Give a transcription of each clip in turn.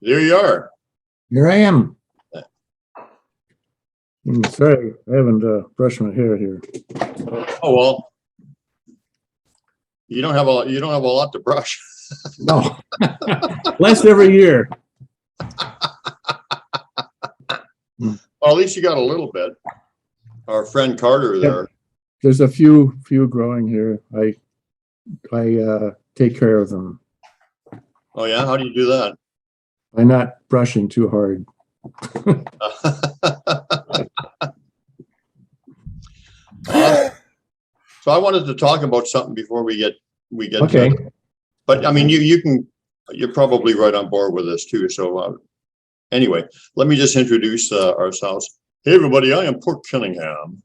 There you are. Here I am. Sorry, I haven't brushed my hair here. Oh well, you don't have a lot to brush. No, less every year. Well, at least you got a little bit. Our friend Carter there. There's a few growing here. I take care of them Oh yeah, how do you do that? by not brushing too hard. So I wanted to talk about something before we get Okay. but I mean you're probably right on board with this too. So anyway, let me just introduce ourselves. Hey everybody, I am Pork Killingham,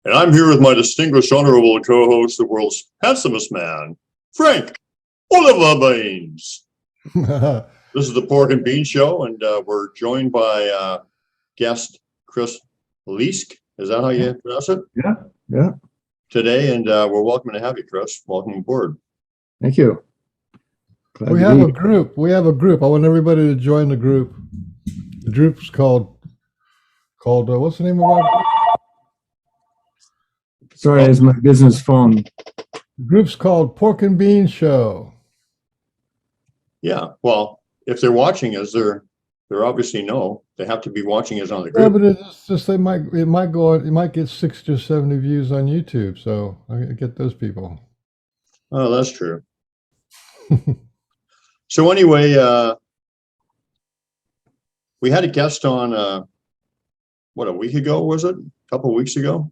and I'm here with my distinguished honorable co-host, the world's handsomest man, Frank Oliver Baines. This is the Pork and Bean Show, and we're joined by guest Chris Leask. Is that how you pronounce it? Yeah. Today, and we're welcome to have you, Chris. Welcome aboard. Thank you. Glad We to have be a here. group. I want everybody to join the group. The group's called what's the name of our group? Sorry, it's my business phone. The group's called Pork and Bean Show. Yeah, well, if they're watching us, they're obviously they have to be watching us on the Yeah, group. but it's just it might get 60 or 70 views on YouTube, so I get those people. Oh, that's true. So anyway, we had a guest on a week ago, was it? A couple of weeks ago.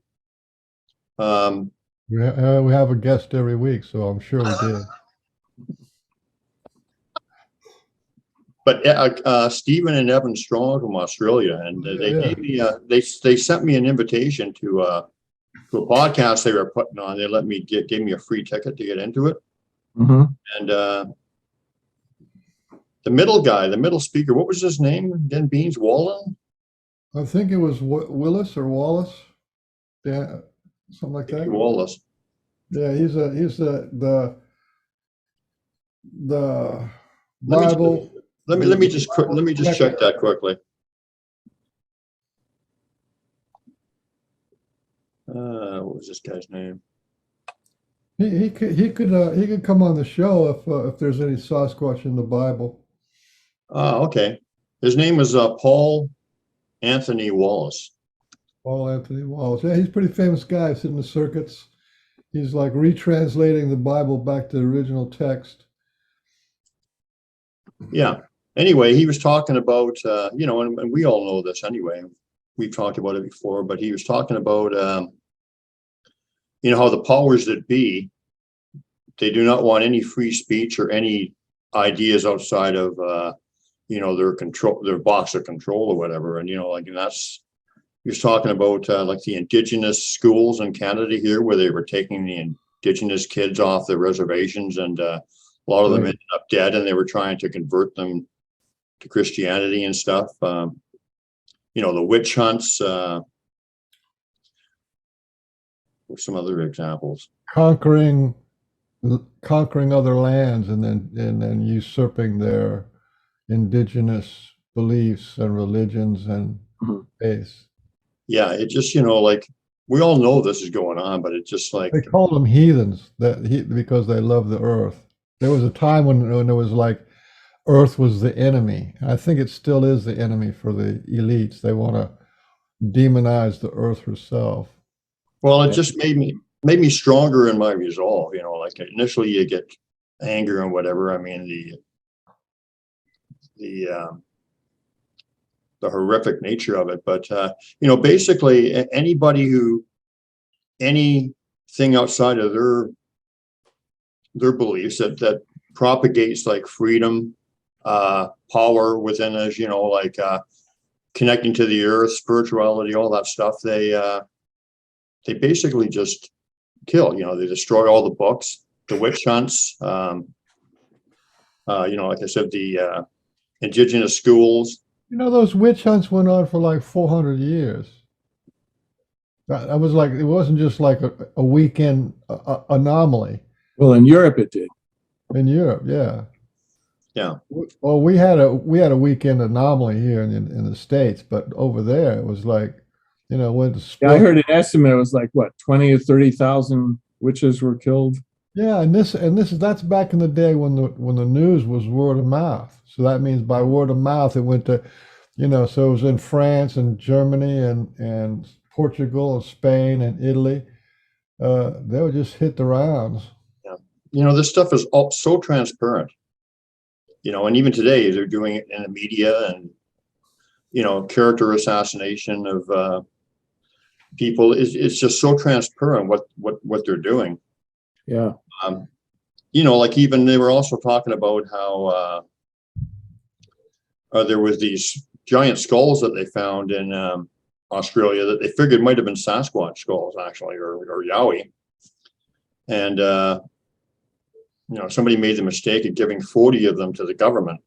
We have a guest every week, so I'm sure we did. But Stephen and Evan Strong from Australia, and they gave me they sent me an invitation to a podcast they were putting on. They gave me a free ticket to get into it. Mm-hmm. And the middle speaker, what was his name again? Beans Wallen? I think it was Willis or Wallace. Yeah, something like that. Wallace. Yeah, he's the Bible. Let me just check that quickly. What was this guy's name? He could come on the show if there's any Sasquatch in the Bible. Okay. His name is Paul Anthony Wallace. Paul Anthony Wallace. Yeah, he's a pretty famous guy. He's in the circuits. He's like retranslating the Bible back to the original text. Yeah. Anyway, he was talking about, and we all know this anyway. We've talked about it before, but he was talking about, how the powers that be, they do not want any free speech or any ideas outside of, their control, their box of control or whatever. And, and that's, he was talking about like the indigenous schools in Canada here, where they were taking the indigenous kids off the reservations, and a lot of them ended up dead, and they were trying to convert them to Christianity and stuff. The witch hunts, some other examples. Conquering other lands and then usurping their indigenous beliefs and religions and faiths. Yeah, it just, like, we all know this is going on, but it's just like, they call them heathens because they love the earth. There was a time when it was like earth was the enemy. I think it still is the enemy for the elites. They want to demonize the earth herself. well, it just made me stronger in my resolve. Like initially you get anger and whatever. I mean, the horrific nature of it, but basically anything outside of their beliefs that propagates like freedom, power within us, like connecting to the earth, spirituality, all that stuff, they basically just kill. They destroy all the books, the witch hunts, like I said, the indigenous schools. Those witch hunts went on for like 400 years. That was like, it wasn't just like a weekend anomaly. Well, in Europe it did. In Europe, yeah. Yeah. Well, we had a weekend anomaly here in the States, but over there it was like, when the Yeah, I split. heard an estimate. It was like what, 20 or 30,000 witches were killed. Yeah, that's back in the day when the news was word of mouth. So that means by word of mouth it went to, so it was in France and Germany and Portugal and Spain and Italy. They would just hit the rounds. Yeah. This stuff is all so transparent, and even today they're doing it in the media and, character assassination of people is just so transparent what they're doing. Yeah. Like even they were also talking about how there was these giant skulls that they found in Australia that they figured might have been Sasquatch skulls actually, or Yowie. And, somebody made the mistake of giving 40 of them to the government.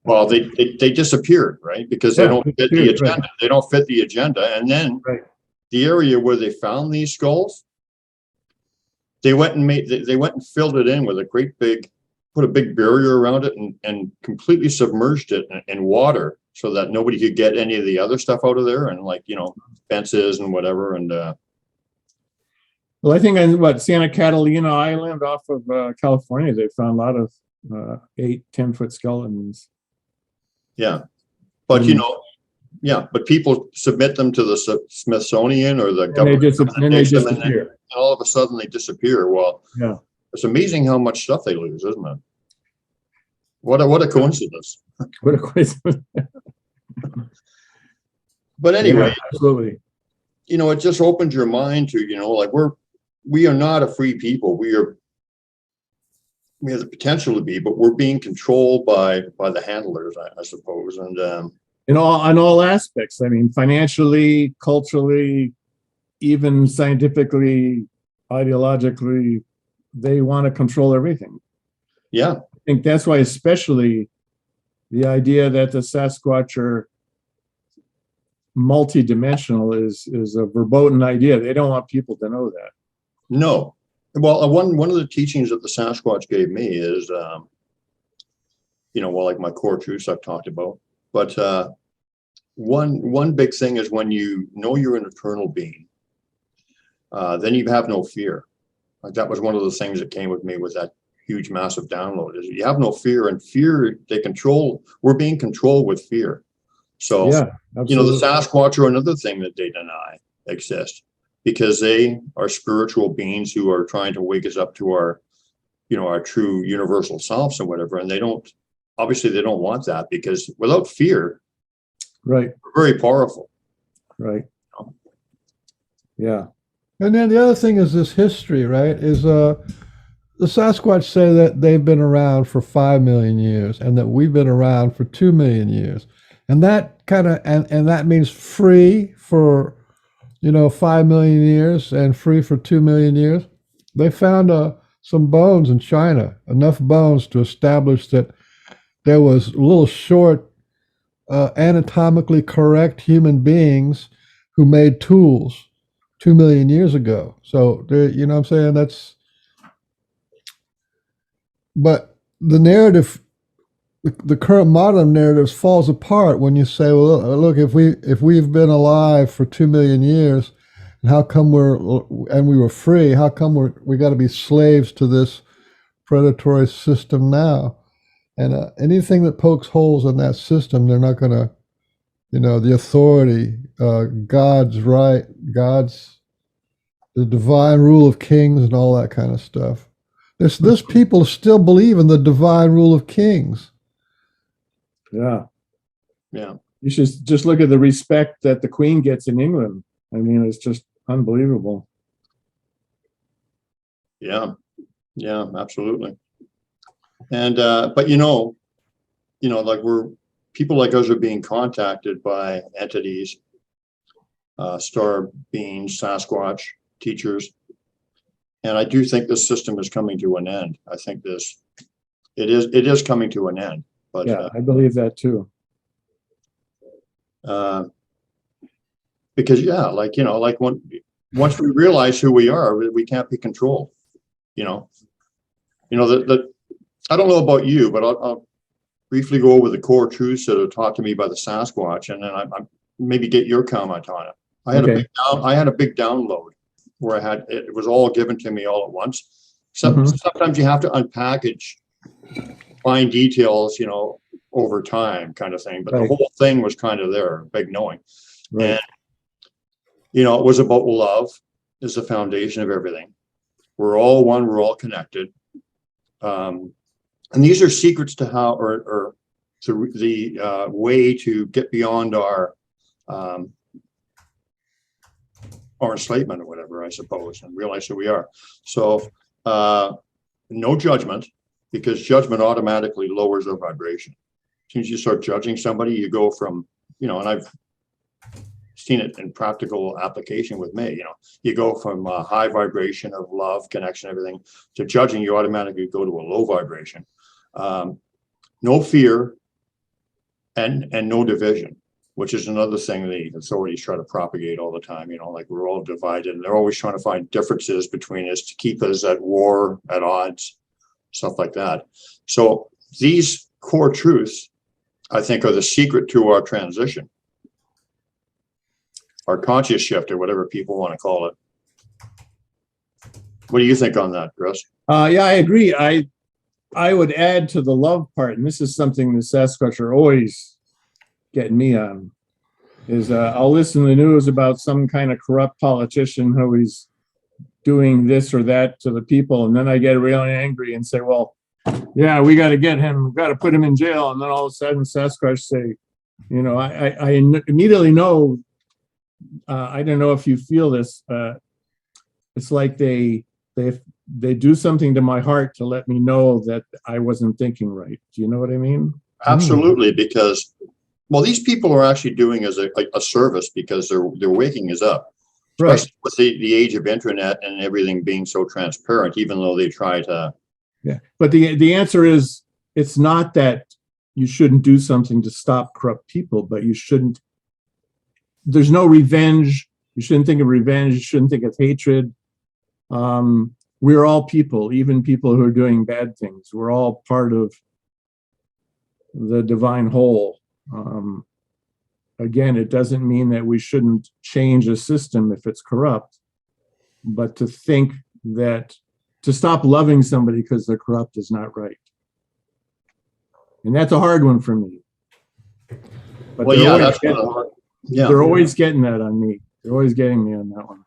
Well, they disappeared, right? Because they don't fit the agenda. Right. They don't fit the agenda. And then the area where they found these skulls, they went and filled it in with put a big barrier around it and completely submerged it in water so that nobody could get any of the other stuff out of there, and fences and whatever. And well, I think on Santa Catalina Island off of California, they found a lot of 8-10 foot skeletons. Yeah, but but people submit them to the Smithsonian or the government, and they disappear. And all of a sudden they disappear. Well, yeah, it's amazing how much stuff they lose, isn't it? What a coincidence! What a coincidence! But anyway, yeah, absolutely. It just opens your mind to we are not a free people. We have the potential to be, but we're being controlled by the handlers, I suppose. And on all aspects. I mean, financially, culturally, even scientifically, ideologically, they want to control everything. Yeah. I think that's why, especially the idea that the Sasquatch are multidimensional is a verboten idea. They don't want people to know that. No. Well, one of the teachings that the Sasquatch gave me is, like my core truths I've talked about. But one big thing is when you know you're an eternal being, then you have no fear. Like that was one of the things that came with me with that huge, massive download. Is you have no fear, and fear we're being controlled with fear. So yeah, absolutely. The Sasquatch are another thing that they deny exist, because they are spiritual beings who are trying to wake us up to our true universal selves and whatever. And they don't want that, because without fear, right, we're very powerful. Right. Yeah. And then the other thing is this history, right? Is the Sasquatch say that they've been around for 5 million years and that we've been around for 2 million years. And that kind of, and that means free for 5 million years and free for 2 million years. They found some bones in China, enough bones to establish that there was little short, anatomically correct human beings who made tools 2 million years ago. So there, what I'm saying? But the narrative, the current modern narrative falls apart when you say, well, look, if we've been alive for 2 million years, and how come we were free? How come we got to be slaves to this predatory system now? And anything that pokes holes in that system, they're not going to, the authority, God's right, the divine rule of kings, and all that kind of stuff. This people still believe in the divine rule of kings. Yeah. Yeah. You should just look at the respect that the Queen gets in England. I mean, it's just unbelievable. Yeah. Yeah, absolutely. And but like people like us are being contacted by entities, star beings, Sasquatch teachers. And I do think this system is coming to an end. I think it is coming to an end. But yeah, I believe that too. Because once we realize who we are, we can't be controlled. I don't know about you, but I'll briefly go over the core truths that are taught to me by the Sasquatch, and then I maybe get your comment on it. I had a big download where it was all given to me all at once. Sometimes you have to unpackage fine details, over time, kind of thing. But the whole thing was kind of there, big knowing. Right. And it was about love is the foundation of everything. We're all one. We're all connected. And these are secrets to how, or the way to get beyond our enslavement or whatever, I suppose, and realize who we are. So no judgment, because judgment automatically lowers our vibration. As soon as you start judging somebody, you go from, and I've seen it in practical application with me, you go from a high vibration of love, connection, everything, to judging, you automatically go to a low vibration. No fear and no division, which is another thing the authorities try to propagate all the time, like we're all divided, and they're always trying to find differences between us to keep us at war, at odds, stuff like that. So these core truths, I think, are the secret to our transition, our conscious shift, or whatever people want to call it. What do you think on that, Chris? Yeah, I agree. I would add to the love part, and this is something the Sasquatch are always getting me on, is I'll listen to the news about some kind of corrupt politician who is doing this or that to the people, and then I get really angry and say, well, yeah, we got to get him, we got to put him in jail. And then all of a sudden Sasquatch say, I immediately know, I don't know if you feel this, it's like they do something to my heart to let me know that I wasn't thinking right. Do you know what I mean? Absolutely, because, well, these people are actually doing as a service, because they're waking us up, especially with the age of internet and everything being so transparent, even though they try to. Yeah, but the answer is, it's not that you shouldn't do something to stop corrupt people, but you shouldn't. There's no revenge. You shouldn't think of revenge. You shouldn't think of hatred. We're all people, even people who are doing bad things. We're all part of the divine whole. Again, it doesn't mean that we shouldn't change a system if it's corrupt, but to think that to stop loving somebody because they're corrupt is not right. And that's a hard one for me. But well, yeah, that's hard. Yeah, they're always getting that on me. They're always getting me on that one.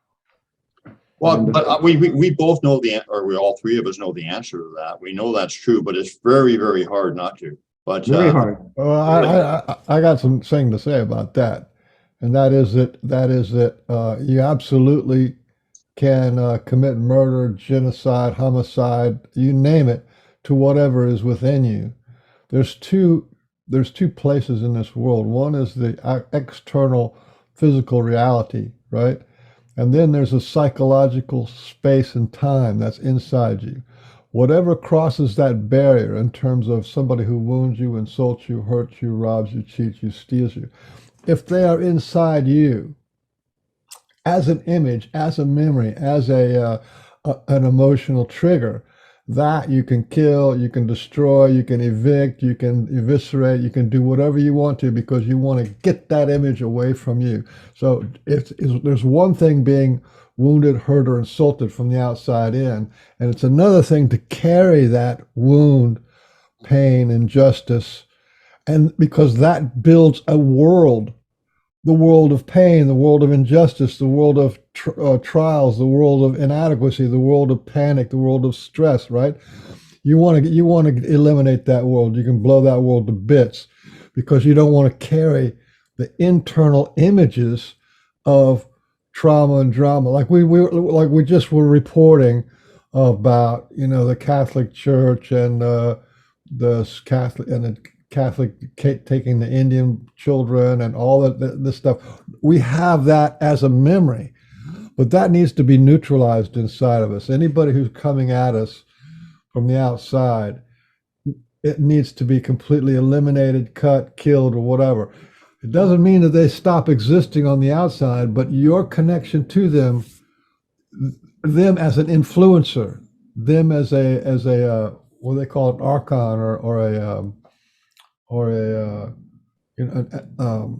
Well, but we both know or we all three of us know the answer to that. We know that's true, but it's very, very hard not to. But very hard. Well, I got something to say about that, and that is that you absolutely can commit murder, genocide, homicide, you name it, to whatever is within you. There's two places in this world. One is the external physical reality, right? And then there's a psychological space and time that's inside you. Whatever crosses that barrier in terms of somebody who wounds you, insults you, hurts you, robs you, cheats you, steals you, if they are inside you, as an image, as a memory, as an emotional trigger, that you can kill, you can destroy, you can evict, you can eviscerate, you can do whatever you want to, because you want to get that image away from you. So there's one thing being wounded, hurt, or insulted from the outside in, and it's another thing to carry that wound, pain, injustice, and because that builds a world. The world of pain, the world of injustice, the world of trials, the world of inadequacy, the world of panic, the world of stress, right? You want to eliminate that world. You can blow that world to bits, because you don't want to carry the internal images of trauma and drama. Like we just were reporting about, the Catholic Church and the Catholic taking the Indian children and all this stuff. We have that as a memory, but that needs to be neutralized inside of us. Anybody who's coming at us from the outside, it needs to be completely eliminated, cut, killed, or whatever. It doesn't mean that they stop existing on the outside, but your connection to them as an influencer, them as a what they call an archon or a you know,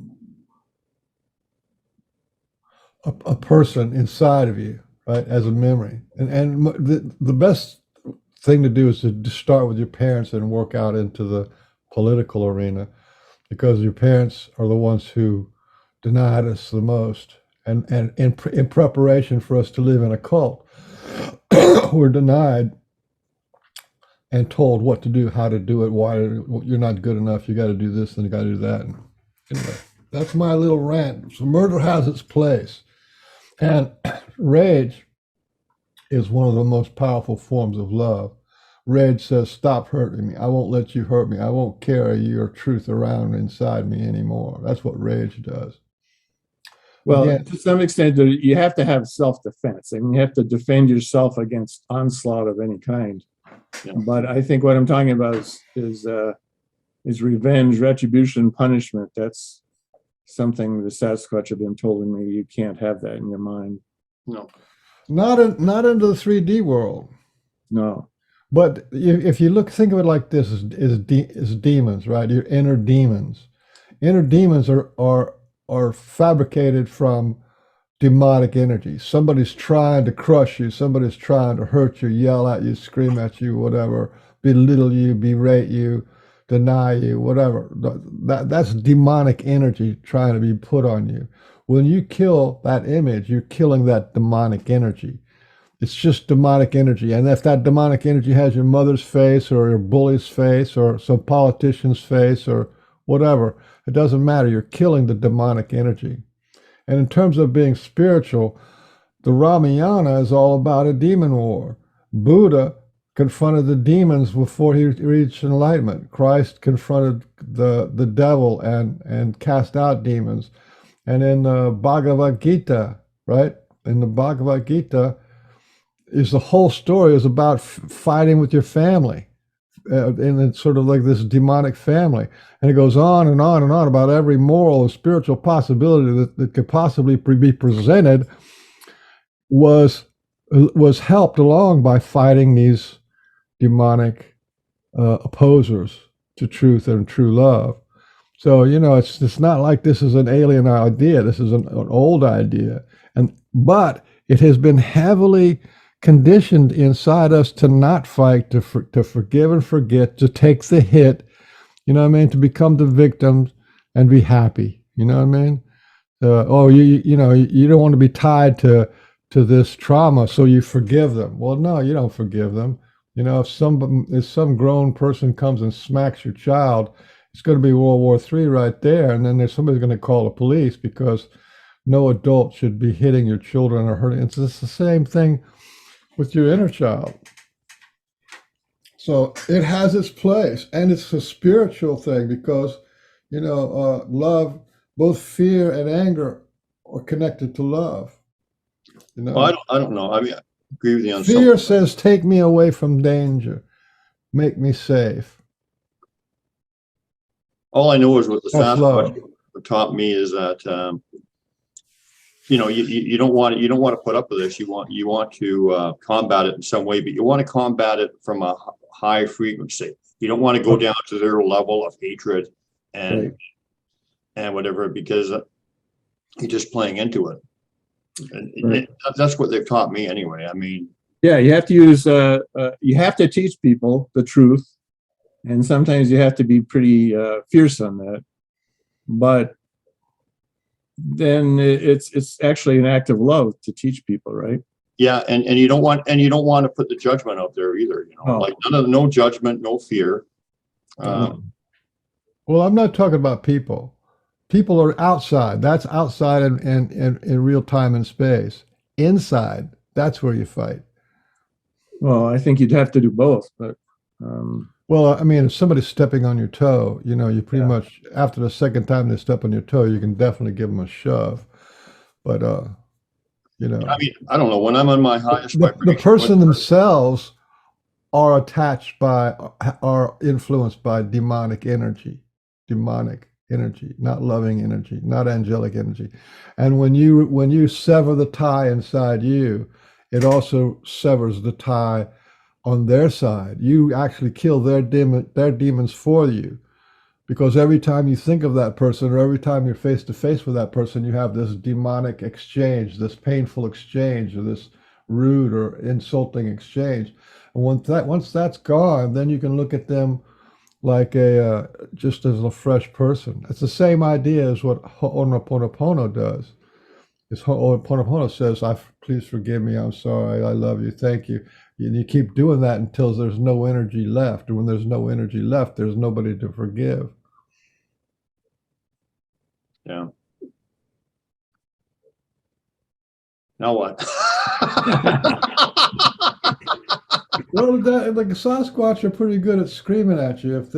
a person inside of you, right, as a memory. And the best thing to do is to start with your parents and work out into the political arena, because your parents are the ones who denied us the most. And in preparation for us to live in a cult, we're denied and told what to do, how to do it, why you're not good enough, you got to do this and you got to do that. And anyway, that's my little rant. So murder has its place. And rage is one of the most powerful forms of love. Rage says, stop hurting me. I won't let you hurt me. I won't carry your truth around inside me anymore. That's what rage does. Well, Again, to some extent, you have to have self-defense. I mean, you have to defend yourself against onslaught of any kind. Yeah. But I think what I'm talking about is revenge, retribution, punishment. That's something the Sasquatch have been telling me. You can't have that in your mind. No. not into the 3D world. No. But if you think of it like this, is demons, right? Your inner demons. Inner demons are fabricated from demonic energy. Somebody's trying to crush you. Somebody's trying to hurt you, yell at you, scream at you, whatever, belittle you, berate you, deny you, whatever. That's demonic energy trying to be put on you. When you kill that image, you're killing that demonic energy. It's just demonic energy. And if that demonic energy has your mother's face or your bully's face or some politician's face or whatever, it doesn't matter. You're killing the demonic energy. And in terms of being spiritual, the Ramayana is all about a demon war. Buddha confronted the demons before he reached enlightenment. Christ confronted the devil and cast out demons. And in the Bhagavad Gita, right? In the Bhagavad Gita, is the whole story is about fighting with your family. And it's sort of like this demonic family. And it goes on and on and on about every moral and spiritual possibility that could possibly be presented was helped along by fighting these demonic opposers to truth and true love. So, it's not like this is an alien idea. This is an old idea. But it has been heavily conditioned inside us to not fight, to forgive and forget, to take the hit, to become the victim and be happy. You know what I mean? You don't want to be tied to this trauma, so you forgive them. Well, no, you don't forgive them. If some grown person comes and smacks your child, it's going to be World War III right there, and then somebody's going to call the police because no adult should be hitting your children or hurting. It's just the same thing with your inner child. So it has its place, and it's a spiritual thing because, love, both fear and anger are connected to love. Well, I don't know. I mean, I agree with you on Fear something. says, take me away from danger, make me safe. All I know is what the That's love. Sasquatch taught me is that you don't want to put up with this. You want to combat it in some way, but you want to combat it from a high frequency. You don't want to go down to their level of hatred and whatever, because you're just playing into it. And that's what they've taught me anyway. I mean, yeah, you have to use you have to teach people the truth, and sometimes you have to be pretty fierce on that. But then it's actually an act of love to teach people, right? yeah, and you don't want to put the judgment out there either. Like no judgment, no fear. Well, I'm not talking about people. People are outside. That's outside in real time and space. Inside, that's where you fight. Well, I think you'd have to do both, but well, I mean, if somebody's stepping on your toe, you pretty much, after the second time they step on your toe, you can definitely give them a shove. But, I mean, I don't know. When I'm on my highest the person themselves are influenced by demonic energy, not loving energy, not angelic energy. And when you sever the tie inside you, it also severs the tie on their side. You actually kill their demons for you. Because every time you think of that person, or every time you're face to face with that person, you have this demonic exchange, this painful exchange, or this rude or insulting exchange. And once that's gone, then you can look at them like a just as a fresh person. It's the same idea as what Ho'oponopono does. Is Ho'oponopono says, please forgive me, I'm sorry, I love you, thank you. And you keep doing that until there's no energy left. And when there's no energy left, there's nobody to forgive. Yeah. Now what? Well, like Sasquatch are pretty good at screaming at you. If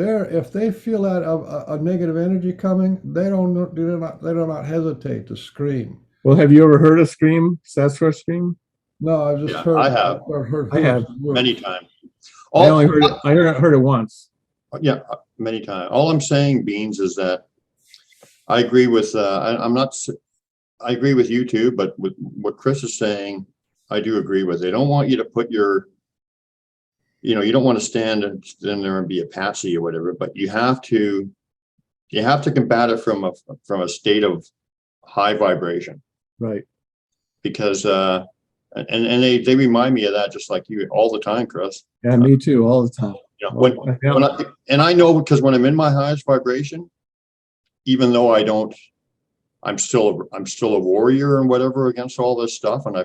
they feel that a negative energy coming, they do not hesitate to scream. Well, have you ever heard a scream, Sasquatch scream? No, I've just Yeah, heard. I have. I have Many times. I only heard it. I heard it once. Yeah, many times. All I'm saying, Beans, is that I agree with. I agree with you too, but with what Chris is saying, I do agree with. They don't want you to put your, you don't want to stand and there and be a patsy or whatever, but you have to combat it from a state of high vibration. Right. Because and they remind me of that, just like you, all the time, Chris. Yeah, me too, all the time. I know, because when I'm in my highest vibration, even though I'm still a warrior and whatever against all this stuff, and I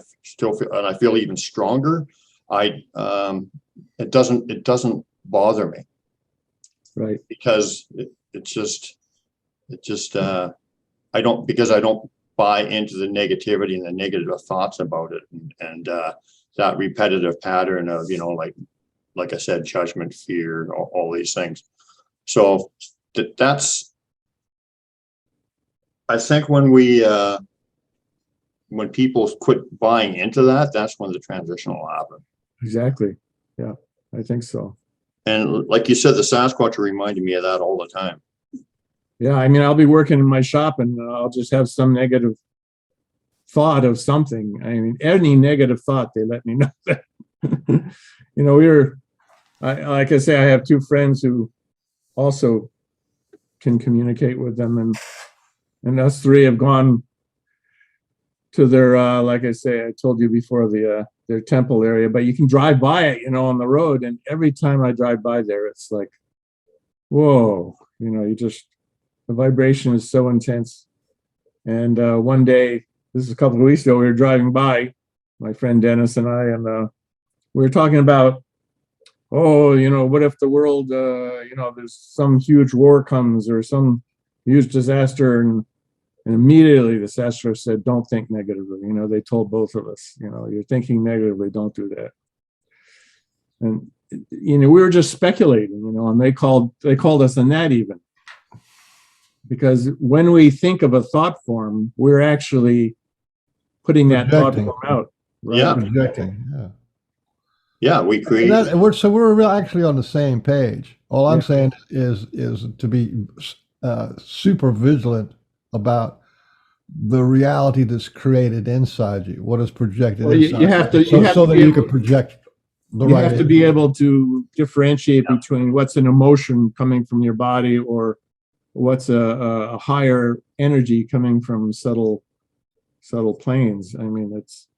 feel even stronger. It doesn't bother me. Right. Because I don't buy into the negativity and the negative thoughts about it, and that repetitive pattern of, like I said, judgment, fear, all these things. So that's, I think when people quit buying into that, that's when the transition will happen. Exactly. Yeah, I think so. And like you said, the Sasquatch reminded me of that all the time. Yeah, I mean, I'll be working in my shop and I'll just have some negative thought of something. I mean, any negative thought, they let me know that. Like I say, I have two friends who also can communicate with them, and us three have gone to their, like I say, I told you before, their temple area, but you can drive by it, on the road. And every time I drive by there, it's like, whoa, the vibration is so intense. And one day, this is a couple of weeks ago, we were driving by, my friend Dennis and I, and we were talking about, what if the world, there's some huge war comes or some huge disaster, and immediately the Sasquatch said, don't think negatively. They told both of us, you're thinking negatively, don't do that. And, we were just speculating, and they called us a gnat even. Because when we think of a thought form, we're actually putting that thought form out. Right? Yeah. Projecting, yeah. Yeah, we create. We're actually on the same page. All I'm saying is to be super vigilant about the reality that's created inside you, what is projected inside you have to, so that you can project the right. You have to be able to differentiate between what's an emotion coming from your body or what's a higher energy coming from subtle planes. I mean, it's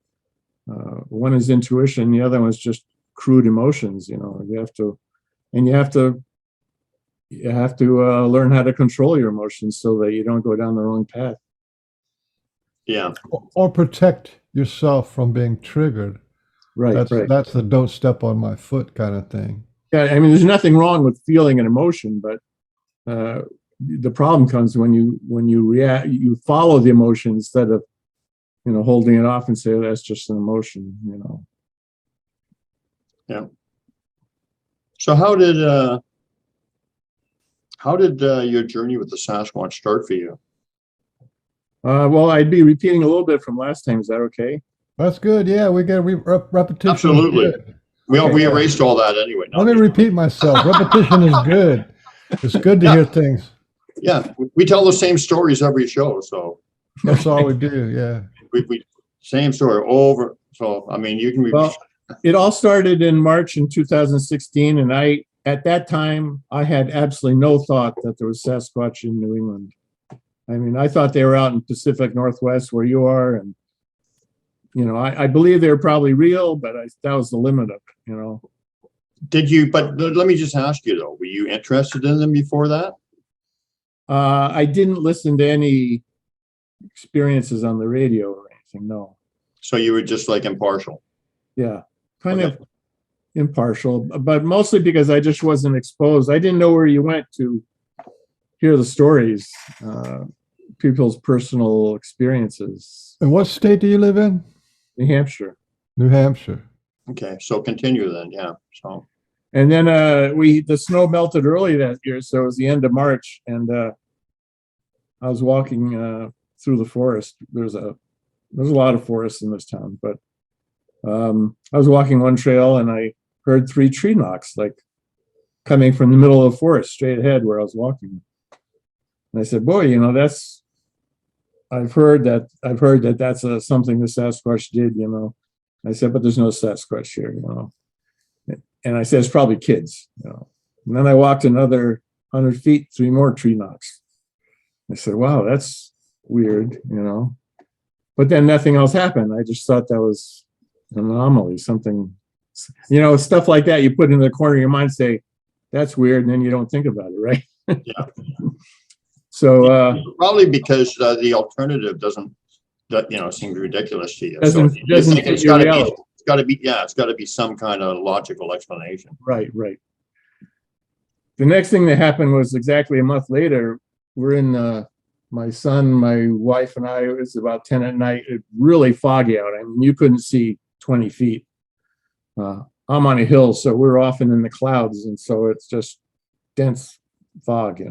one is intuition, the other one is just crude emotions. You have to learn how to control your emotions so that you don't go down the wrong path. Yeah. Or protect yourself from being triggered. Right. That's the don't step on my foot kind of thing. Yeah, I mean, there's nothing wrong with feeling an emotion, but the problem comes when you react, you follow the emotion instead of holding it off and say, oh, that's just an emotion. Yeah. So how did your journey with the Sasquatch start for you? Well, I'd be repeating a little bit from last time. Is that okay? That's good. Yeah, we get repetition. Absolutely. We erased all that anyway. Let me repeat myself. Repetition is good. It's good to hear things. Yeah, we tell the same stories every show, so that's all we do. Yeah, we same story over. So I mean, you can It all started in March in 2016, and at that time, I had absolutely no thought that there was Sasquatch in New England. I mean, I thought they were out in Pacific Northwest where you are, and I believe they were probably real, but that was the limit of it. Did you? But let me just ask you though: were you interested in them before that? I didn't listen to any experiences on the radio or anything. No. So you were just like impartial. Yeah, kind of impartial, but mostly because I just wasn't exposed. I didn't know where you went to hear the stories, people's personal experiences. And what state do you live in? New Hampshire. New Hampshire. Okay, so continue then. Yeah. So. And then the snow melted early that year, so it was the end of March, and I was walking through the forest. There's a lot of forests in this town, but I was walking one trail and I heard 3 tree knocks, like coming from the middle of the forest straight ahead where I was walking. And I said, "Boy, I've heard that that's something the Sasquatch did." I said, "But there's no Sasquatch here." And I said, "It's probably kids." And then I walked another 100 feet, 3 more tree knocks. I said, "Wow, that's weird," But then nothing else happened. I just thought that was an anomaly, something, stuff like that. You put in the corner of your mind, say, "That's weird," and then you don't think about it, right? Yeah. So probably because the alternative doesn't, seem ridiculous to you. Doesn't it's fit your reality. It's got to be some kind of logical explanation. Right. The next thing that happened was exactly a month later. We're in my son, my wife, and I. It was about 10 at night. It really foggy out. I mean, you couldn't see 20 feet. I'm on a hill, so we're often in the clouds, and so it's just dense fog,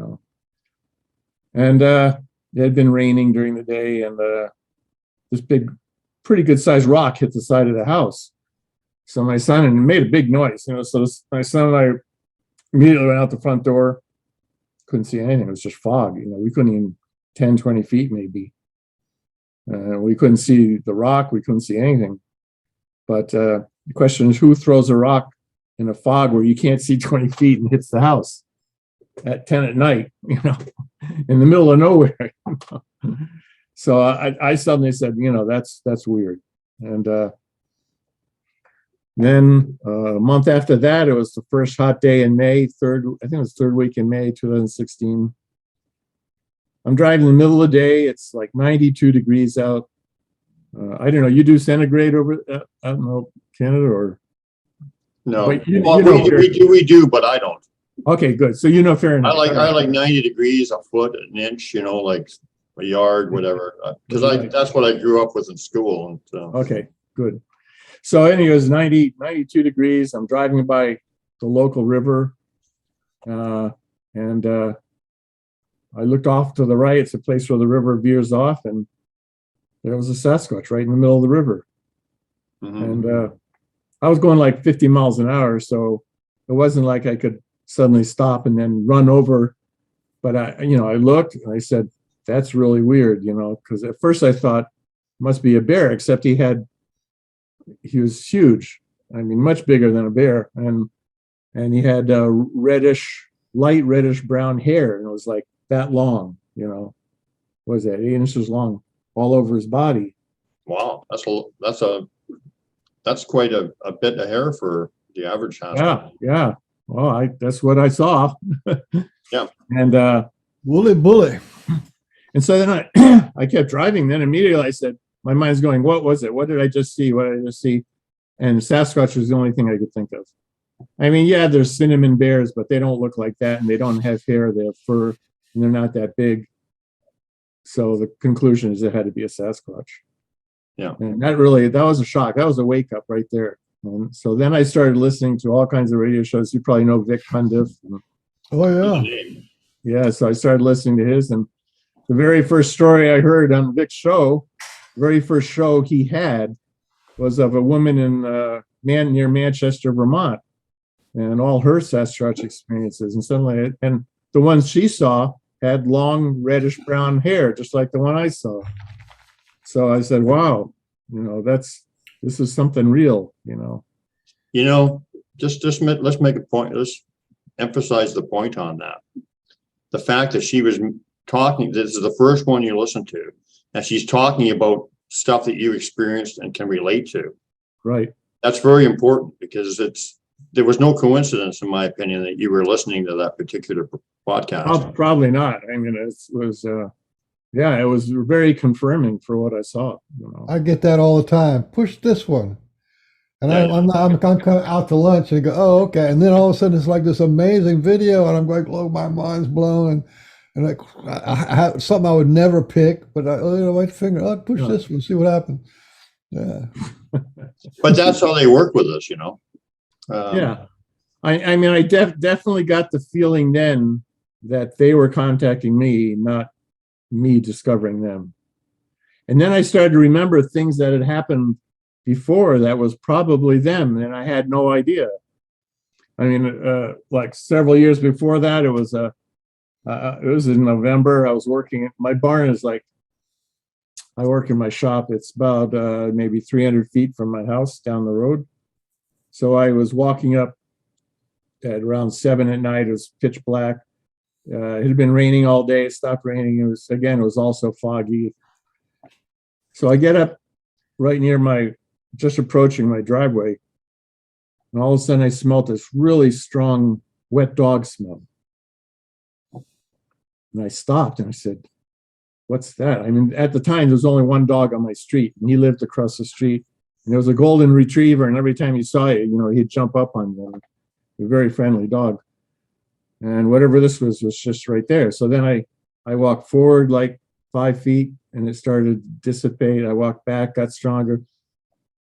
And it had been raining during the day, and this big, pretty good sized rock hit the side of the house. So my son, and it made a big noise, So my son and I immediately went out the front door. Couldn't see anything. It was just fog. We couldn't even 10, 20 feet maybe. We couldn't see the rock. We couldn't see anything. But the question is, who throws a rock in a fog where you can't see 20 feet and hits the house at 10 at night, in the middle of nowhere? So I suddenly said, that's weird. And then a month after that, it was the first hot day in May, I think it was third week in May 2016. I'm driving in the middle of the day. It's like 92 degrees out. I don't know. You do centigrade over, I don't know, Canada or? No, Well, we do, but I don't. Okay, good. So Fahrenheit. I like 90 degrees, a foot, an inch, like a yard, whatever. Because that's what I grew up with in school. And so. Okay, good. So anyways, 92 degrees. I'm driving by the local river, and I looked off to the right. It's a place where the river veers off, and there was a Sasquatch right in the middle of the river. Mm-hmm. And I was going like 50 miles an hour, so it wasn't like I could suddenly stop and then run over. But I looked and I said, "That's really weird," because at first I thought it must be a bear, except he was huge. I mean, much bigger than a bear, and he had light reddish brown hair, and it was like that long. What was that, 8 inches long, all over his body? Wow, that's quite a bit of hair for the average house. Yeah. Well, that's what I saw. Yeah. And Wooly bully. And so then I kept driving. Then immediately I said, my mind's going, what was it? What did I just see? What did I just see? And Sasquatch was the only thing I could think of. I mean, yeah, there's cinnamon bears, but they don't look like that, and they don't have hair. They have fur, and they're not that big. So the conclusion is it had to be a Sasquatch. Yeah. And that was a shock. That was a wake up right there. And so then I started listening to all kinds of radio shows. You probably know Vic Cundiff. Oh, yeah. Yeah, so I started listening to his, and the very first story I heard on Vic's show, the very first show he had was of a woman in near Manchester, Vermont, and all her Sasquatch experiences. And suddenly, and the ones she saw had long reddish brown hair, just like the one I saw. So I said, wow, this is something real, You know, let's make a point. Let's emphasize the point on that. The fact that she was talking, this is the first one you listen to, and she's talking about stuff that you experienced and can relate to. Right. That's very important because there was no coincidence, in my opinion, that you were listening to that particular podcast. Probably not. I mean, it was yeah, it was very confirming for what I saw. You know. I get that all the time. Push this one. And Yeah, I'm coming out to lunch and I go, oh, okay. And then all of a sudden it's like this amazing video, and I'm like, oh, my mind's blown. And like, I have something I would never pick, but my finger, I'll push this one, see what happens. Yeah. But that's how they work with us, you know. Yeah. I mean, I definitely got the feeling then that they were contacting me, not me discovering them. And then I started to remember things that had happened before that was probably them, and I had no idea. I mean, like several years before that, it was in November. I was working. My barn is like, I work in my shop. It's about maybe 300 feet from my house down the road. So I was walking up at around 7 at night. It was pitch black. It had been raining all day. It stopped raining. It was also foggy. So I get up right near just approaching my driveway, and all of a sudden I smelled this really strong wet dog smell. And I stopped and I said, what's that? I mean, at the time, there was only one dog on my street, and he lived across the street. And there was a golden retriever, and every time he saw you, he'd jump up on you. A very friendly dog. And whatever this was just right there. So then I walked forward like 5 feet, and it started to dissipate. I walked back, got stronger.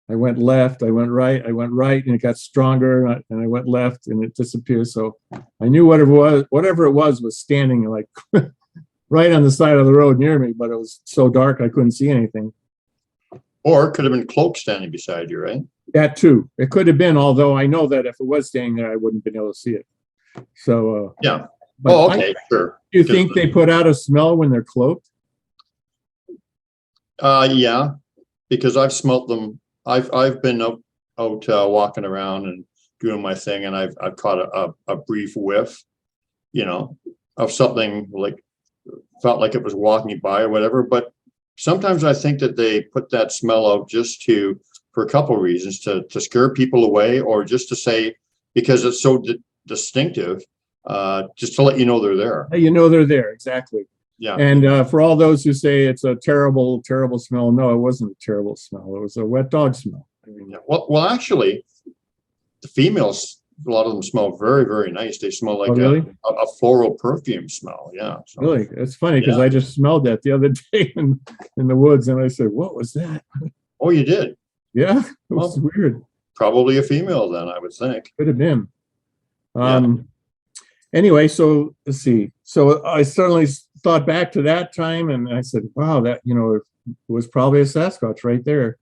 I went left, I went right, and it got stronger, and I went left, and it disappeared. So I knew whatever it was standing like right on the side of the road near me, but it was so dark I couldn't see anything. Or it could have been Cloak standing beside you, right? That too. It could have been, although I know that if it was standing there, I wouldn't have been able to see it. So yeah. Oh, okay, sure. Do you think they put out a smell when they're cloaked? Yeah, because I've smelt them. I've been out walking around and doing my thing, and I've caught a brief whiff, of something like felt like it was walking by or whatever. But sometimes I think that they put that smell out just for a couple of reasons, to scare people away, or just to say, because it's so distinctive, just to let you know they're there. You know they're there, exactly. Yeah. And for all those who say it's a terrible, terrible smell, no, it wasn't a terrible smell. It was a wet dog smell. I mean, yeah. Well, actually, the females, a lot of them smell very, very nice. They smell like a floral perfume smell. Yeah. So, really, it's funny because I just smelled that the other day in the woods, and I said, "What was that?" Oh, you did? Yeah, it was weird. Probably a female, then, I would think. Could have been. Anyway, so let's see. So I certainly thought back to that time, and I said, wow, that, it was probably a Sasquatch right there,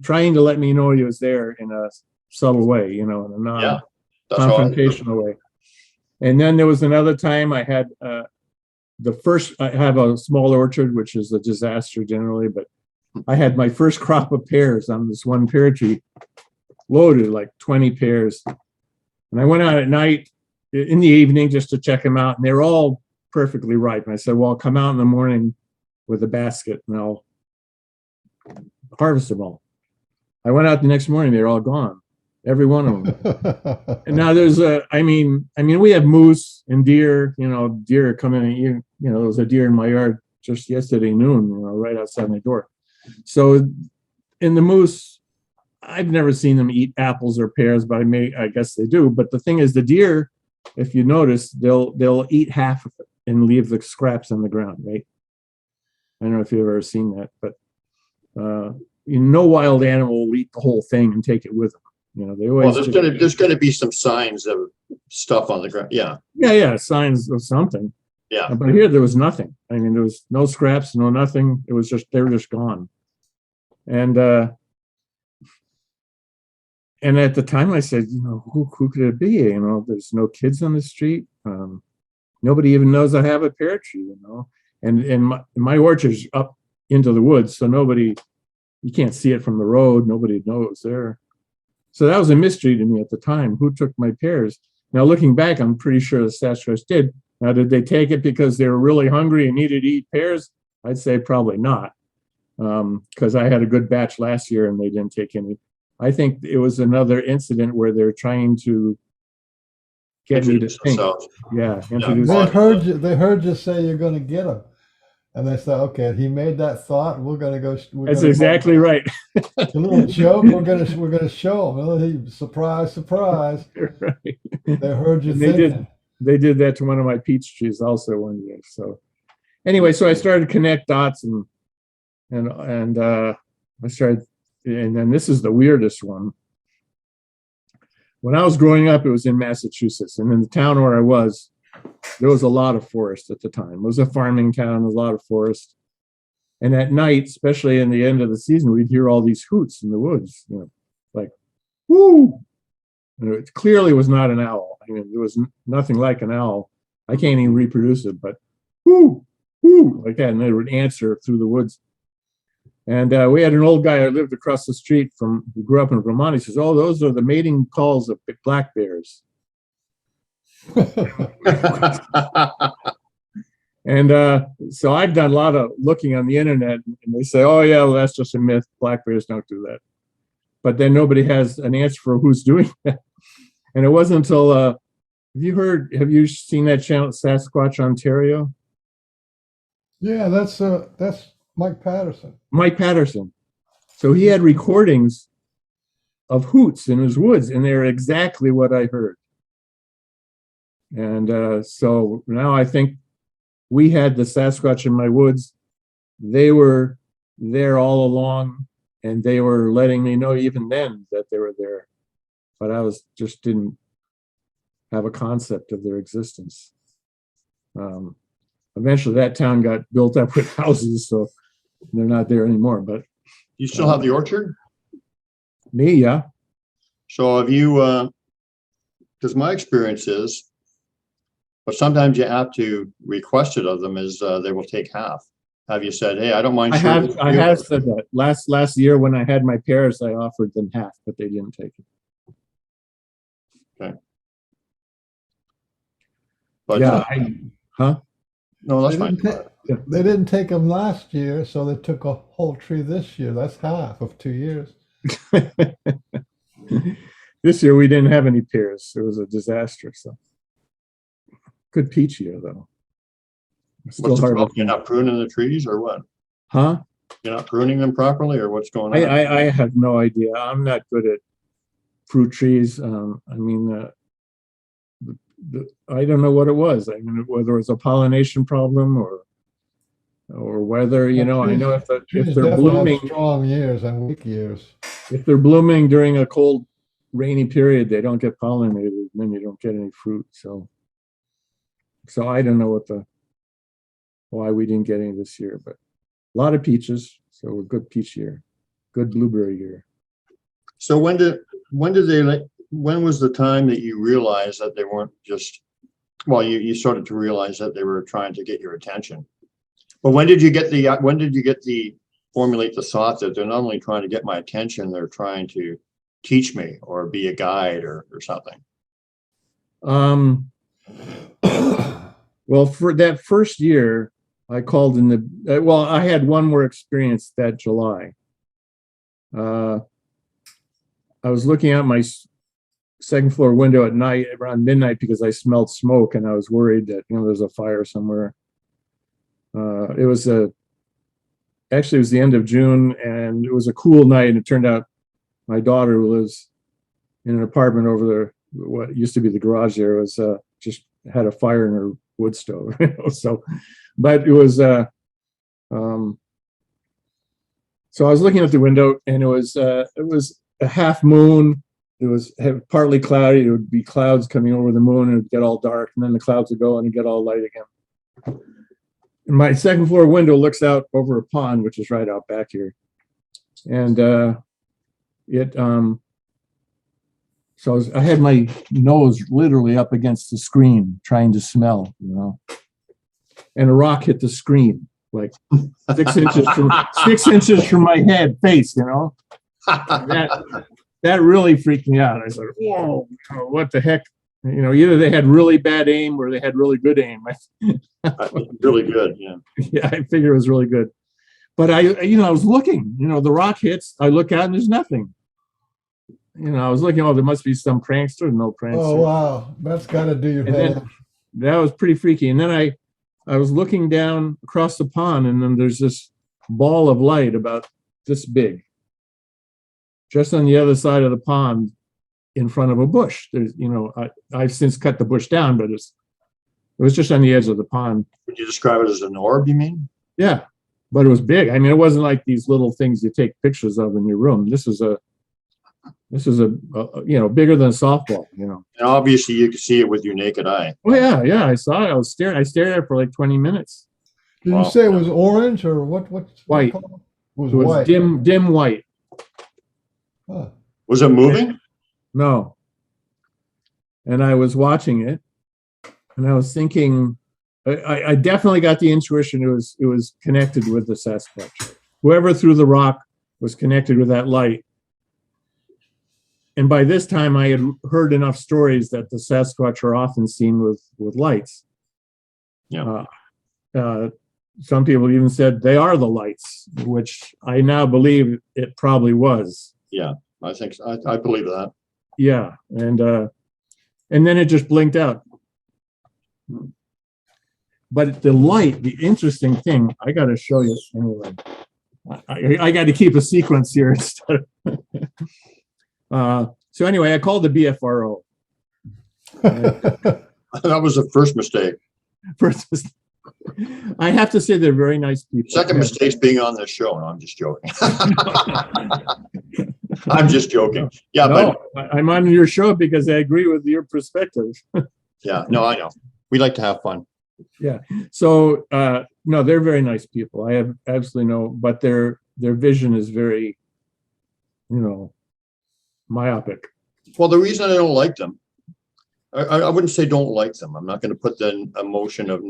trying to let me know he was there in a subtle way, in a non-confrontational way. And then there was another time I had I have a small orchard, which is a disaster generally, but I had my first crop of pears on this one pear tree, loaded like 20 pears. And I went out at night in the evening just to check them out, and they were all perfectly ripe. And I said, well, I'll come out in the morning with a basket and I'll harvest them all. I went out the next morning, they were all gone, every one of them. And now there's I mean, we have moose and deer, deer come in, there was a deer in my yard just yesterday noon, right outside my door. So in the moose, I've never seen them eat apples or pears, but I guess they do. But the thing is, the deer, if you notice, they'll eat half of it and leave the scraps on the ground, right? I don't know if you've ever seen that, but no wild animal will eat the whole thing and take it with them. They always. Well, there's gonna be some signs of stuff on the ground. Yeah. Yeah, signs of something. Yeah. But here there was nothing. I mean, there was no scraps, no nothing. It was just, they were just gone. And at the time I said, who could it be? There's no kids on the street. Nobody even knows I have a pear tree, and my orchard's up into the woods. So you can't see it from the road. Nobody knows there. So that was a mystery to me at the time. Who took my pears? Now, looking back, I'm pretty sure the Sasquatch did. Now, did they take it because they were really hungry and needed to eat pears? I'd say probably not, because I had a good batch last year and they didn't take any. I think it was another incident where they're trying to get me to think. Yeah, introduce. They heard you say you're going to get them, and they said, "Okay, he made that thought. We're going to go." That's exactly right. A little joke. We're gonna show him. Well, surprise, surprise. Right. They heard you. They did that to one of my peach trees also one year. So anyway, so I started to connect dots and I started, and then this is the weirdest one. When I was growing up, it was in Massachusetts, and in the town where I was, there was a lot of forest at the time. It was a farming town, a lot of forest. And at night, especially in the end of the season, we'd hear all these hoots in the woods, like, whoo! And it clearly was not an owl. I mean, there was nothing like an owl. I can't even reproduce it, but whoo, whoo, like that. And they would answer through the woods. And we had an old guy who lived across the street who grew up in Vermont. He says, "Oh, those are the mating calls of black bears." And so I've done a lot of looking on the internet, and they say, "Oh yeah, well, that's just a myth. Black bears don't do that." But then nobody has an answer for who's doing that. And it wasn't until have you seen that channel, Sasquatch Ontario? Yeah, that's Mike Patterson. Mike Patterson. So he had recordings of hoots in his woods, and they're exactly what I heard. And so now I think we had the Sasquatch in my woods. They were there all along, and they were letting me know even then that they were there. But I just didn't have a concept of their existence. Eventually that town got built up with houses, so they're not there anymore. But you still have the orchard? Me, yeah. So have you, because my experience is, but sometimes you have to request it of them, is they will take half. Have you said, "Hey, I don't mind"? I have said that. Last year when I had my pears, I offered them half, but they didn't take it. Okay. But huh? No, that's fine. They didn't take them last year, so they took a whole tree this year. That's half of 2 years. This year we didn't have any pears. It was a disaster. So good peach year though. Still hard. You're not pruning the trees or what? Huh? You're not pruning them properly, or what's going on? I have no idea. I'm not good at fruit trees. I mean, I don't know what it was. I mean, whether it was a pollination problem or whether, I know if they're blooming, strong years and weak years. If they're blooming during a cold, rainy period, they don't get pollinated, and then you don't get any fruit. So I don't know why we didn't get any this year, but a lot of peaches. So a good peach year, good blueberry year. So when was the time that you realized that they weren't just, well, you started to realize that they were trying to get your attention? But when did you formulate the thought that they're not only trying to get my attention, they're trying to teach me or be a guide or something? Well, for that first year, I called in I had one more experience that July. I was looking out my second floor window at night around midnight because I smelled smoke, and I was worried that there's a fire somewhere. It was the end of June, and it was a cool night, and it turned out my daughter, who lives in an apartment over there, what used to be the garage there, was just had a fire in her wood stove. But it was so I was looking out the window, and it was a half moon. It was partly cloudy. It would be clouds coming over the moon, and it would get all dark, and then the clouds would go and get all light again. And my second floor window looks out over a pond, which is right out back here. And I had my nose literally up against the screen trying to smell, and a rock hit the screen like 6 inches from my head face, That that really freaked me out. I said, whoa, what the heck? You know, either they had really bad aim or they had really good aim. Really good, yeah. Yeah, I figured it was really good. But I was looking, the rock hits, I look out and there's nothing. I was looking, there must be some prankster, no prankster. Oh, wow. That's got to do your And head. then that was pretty freaky. And then I was looking down across the pond, and then there's this ball of light about this big, just on the other side of the pond in front of a bush. There's, I've since cut the bush down, but it was just on the edge of the pond. Would you describe it as an orb, you mean? Yeah, but it was big. I mean, it wasn't like these little things you take pictures of in your room. This is a bigger than a softball, And obviously you can see it with your naked eye. Oh yeah, I saw it. I stared at it for like 20 minutes. Did you say it was orange or what? White. It was It was white. dim white. Huh. Was it moving? No. And I was watching it, and I was thinking, I definitely got the intuition it was connected with the Sasquatch. Whoever threw the rock was connected with that light. And by this time, I had heard enough stories that the Sasquatch are often seen with lights. Yeah. Some people even said they are the lights, which I now believe it probably was. Yeah, I think so. I believe that. Yeah, and then it just blinked out. But the light, the interesting thing, I got to show you anyway. I got to keep a sequence here instead of. So anyway, I called the BFRO. That was the first mistake. First, I have to say they're very nice people. Second mistake's being on this show. No, I'm just joking. I'm just joking. Yeah, no, but I'm on your show because I agree with your perspective. Yeah, no, I know. We like to have fun. Yeah. So no, they're very nice people. I have absolutely but their vision is very, myopic. Well, the reason I don't like them, I wouldn't say don't like them. I'm not going to put the emotion of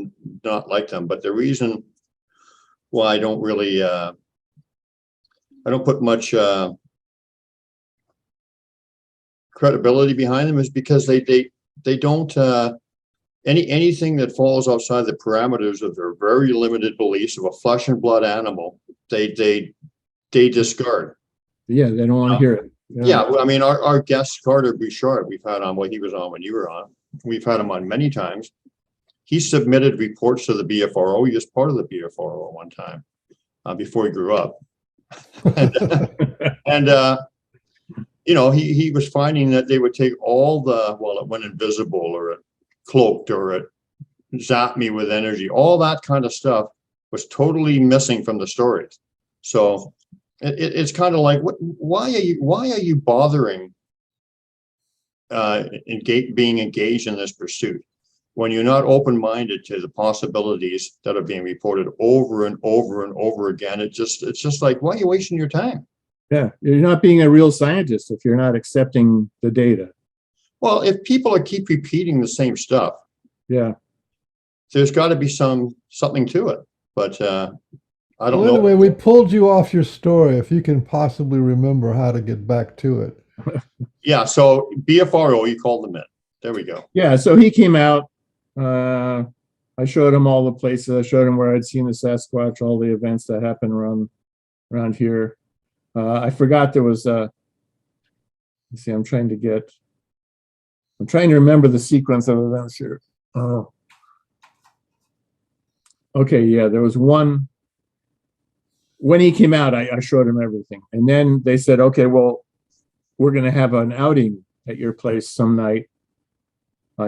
not like them, but the reason why I don't really, I don't put much credibility behind them is because they don't, anything that falls outside the parameters of their very limited beliefs of a flesh and blood animal, they discard. Yeah, they don't want to hear it. Yeah, well, I mean, our guest Carter Bouchard, we've had on, he was on when you were on. We've had him on many times. He submitted reports to the BFRO. He was part of the BFRO at one time before he grew up. And he was finding that they would take all it went invisible or it cloaked or it zapped me with energy. All that kind of stuff was totally missing from the stories. So it's kind of like, why are you bothering being engaged in this pursuit when you're not open-minded to the possibilities that are being reported over and over and over again? It's just like, why are you wasting your time? Yeah, you're not being a real scientist if you're not accepting the data. Well, if people keep repeating the same stuff, yeah, there's got to be something to it. But I don't know. Anyway, we pulled you off your story. If you can possibly remember how to get back to it. Yeah. So BFRO, you called them in. There we go. Yeah. So he came out. I showed him all the places. I showed him where I'd seen the Sasquatch, all the events that happened around here. I forgot there was. Let's see. I'm trying to remember the sequence of events here. Okay. Yeah. There was one. When he came out, I showed him everything. And then they said, okay, well, we're going to have an outing at your place some night.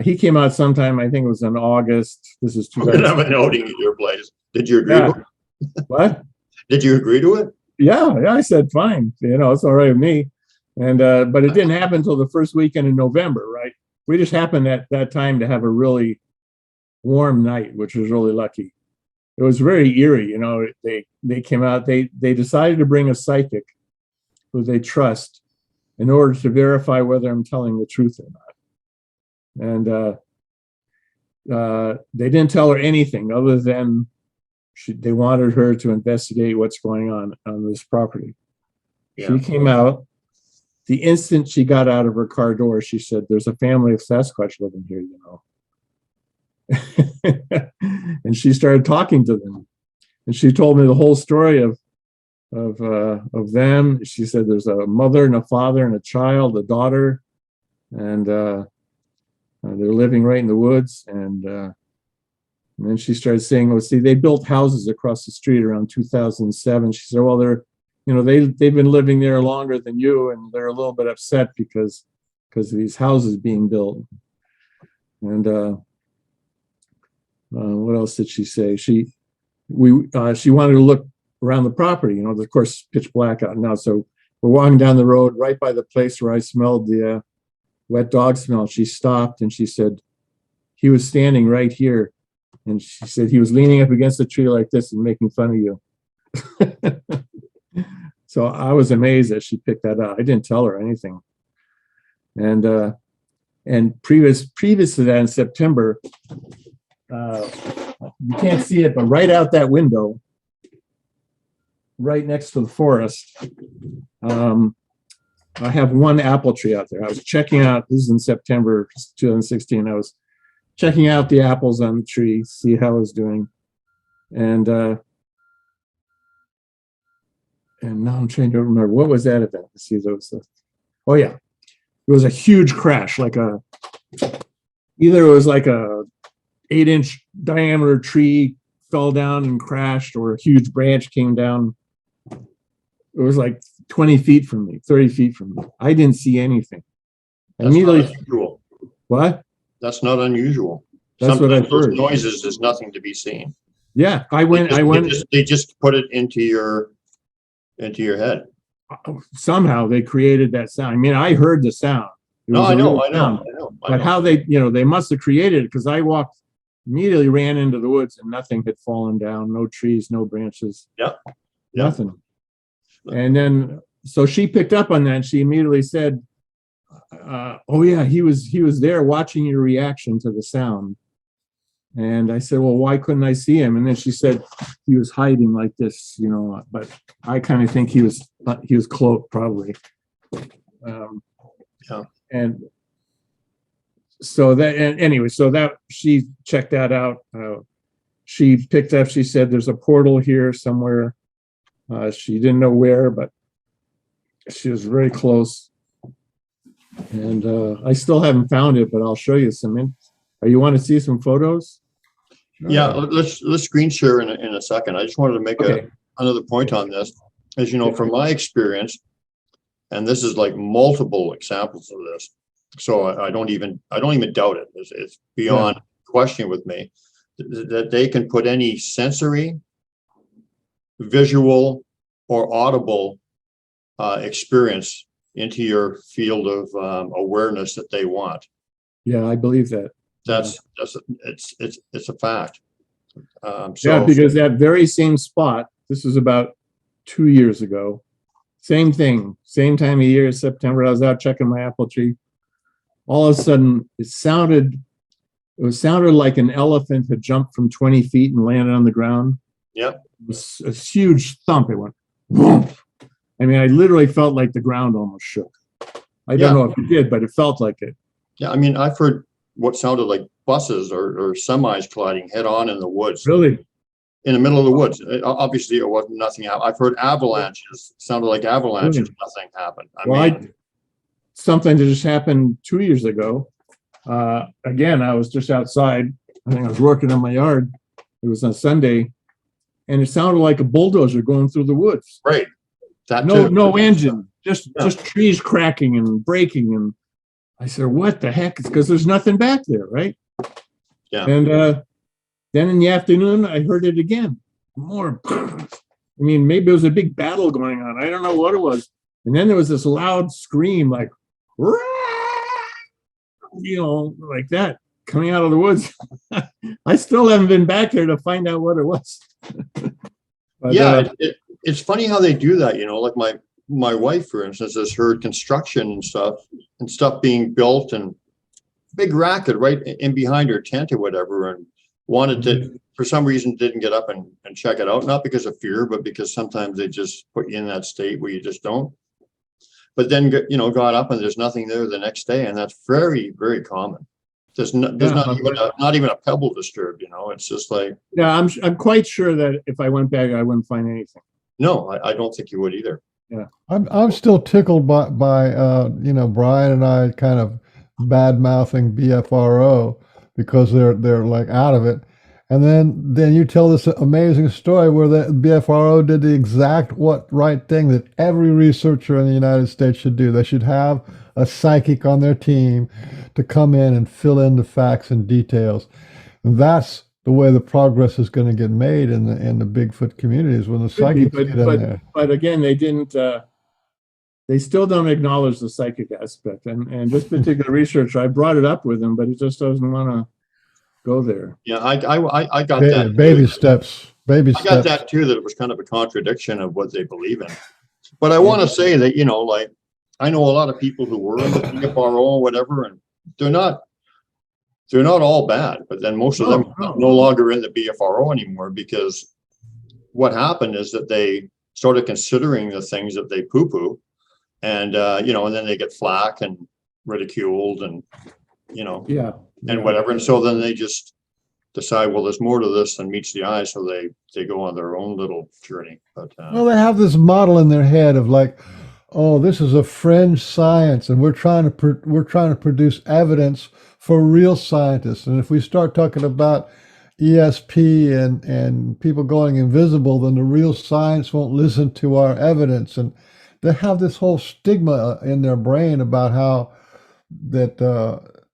He came out sometime, I think it was in August. This is We're going to have an outing at your place. Did you agree to it? What? Did you agree to it? Yeah, I said, fine. It's all right with me. And but it didn't happen until the first weekend in November, right? We just happened at that time to have a really warm night, which was really lucky. It was very eerie, they came out, they decided to bring a psychic who they trust in order to verify whether I'm telling the truth or not. And they didn't tell her anything other than they wanted her to investigate what's going on this property. Yeah. She came out the instant she got out of her car door, she said, "There's a family of Sasquatch living here, you know." And she started talking to them, and she told me the whole story of them. She said there's a mother and a father and a child, a daughter, and they're living right in the woods. And then she started saying, "Oh, see, they built houses across the street around 2007." She said, "Well, they've been living there longer than you, and they're a little bit upset because of these houses being built." And what else did she say? She wanted to look around the property. You know, of course, pitch black out now. So we're walking down the road right by the place where I smelled the wet dog smell. She stopped and she said, "He was standing right here." And she said, "He was leaning up against the tree like this and making fun of you." So I was amazed that she picked that up. I didn't tell her anything. And previous to that, in September, you can't see it, but right out that window, right next to the forest, I have one apple tree out there. I was checking out, this is in September 2016, I was checking out the apples on the tree, see how it was doing. And now I'm trying to remember, what was that event? Let's see those. Oh yeah, it was a huge crash, either it was like a 8-inch diameter tree fell down and crashed, or a huge branch came down. It was like 20 feet from me, 30 feet from me. I didn't see anything. That's not unusual. What? That's not unusual. That's what I've those heard. noises, there's nothing to be seen. Yeah, I went. They just put it into your head. Somehow they created that sound. I mean, I heard the sound. No, I know. But how they must have created it, because I immediately ran into the woods and nothing had fallen down, no trees, no branches. Yeah. Nothing. And then, so she picked up on that and she immediately said, "Oh yeah, he was there watching your reaction to the sound." And I said, "Well, why couldn't I see him?" And then she said he was hiding like this, but I kind of think he was cloaked probably. Yeah. And so that she checked that out. She picked up, she said, "There's a portal here somewhere." She didn't know where, but she was very close. And I still haven't found it, but I'll show you some. You want to see some photos? Yeah, let's screen share in a second. I just wanted to make another point on this. As you know, from my experience, and this is like multiple examples of this, so I don't even doubt it. It's beyond question with me that they can put any sensory, visual, or audible experience into your field of awareness that they want. Yeah, I believe that. It's a fact. Because that very same spot, this was about 2 years ago, same thing, same time of year, September, I was out checking my apple tree. All of a sudden it sounded like an elephant had jumped from 20 feet and landed on the ground. Yep. It was a huge thump. It went whoomp. I mean, I literally felt like the ground almost shook. I don't know if it did, but it felt like it. Yeah, I mean, I've heard what sounded like buses or semis colliding head on in the woods. Really? In the middle of the woods. Obviously, it wasn't nothing. I've heard avalanches. It sounded like avalanches. Really? Nothing happened. Something that just happened 2 years ago. Again, I was just outside. I think I was working in my yard. It was on Sunday, and it sounded like a bulldozer going through the woods. Right. No engine, just trees cracking and breaking. And I said, "What the heck?" It's because there's nothing back there, right? Yeah. And then in the afternoon, I heard it again. More. I mean, maybe it was a big battle going on. I don't know what it was. And then there was this loud scream, like, like that, coming out of the woods. I still haven't been back there to find out what it was. But, it's funny how they do that. Like my wife, for instance, has heard construction and stuff being built and big racket right in behind her tent or whatever, and wanted to, for some reason, didn't get up and check it out, not because of fear, but because sometimes they just put you in that state where you just don't. but then, got up and there's nothing there the next day. And that's very, very common. There's not even a pebble disturbed, it's just like, Yeah, I'm quite sure that if I went back, I wouldn't find anything. no, I don't think you would either. Yeah. I'm still tickled by Brian and I kind of bad mouthing BFRO because they're like out of it. And then you tell this amazing story where the BFRO did the exact right thing that every researcher in the United States should do. They should have a psychic on their team to come in and fill in the facts and details. And that's the way the progress is going to get made in the Bigfoot communities when the psychics get in there. But again, they didn't. They still don't acknowledge the psychic aspect. And this particular researcher, I brought it up with him, but he just doesn't want to go there. Yeah, I got that. Baby steps. I got that too, that it was kind of a contradiction of what they believe in. But I want to say that, like, I know a lot of people who were in the BFRO or whatever, and they're not all bad, but then most of them are no longer in the BFRO anymore, because what happened is that they started considering the things that they poo-poo, and and then they get flack and ridiculed and and whatever. And so then they just decide, well, there's more to this than meets the eye, so they go on their own little journey. But well, they have this model in their head of like, oh, this is a fringe science, and we're trying to produce evidence for real scientists. And if we start talking about ESP and people going invisible, then the real science won't listen to our evidence. And they have this whole stigma in their brain about how that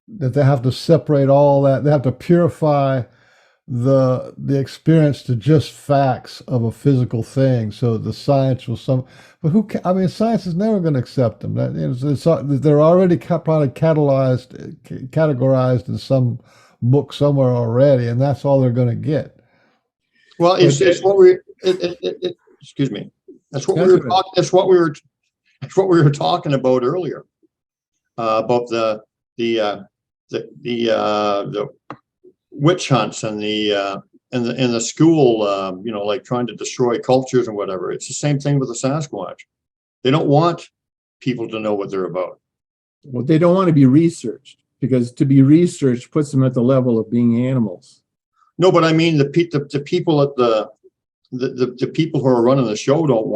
they have to separate all that. They have to purify the experience to just facts of a physical thing, so the science will but science is never going to accept them. They're already probably categorized in some book somewhere already, and that's all they're going to get. Well, it's what we excuse me. That's what we were talking about earlier, about the witch hunts and in the school, like trying to destroy cultures and whatever. It's the same thing with the Sasquatch. They don't want people to know what they're about. Well, they don't want to be researched, because to be researched puts them at the level of being animals. No, but I mean the people at the people who are running the show don't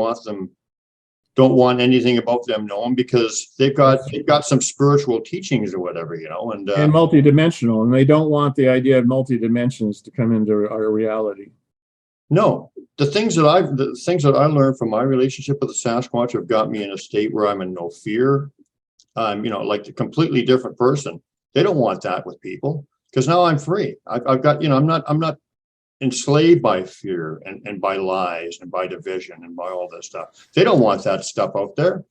want anything about them known, because they've got some spiritual teachings or whatever, and multidimensional, and they don't want the idea of multidimensions to come into our reality. No, the things that I learned from my relationship with the Sasquatch have got me in a state where I'm in no fear. I'm, like a completely different person. They don't want that with people, because now I'm free. I've got, I'm not enslaved by fear and by lies and by division and by all this stuff. They don't want that stuff out there.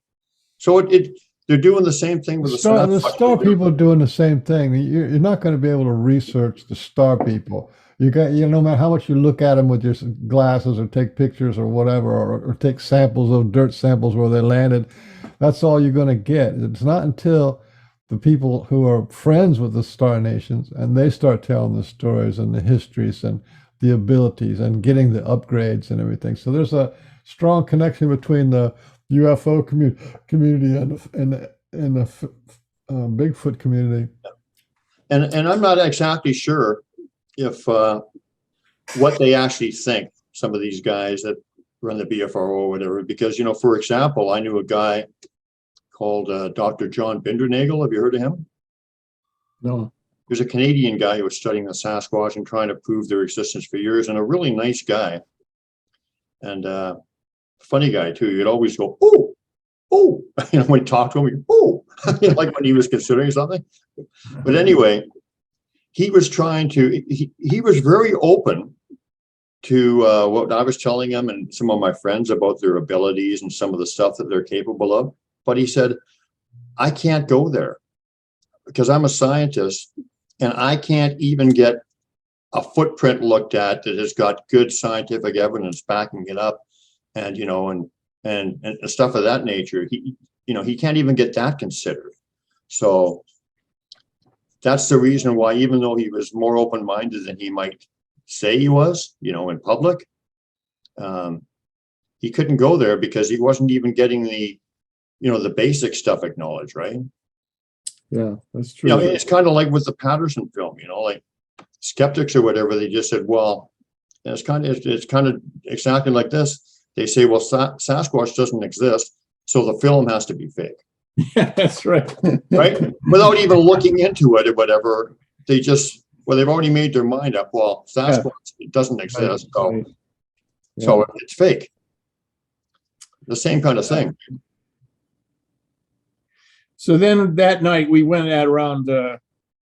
So they're doing the same thing with the star people are doing the same thing. You're not going to be able to research the star people. You got, no matter how much you look at them with your glasses or take pictures or whatever, or take samples of dirt samples where they landed, that's all you're going to get. It's not until the people who are friends with the star nations and they start telling the stories and the histories and the abilities and getting the upgrades and everything. So there's a strong connection between the UFO community and the Bigfoot community. And I'm not exactly sure if what they actually think, some of these guys that run the BFRO or whatever, because, for example, I knew a guy called Dr. John Bindernagel. Have you heard of him? No. He was a Canadian guy who was studying the Sasquatch and trying to prove their existence for years, and a really nice guy. And funny guy too. You'd always go, oh, when you talk to him, you go, oh, like when he was considering something. But anyway, he was trying to, he was very open to what I was telling him and some of my friends about their abilities and some of the stuff that they're capable of. But he said, I can't go there because I'm a scientist and I can't even get a footprint looked at that has got good scientific evidence backing it up, and and stuff of that nature. He can't even get that considered. So that's the reason why, even though he was more open-minded than he might say he was, in public, he couldn't go there because he wasn't even getting the the basic stuff acknowledged, right? Yeah, that's You know, true. it's kind of like with the Patterson film, like skeptics or whatever, they just said, well, and it's kind of exactly like this. They say, well, Sasquatch doesn't exist, so the film has to be fake, Yeah, that's right. right? Without even looking into it or whatever, they've already made their mind up. Well, Sasquatch doesn't exist, Right. so it's fake. The same kind of thing. So then that night we went at around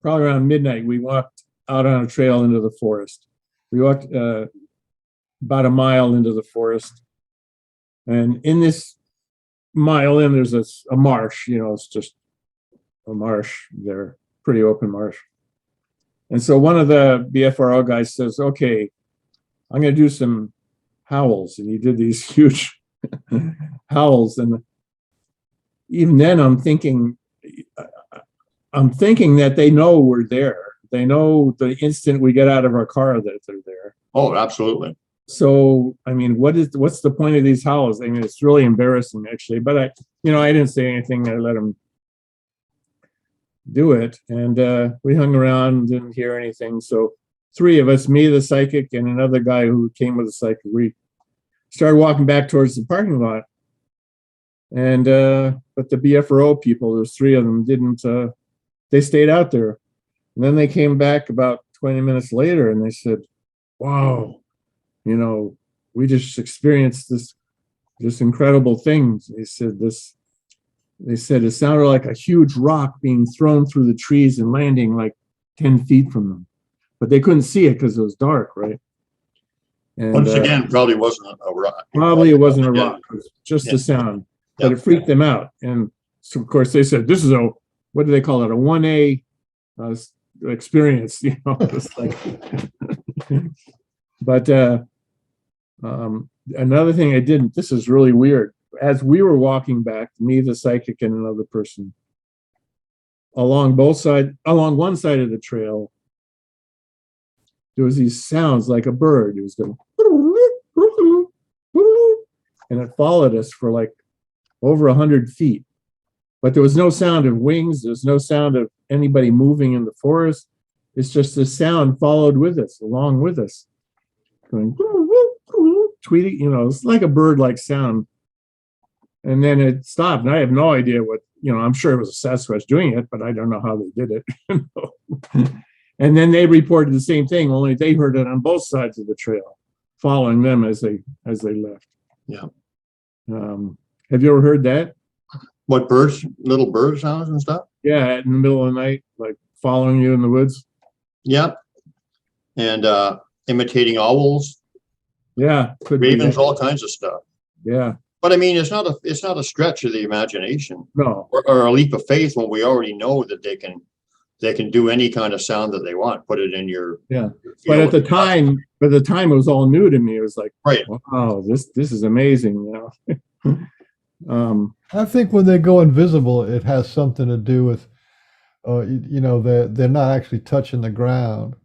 probably around midnight. We walked out on a trail into the forest. We walked about a mile into the forest, and in this mile in, there's a marsh. It's just a marsh there, pretty open marsh. And so one of the BFRO guys says, "Okay, I'm going to do some howls," and he did these huge howls. And even then, I'm thinking that they know we're there. They know the instant we get out of our car that they're there. Oh, absolutely. So, I mean, what's the point of these howls? I mean, it's really embarrassing, actually. But I didn't say anything. I let them do it, and we hung around, didn't hear anything. So, three of us, me, the psychic, and another guy who came with the psychic, we started walking back towards the parking lot. And but the BFRO people, there's three of them, didn't. They stayed out there, and then they came back about 20 minutes later, and they said, "Wow, we just experienced this incredible thing." They said it sounded like a huge rock being thrown through the trees and landing like 10 feet from them, but they couldn't see it because it was dark, right? And once again, probably wasn't a rock. Probably it wasn't a rock; it was just a sound. But it freaked them out. And so, of course, they said, this is what do they call it? A 1A experience, It's like, but another thing I didn't, this is really weird. As we were walking back, me, the psychic, and another person, along one side of the trail, there was these sounds like a bird. It was going, and it followed us for like over 100 feet, but there was no sound of wings. There's no sound of anybody moving in the forest. It's just the sound followed with us, along with us, going tweeting. It's like a bird-like sound, and then it stopped. And I have no idea what. I'm sure it was a Sasquatch doing it, but I don't know how they did it. And then they reported the same thing, only they heard it on both sides of the trail, following them as they left. Yeah. Have you ever heard that? What birds? Little bird sounds and stuff? Yeah, in the middle of the night, like following you in the woods. Yeah. And imitating owls. Yeah. Ravens, all kinds of stuff. Yeah. But I mean, it's not a stretch of the imagination. No. Or a leap of faith when we already know that they can do any kind of sound that they want. Put it in your. Yeah. But at the time, it was all new to me. It was like, right. Wow, this is amazing. I think when they go invisible, it has something to do with, they're not actually touching the ground,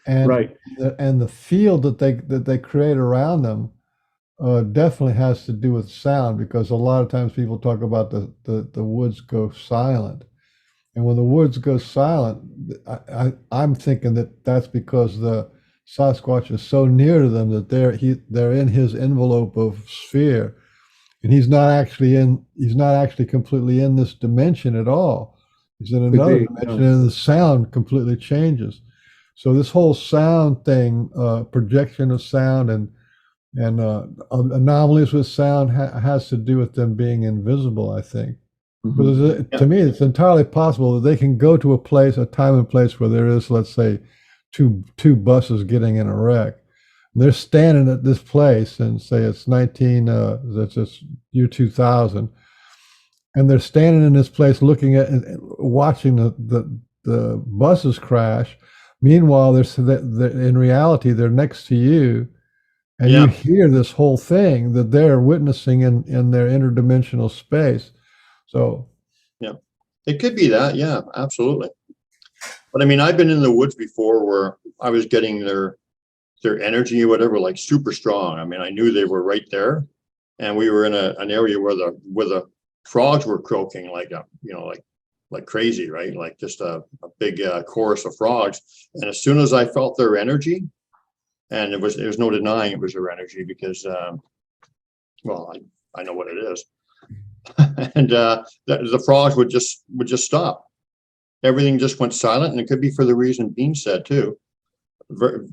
and right. And the field that they create around them definitely has to do with sound, because a lot of times people talk about the woods go silent, and when the woods go silent, I'm thinking that's because the Sasquatch is so near to them that they're in his envelope of sphere. And he's not actually completely in this dimension at all. He's in another dimension, and the sound completely changes. So this whole sound thing, projection of sound and anomalies with sound has to do with them being invisible, I think. Because to me, it's entirely possible that they can go to a time and place where there is, let's say, two buses getting in a wreck. They're standing at this place, and say it's that's just year 2000, and they're standing in this place looking at and watching the buses crash. Meanwhile, they're in reality they're next to you, and you hear this whole thing that they're witnessing in their interdimensional space. So, yeah, it could be that. Yeah, absolutely. But I mean, I've been in the woods before where I was getting their energy or whatever, like super strong. I mean, I knew they were right there, and we were in an area where the frogs were croaking like like crazy, right? Like just a big chorus of frogs. And as soon as I felt their energy, and there's no denying it was their energy because, well, I know what it is. And the frogs would just stop. Everything just went silent, and it could be for the reason Bean said too.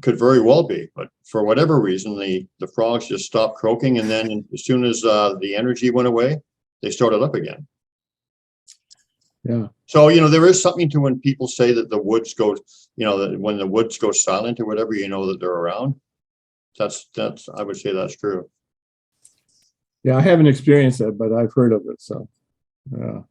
Could very well be, but for whatever reason, the frogs just stopped croaking, and then as soon as the energy went away, they started up again. Yeah. So, there is something to when people say that the woods go, that when the woods go silent or whatever, that they're around. That's I would say that's true. Yeah, I haven't experienced that, but I've heard of it. So, yeah.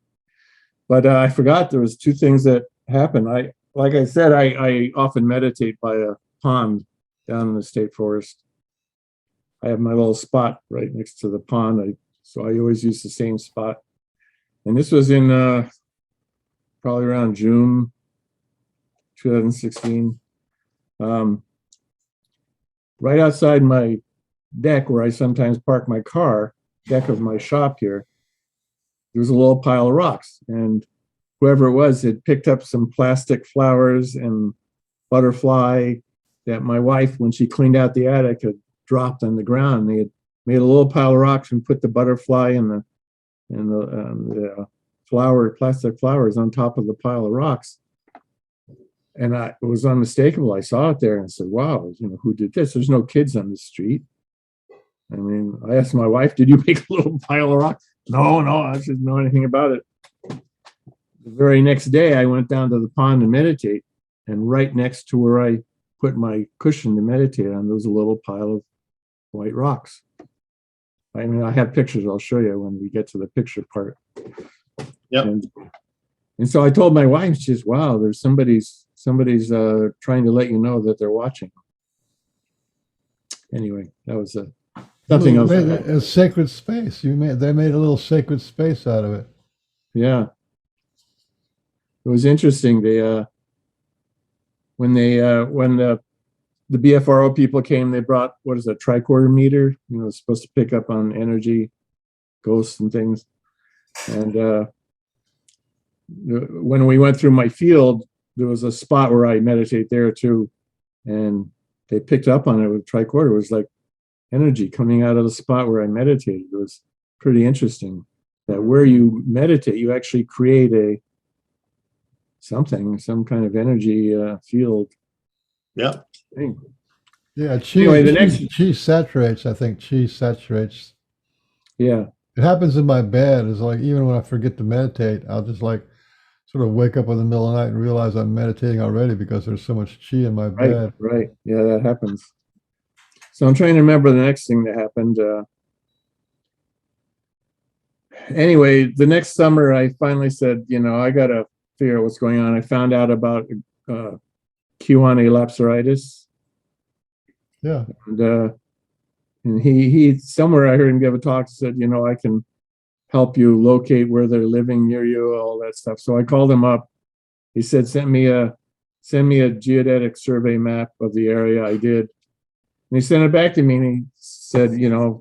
But I forgot there was two things that happened. Like I said, I often meditate by a pond down in the state forest. I have my little spot right next to the pond, so I always use the same spot. And this was in probably around June 2016. Right outside my deck, where I sometimes park my car, deck of my shop here, there's a little pile of rocks, and whoever it was had picked up some plastic flowers and butterfly that my wife, when she cleaned out the attic, had dropped on the ground. They had made a little pile of rocks and put the butterfly and the plastic flowers on top of the pile of rocks. And it was unmistakable. I saw it there and said, wow, who did this? There's no kids on the street. I mean, I asked my wife, did you make a little pile of rocks? No, I didn't know anything about it. The very next day, I went down to the pond to meditate, and right next to where I put my cushion to meditate on, there was a little pile of white rocks. I mean, I have pictures. I'll show you when we get to the picture part. Yeah. And so I told my wife, she says, wow, there's somebody's trying to let you know that they're watching. Anyway, that was nothing else. A sacred space. They made a little sacred space out of it. Yeah. It was interesting. When the BFRO people came, they brought, what is a tricorder meter? It's supposed to pick up on energy, ghosts and things. And when we went through my field, there was a spot where I meditate there too, and they picked up on it with tricorder. It was like energy coming out of the spot where I meditated. It was pretty interesting that where you meditate, you actually create some kind of energy field. Yeah. Thing. Yeah. Chi saturates. I think chi saturates. Yeah. It happens in my bed. It's like, even when I forget to meditate, I'll just like sort of wake up in the middle of the night and realize I'm meditating already because there's so much chi in my bed. Right. Yeah, that happens. So I'm trying to remember the next thing that happened. Anyway, the next summer, I finally said, I got to figure out what's going on. I found out about Q1A lapsaritis. Yeah. And he somewhere I heard him give a talk, said, I can help you locate where they're living near you, all that stuff. So I called him up. He said, send me a geodetic survey map of the area. I did. And he sent it back to me, and he said,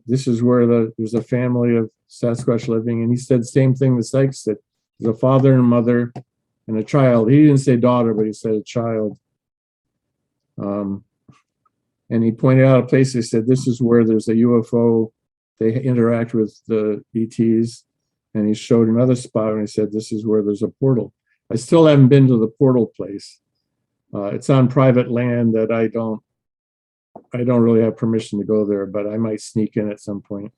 this is where there's a family of Sasquatch living. And he said same thing the psych said. There's a father and mother and a child. He didn't say daughter, but he said a child. And he pointed out a place. They said, this is where there's a UFO. They interact with the ETs. And he showed another spot, and he said, this is where there's a portal. I still haven't been to the portal place. It's on private land that I don't really have permission to go there, but I might sneak in at some point.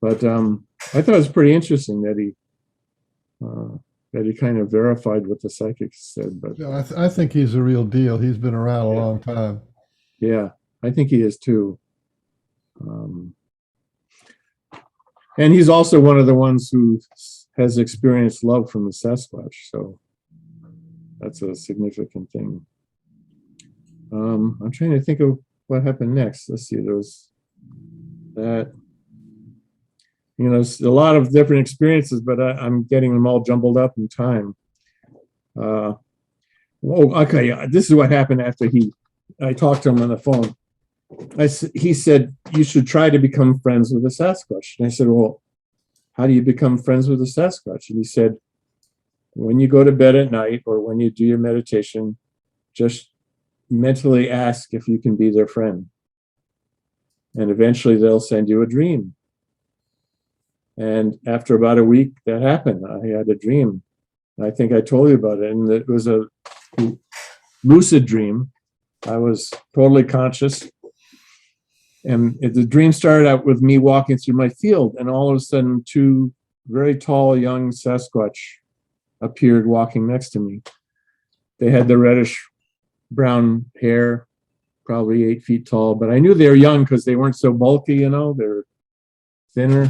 But I thought it was pretty interesting that he kind of verified what the psychics said. But yeah, I think he's a real deal. He's been around a long time. Yeah, I think he is too. And he's also one of the ones who has experienced love from the Sasquatch, so that's a significant thing. I'm trying to think of what happened next. Let's see, there was that. A lot of different experiences, but I'm getting them all jumbled up in time. Okay, this is what happened after I talked to him on the phone. He said, you should try to become friends with the Sasquatch. And I said, well, how do you become friends with a Sasquatch? And he said, when you go to bed at night or when you do your meditation, just mentally ask if you can be their friend. And eventually they'll send you a dream. And after about a week, that happened. I had a dream. I think I told you about it. And it was a lucid dream. I was totally conscious. And the dream started out with me walking through my field. And all of a sudden, two very tall young Sasquatch appeared walking next to me. They had the reddish brown hair, probably 8 feet tall, but I knew they were young because they weren't so bulky, they're thinner.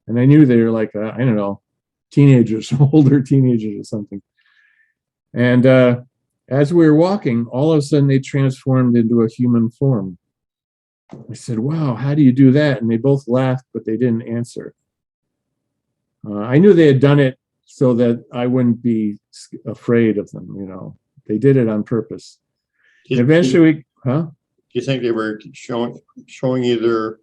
And I knew they were like, I don't know, teenagers, older teenagers or something. And as we were walking, all of a sudden they transformed into a human form. I said, wow, how do you do that? And they both laughed, but they didn't answer. I knew they had done it so that I wouldn't be afraid of them, They did it on purpose. And eventually, Do you think they were showing either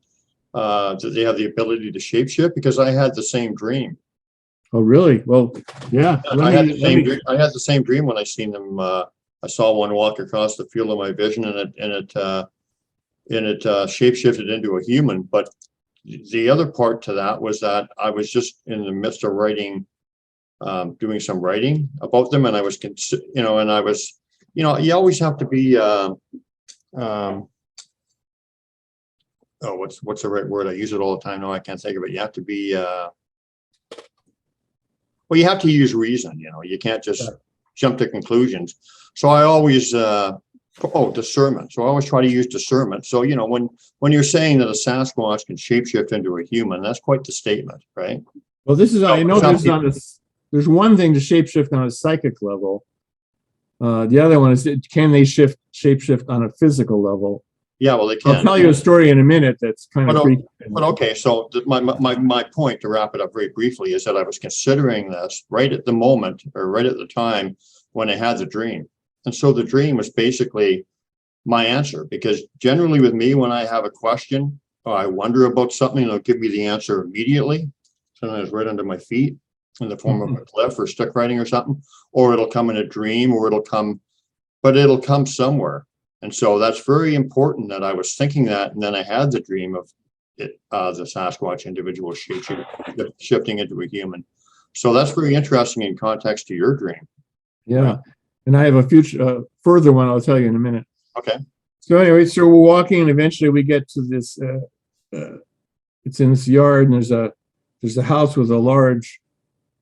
that they have the ability to shapeshift? Because I had the same dream. Oh, really? Well, yeah. I had the same dream when I seen them. I saw one walk across the field of my vision, and it shapeshifted into a human. But the other part to that was that I was just in the midst of writing, doing some writing about them, and I was, and I was, you always have to be. What's the right word? I use it all the time. No, I can't think of it. You have to be. Well, you have to use reason. You can't just jump to conclusions. So I always. Discernment. So I always try to use discernment. So, when you're saying that a Sasquatch can shapeshift into a human, that's quite the statement, right? Well, I know there's one thing to shapeshift on a psychic level. The other one is, can they shapeshift on a physical level? Yeah, well, they can. I'll tell you a story in a minute that's kind of freaky. But okay, so my point, to wrap it up very briefly, is that I was considering this right at the moment, or right at the time when I had the dream. And so the dream was basically my answer, because generally with me, when I have a question or I wonder about something, it'll give me the answer immediately. Sometimes right under my feet in the form of a cliff or stick writing or something, or it'll come in a dream, or it'll come somewhere. And so that's very important that I was thinking that. And then I had the dream of it, the Sasquatch individual shifting into a human. So that's very interesting in context to your dream. Yeah. And I have a further one I'll tell you in a minute. Okay. So anyway, so we're walking, and eventually we get to this, it's in this yard, and there's a house with a large,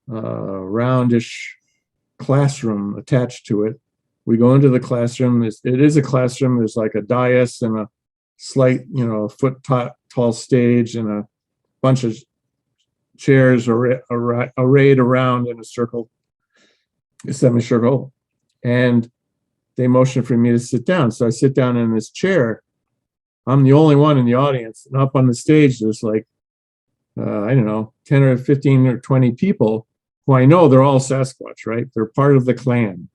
roundish classroom attached to it. We go into the classroom. It is a classroom. There's like a dais and a slight, foot tall stage, and a bunch of chairs arrayed around in a circle, a semicircle. And they motioned for me to sit down. So I sit down in this chair. I'm the only one in the audience. And up on the stage, there's like, I don't know, 10 or 15 or 20 people who I know they're all Sasquatch, right? They're part of the clan,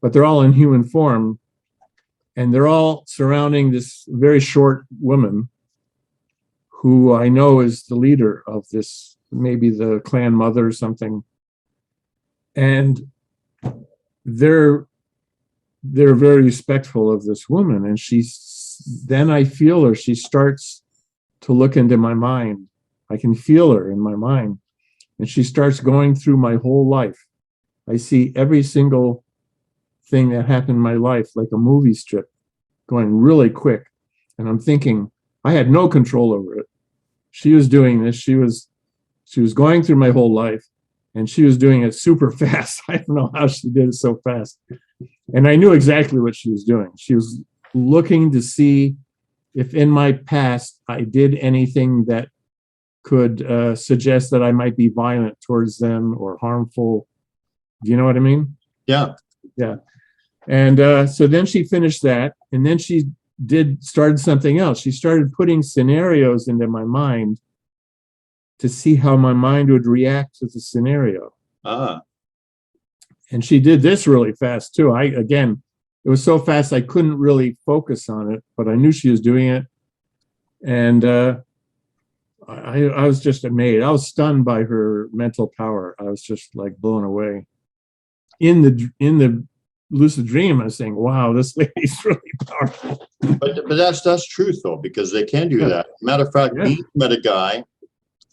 but they're all in human form. And they're all surrounding this very short woman who I know is the leader of this, maybe the clan mother or something. And they're very respectful of this woman, and then I feel her. She starts to look into my mind. I can feel her in my mind, and she starts going through my whole life. I see every single thing that happened in my life like a movie strip, going really quick. And I'm thinking, I had no control over it. She was doing this. She was going through my whole life. And she was doing it super fast. I don't know how she did it so fast. And I knew exactly what she was doing. She was looking to see if in my past I did anything that could suggest that I might be violent towards them or harmful. Do you know what I mean? Yeah. Yeah. And so then she finished that. And then she started something else. She started putting scenarios into my mind to see how my mind would react to the scenario. And she did this really fast too. It was so fast I couldn't really focus on it, but I knew she was doing it. And I was just amazed. I was stunned by her mental power. I was just like blown away. In the lucid dream, I was saying, "Wow, this lady's really powerful." But that's truth though, because they can do Yeah. that. Matter of fact, Yeah. Dean met a guy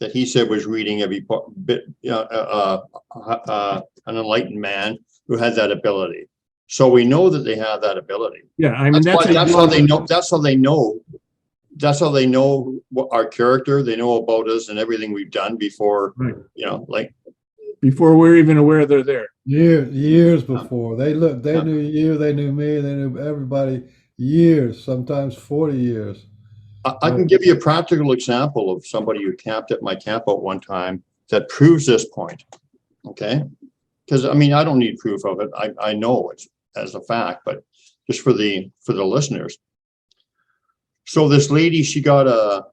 that he said was reading every bit, an enlightened man who had that ability. So we know that they have that ability. Yeah, I mean That's how they know. That's how they know. That's how they know what our character. They know about us and everything we've done before. Right. You know, like Before we're even aware they're there. Years before they looked, they Yeah. knew you, they knew me, they knew everybody. Years, sometimes 40 years. I can give you a practical example of somebody who camped at my camp out one time that proves this point. Okay, because I mean I don't need proof of it. I know it's as a fact, but just for the listeners. So this lady, she got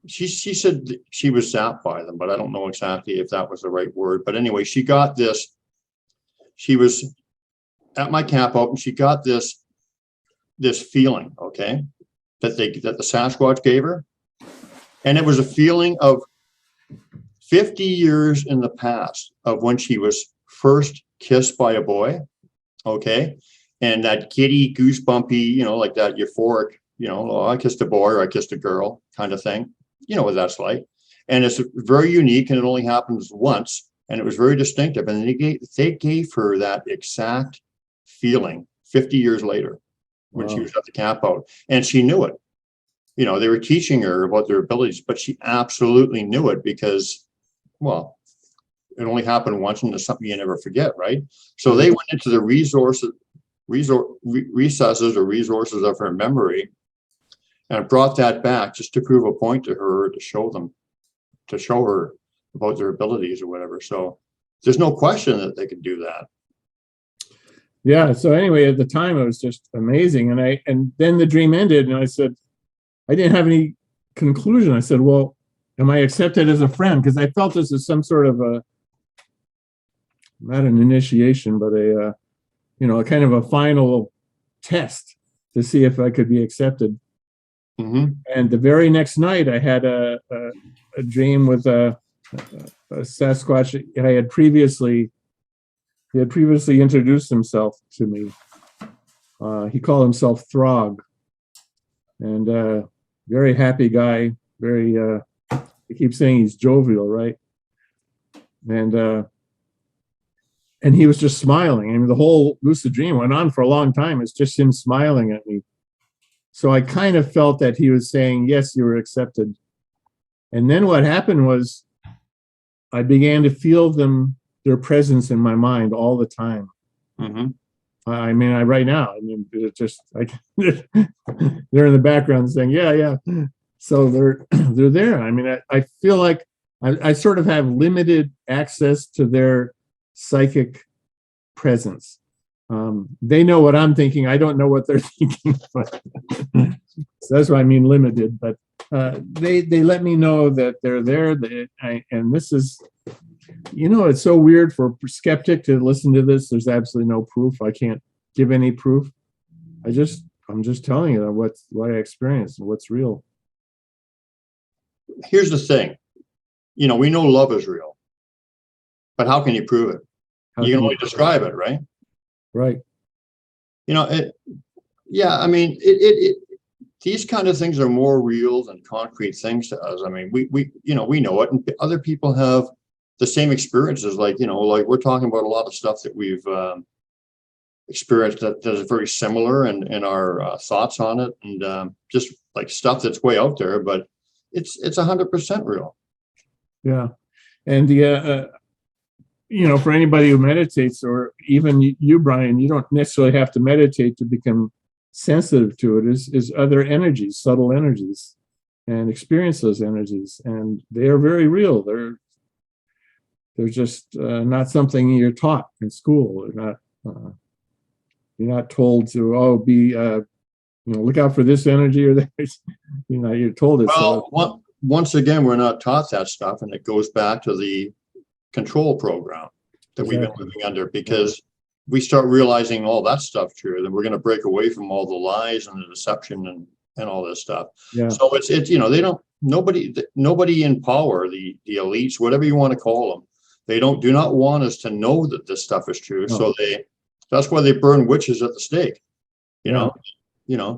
she said she was zapped by them, but I don't know exactly if that was the right word. But anyway, she got this. She was at my camp out, and she got this feeling, okay, that the Sasquatch gave her, and it was a feeling of 50 years in the past of when she was first kissed by a boy, okay, and that giddy, goosebumpy, you know, like that euphoric, you know, oh, I kissed a boy or I kissed a girl kind of thing. You know what that's like. And it's very unique, and it only happens once, and it was very distinctive. And they gave her that exact feeling 50 years later when she was at the camp out, and she knew it. You know, they were teaching her about their abilities, but she absolutely knew it because, well, it only happened once, and it's something you never forget, right? So they went into the recesses or resources of her memory and brought that back just to prove a point to her, to show her about their abilities or whatever. So there's no question that they could do that. Yeah. So anyway, at the time it was just amazing. And then the dream ended, and I said, I didn't have any conclusion. I said, well, am I accepted as a friend? Because I felt this is some sort of not an initiation, but a kind of a final test to see if I could be accepted. Mm-hmm. And the very next night, I had a dream with a Sasquatch. He had previously introduced himself to me. He called himself Throg, and very happy guy. Very, he keeps saying he's jovial, right? And he was just smiling. I mean, the whole lucid dream went on for a long time. It's just him smiling at me. So I kind of felt that he was saying, yes, you were accepted. And then what happened was I began to feel their presence in my mind all the time. Mm-hmm. I mean, right now, I mean, it's just like they're in the background saying, yeah. So they're there. I mean, I feel like I sort of have limited access to their psychic presence. They know what I'm thinking. I don't know what they're thinking, but so that's why I mean limited. But they let me know that they're there. And this is, it's so weird for a skeptic to listen to this. There's absolutely no proof. I can't give any proof. I'm just telling you what I experienced and what's real. Here's the thing, we know love is real, but how can you prove it? You can only describe it, right? Right. I mean, these kind of things are more real than concrete things to us. I mean, we know it, and other people have the same experiences. Like we're talking about a lot of stuff that we've experienced that is very similar in our thoughts on it, and just like stuff that's way out there, but it's 100% real. Yeah, and for anybody who meditates, or even you, Brian, you don't necessarily have to meditate to become sensitive to it. Is other energies, subtle energies, and experience those energies, and they are very real. They're just not something you're taught in school. You're not told to be look out for this energy or that. You're told it. Well, once again, we're not taught that stuff, and it goes back to the control program that we've been living under, because we start realizing all that stuff true, then we're going to break away from all the lies and the deception and all this stuff. Yeah. So it's they don't, nobody in power, the elites, whatever you want to call them, they do not want us to know that this stuff is true. No. So that's why they burn witches at the stake. You know,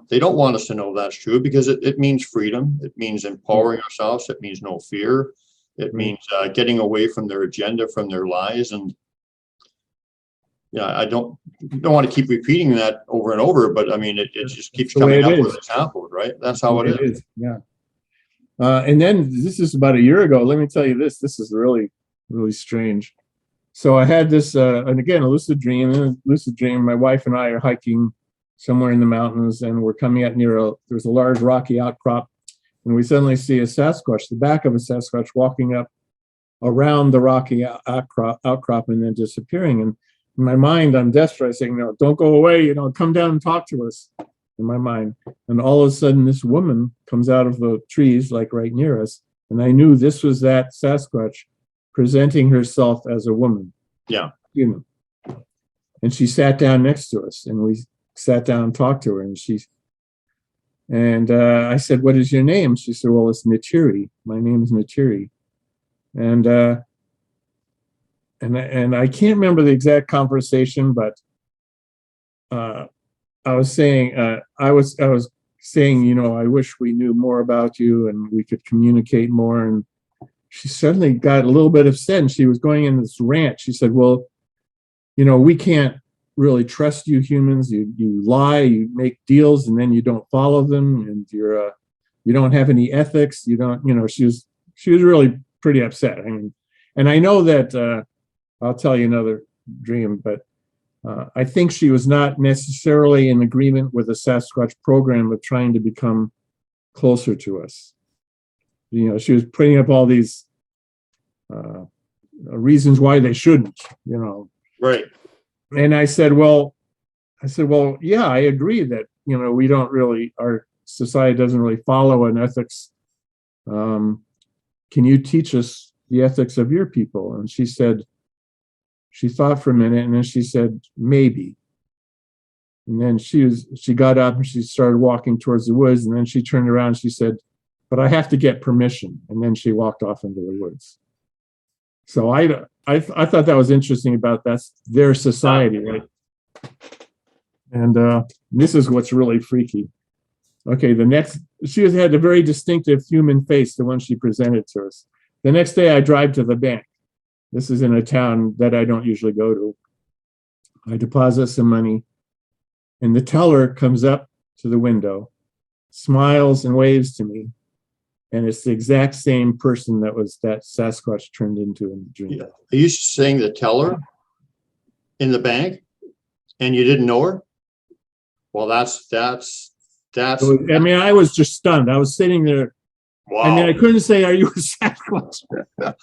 they don't want us to know that's true because it means freedom. It means empowering ourselves. It means no fear. It means getting away from their agenda, from their lies. And I don't want to keep repeating that over and over, but I mean, it just keeps coming up with examples, right? That's how it is. Yeah. And then this is about a year ago. Let me tell you this. This is really, really strange. So I had this, and again, a lucid dream. In a lucid dream, my wife and I are hiking somewhere in the mountains, and we're coming out near there's a large rocky outcrop, and we suddenly see a Sasquatch, the back of a Sasquatch, walking up around the rocky outcrop and then disappearing. And in my mind, I'm desperate, saying, "No, don't go away. Come down and talk to us." In my mind, and all of a sudden, this woman comes out of the trees, like right near us, and I knew this was that Sasquatch presenting herself as a woman. Yeah. Human. And she sat down next to us, and we sat down and talked to her, and I said, "What is your name?" She said, "Well, it's Natiri. My name is Natiri." And I can't remember the exact conversation, but I was saying, I was saying, I wish we knew more about you and we could communicate more. And she suddenly got a little bit upset, and she was going in this rant. She said, "Well, we can't really trust you humans. You lie, you make deals, and then you don't follow them, and you don't have any ethics. You don't." She was really pretty upset. I mean, and I know that I'll tell you another dream, but I think she was not necessarily in agreement with the Sasquatch program of trying to become closer to us. She was putting up all these reasons why they shouldn't. Right. And I said, well, yeah, I agree that we don't really, our society doesn't really follow an ethics. Can you teach us the ethics of your people? And she said, she thought for a minute, and then she said, "Maybe." And then she got up and she started walking towards the woods, and then she turned around and she said, "But I have to get permission." And then she walked off into the woods. So I thought that was interesting about that's their society, right? And this is what's really freaky. Okay, she had a very distinctive human face, the one she presented to us. The next day I drive to the bank. This is in a town that I don't usually go to. I deposit some money, and the teller comes up to the window, smiles and waves to me, and it's the exact same person that Sasquatch turned into in the dream. Yeah. Are you saying the teller in the bank, and you didn't know her? Well, that's. I mean, I was just stunned. I was sitting there. Wow. I mean, I couldn't say, "Are you a Sasquatch?" I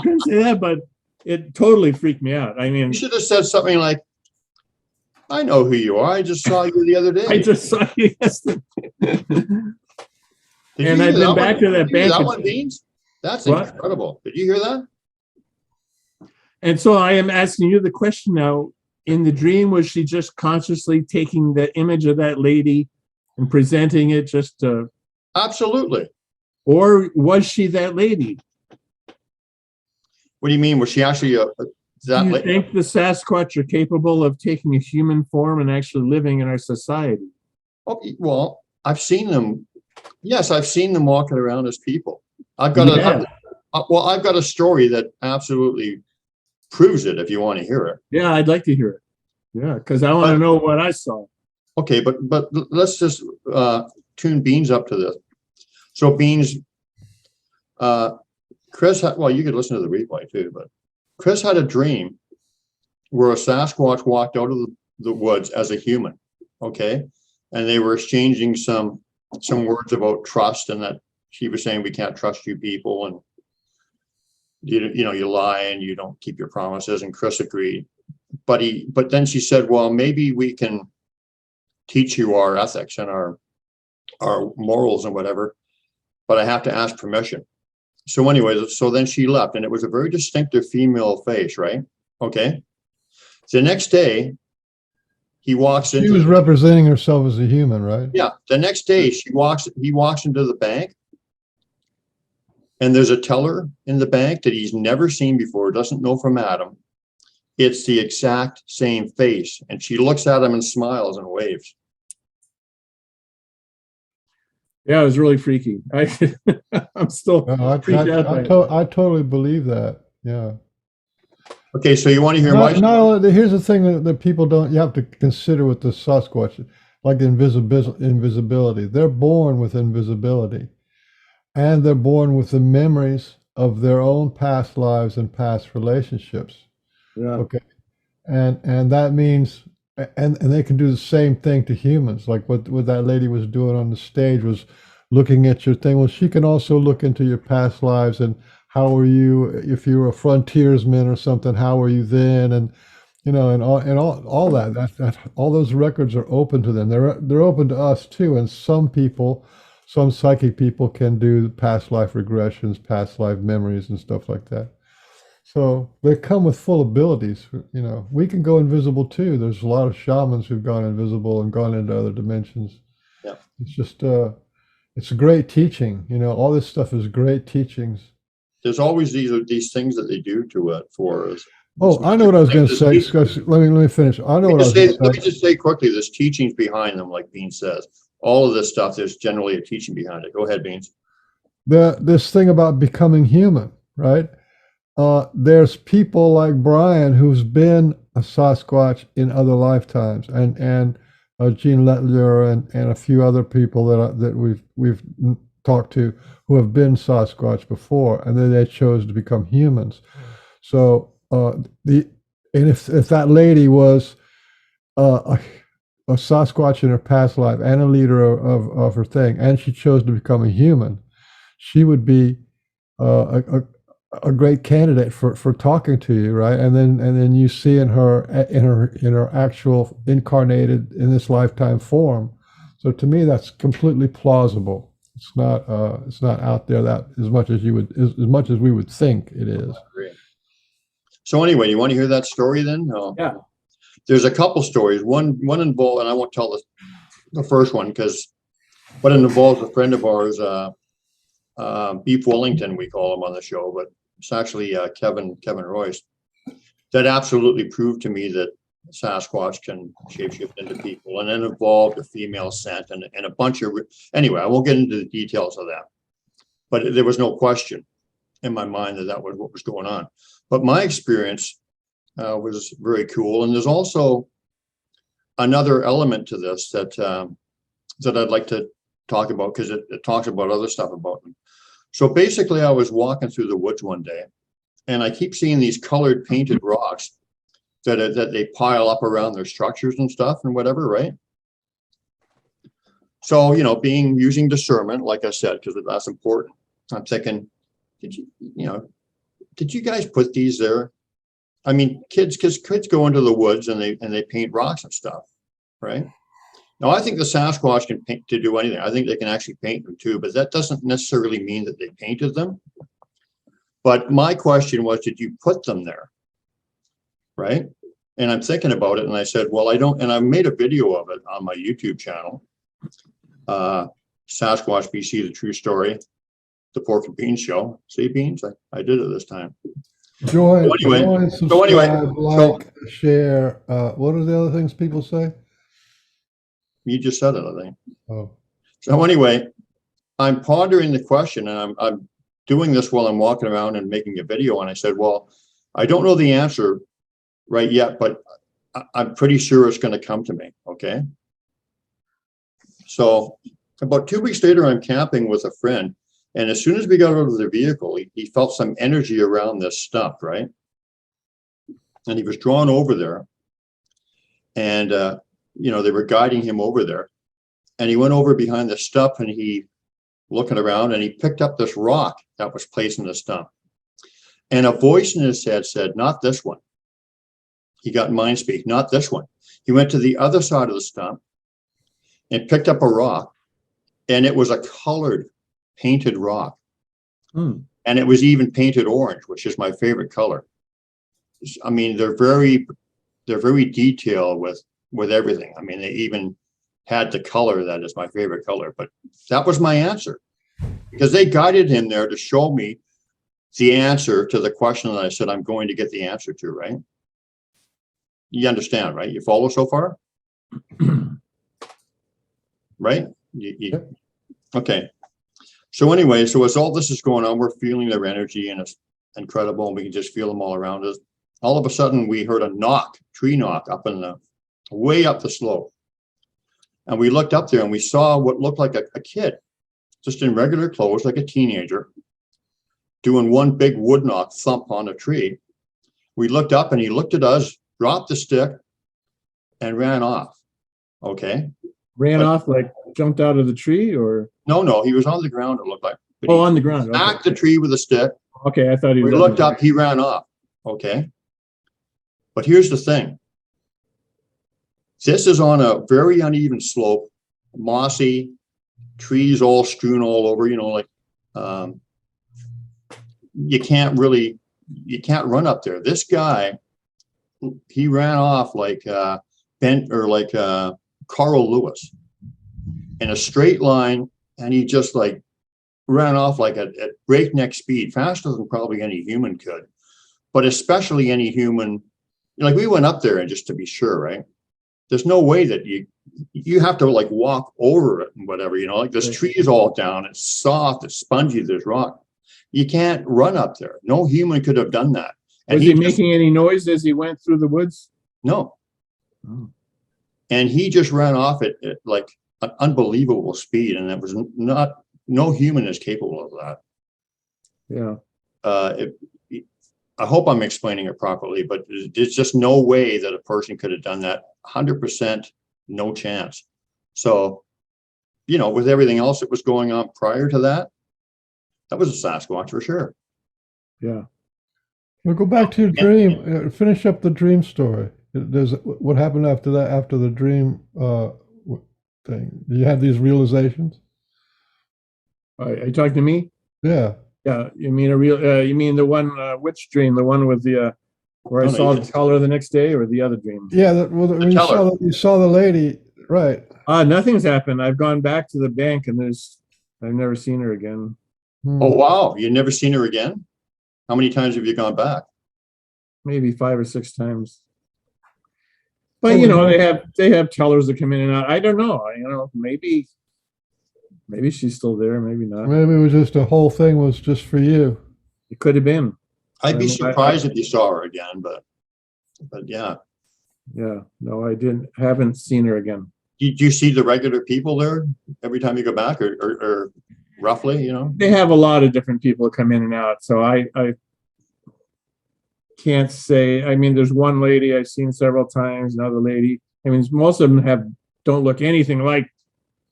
couldn't say that, but it totally freaked me out. I mean, you should have said something like, "I know who you are. I just saw you the other day." I just saw you yesterday. And I've been back to that bank. That one, Beans? That's incredible. Did you hear that? And so I am asking you the question now. In the dream, was she just consciously taking the image of that lady and presenting it just to... Absolutely. Or was she that lady? What do you mean? Was she actually that lady? Do you think the Sasquatch are capable of taking a human form and actually living in our society? Oh, well, I've seen them. Yes, I've seen them walking around as people. I've got a story that absolutely proves it if you want to hear it. Yeah, I'd like to hear it. Yeah, because I want to know what I saw. Okay, but let's just tune Beans up to this. So Beans, Chris, you could listen to the replay too, but Chris had a dream where a Sasquatch walked out of the woods as a human, okay? And they were exchanging some words about trust, and that she was saying, "We can't trust you people, and you lie and you don't keep your promises." And Chris agreed. But then she said, "Well, maybe we can teach you our ethics and our morals and whatever, but I have to ask permission." So anyway, so then she left, and it was a very distinctive female face, right? Okay. The next day, he walks She into was the, representing herself as a human, right? yeah, the next day he walks into the bank, and there's a teller in the bank that he's never seen before, doesn't know from Adam. It's the exact same face, and she looks at him and smiles and waves. Yeah, it was really freaky. I'm still No, freaked out by it. I totally believe that. Yeah. Okay, so you want to hear my Here's the thing that people don't, you have to consider with the Sasquatch, like invisibility. They're born with invisibility, and they're born with the memories of their own past lives and past relationships. Yeah. Okay. And that means, and they can do the same thing to humans, like what that lady was doing on the stage was looking at your thing. Well, she can also look into your past lives and how were you, if you were a frontiersman or something, how were you then? And and all that all those records are open to them. They're open to us too. And some people, some psychic people can do past life regressions, past life memories and stuff like that. So they come with full abilities. We can go invisible too. There's a lot of shamans who've gone invisible and gone into other dimensions. Yeah. It's just it's a great teaching. All this stuff is great teachings. There's always these things that they do to it for us. Oh, I know what I was going to say. Let me finish. I know what I was going to say. Let me just say quickly, there's teachings behind them, like Bean says. All of this stuff, there's generally a teaching behind it. Go ahead, Beans. This thing about becoming human, right? There's people like Brian who's been a Sasquatch in other lifetimes, and Gene Letlier and a few other people that we've talked to who have been Sasquatch before, and then they chose to become humans. So if that lady was a Sasquatch in her past life and a leader of her thing, and she chose to become a human, she would be a great candidate for talking to you, right? And then you see in her actual incarnated in this lifetime form. So to me, that's completely plausible. It's not out there that as much as we would think it is. So anyway, you want to hear that story then? No. Yeah. There's a couple stories. One involved, and I won't tell the first one but it involves a friend of ours, Beef Wellington, we call him on the show, but it's actually Kevin Royce, that absolutely proved to me that Sasquatch can shapeshift into people, and then involved a female scent and a bunch of, anyway, I won't get into the details of that, but there was no question in my mind that was what was going on. But my experience was very cool, and there's also another element to this that I'd like to talk about, because it talks about other stuff about them. So basically, I was walking through the woods one day, and I keep seeing these colored painted rocks that they pile up around their structures and stuff and whatever, right? So, using discernment, like I said, because that's important, I'm thinking, did you guys put these there? I mean, kids go into the woods and they paint rocks and stuff, right? Now, I think the Sasquatch can paint to do anything. I think they can actually paint them too, but that doesn't necessarily mean that they painted them. But my question was, did you put them there? Right? And I'm thinking about it, and I said, well, I don't, and I made a video of it on my YouTube channel, Sasquatch BC, The True Story, The Pork and Beans Show. See, Beans? I did it this time. Join, subscribe, share. What are the other things people say? You just said it, I think. Oh. So anyway, I'm pondering the question, and I'm doing this while I'm walking around and making a video. And I said, well, I don't know the answer right yet, but I'm pretty sure it's going to come to me. Okay. So about 2 weeks later, I'm camping with a friend. And as soon as we got out of the vehicle, he felt some energy around this stump, right? And he was drawn over there. And, they were guiding him over there. And he went over behind the stump, and he looking around, and he picked up this rock that was placed in the stump. And a voice in his head said, not this one. He got mind speak, not this one. He went to the other side of the stump and picked up a rock, and it was a colored painted rock. And it was even painted orange, which is my favorite color. I mean, they're very detailed with with everything. I mean, they even had the color that is my favorite color, but that was my answer because they guided him there to show me the answer to the question that I said I'm going to get the answer to, right? You understand, right? You follow so far? Right? Okay. So anyway, so as all this is going on, we're feeling their energy and it's incredible and we can just feel them all around us. All of a sudden we heard a tree knock up in the, way up the slope. And we looked up there and we saw what looked like a kid, just in regular clothes, like a teenager, doing one big wood knock thump on a tree. We looked up and he looked at us, dropped the stick and ran off. Okay. Ran off, like jumped out of the tree, or? No, he was on the ground, it looked like. But Oh, he on the ground. Okay. smacked the tree with a stick. Okay, I thought he was. We looked up, he ran off. Okay. But here's the thing. This is on a very uneven slope, mossy, trees all strewn all over, you know, like you can't run up there. This guy, he ran off like Carl Lewis in a straight line, and he just like ran off like at breakneck speed, faster than probably any human could, but especially any human. Like we went up there and just to be sure, right? There's no way that you have to like walk over it and whatever, you know, like this tree is all down, it's soft, it's spongy, there's rock. You can't run up there. No human could have done that. And was he making any noise as he went through the woods? No. Oh. And he just ran off at like an unbelievable speed, and it was no human is capable of that. Yeah. I hope I'm explaining it properly, but there's just no way that a person could have done that. 100% no chance. So, you know, with everything else that was going on prior to that, that was a Sasquatch for sure. Yeah. We'll go back to your dream. Finish up the dream story. What happened after that? After the dream thing, you had these realizations. Are you talking to me? Yeah. Yeah. You mean you mean the one? Which dream? The one with the where I saw the color the next day, or the other dream? Yeah. When you saw the lady, right? Nothing's happened. I've gone back to the bank, and I've never seen her again. Oh wow! You've never seen her again? How many times have you gone back? Maybe 5 or 6 times. But you know, they have tellers that come in and out. I don't know. You know, maybe she's still there. Maybe not. Maybe it was just the whole thing was just for you. It could have been. I'd be surprised if you saw her again, but yeah. Yeah. No, I haven't seen her again. Do you see the regular people there every time you go back, or roughly, you know? They have a lot of different people come in and out. So I can't say. I mean, there's one lady I've seen several times, another lady. I mean, most of them don't look anything like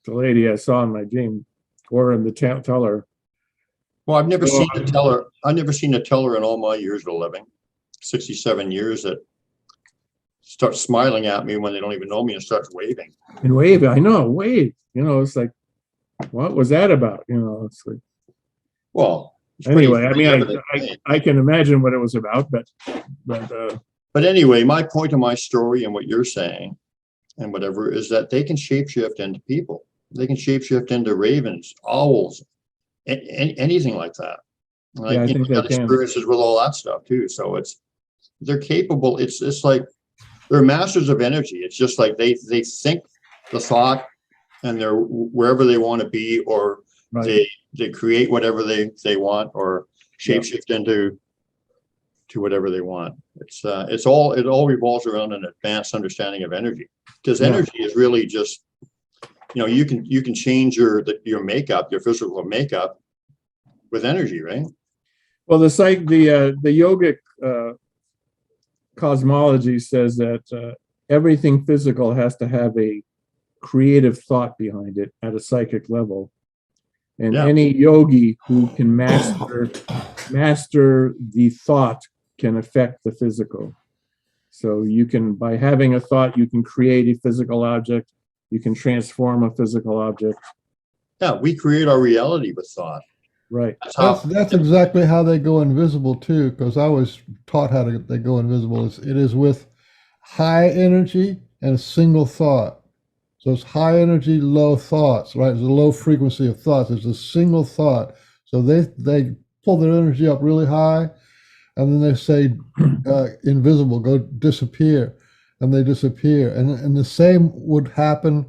the lady I saw in my dream or in the teller. Well, I've never seen a teller. I've never seen a teller in all my years of living, 67 years, that starts smiling at me when they don't even know me and starts waving. And wave, I know, wave. You know, it's like, what was that about? You know, it's like. Well, anyway, I mean, I can imagine what it was about, but anyway, my point of my story and what you're saying and whatever is that they can shapeshift into people. They can shapeshift into ravens, owls, anything like that. Like, yeah, I think got experiences with all that stuff too. So they're capable. It's like they're masters of energy. It's just like they think the thought and they're wherever they want to be, or right. they create whatever they want, or shapeshift into whatever they want. It all revolves around an advanced understanding of energy, because energy is really just, you know, you can change your makeup, your physical makeup with energy, right? Well, the yogic cosmology says that everything physical has to have a creative thought behind it at a psychic level. And any yogi who can master the thought can affect the physical. So you can, by having a thought, you can create a physical object. You can transform a physical object. Yeah, we create our reality with thought. Right. That's exactly how they go invisible too, because I was taught how they go invisible. It is with high energy and a single thought. So it's high energy, low thoughts, right? It's a low frequency of thoughts. It's a single thought. So they pull their energy up really high, and then they say, invisible, go disappear, and they disappear. And the same would happen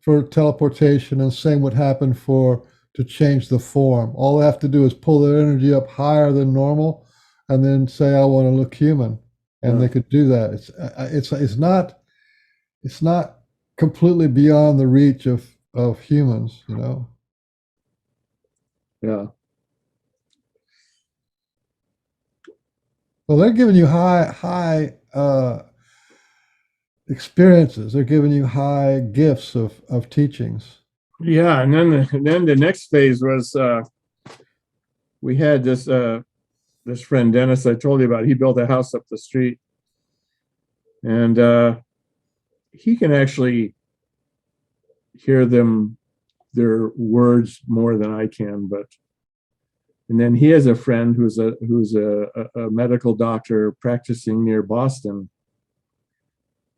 for teleportation, and same would happen for to change the form. All they have to do is pull their energy up higher than normal, and then say, "I want to look human," and they could do that. It's not completely beyond the reach of humans, you know. Yeah. Well, they're giving you high experiences. They're giving you high gifts of teachings. Yeah, and then the next phase was we had this friend Dennis I told you about. He built a house up the street, and he can actually hear their words more than I can. But and then he has a friend who's a medical doctor practicing near Boston,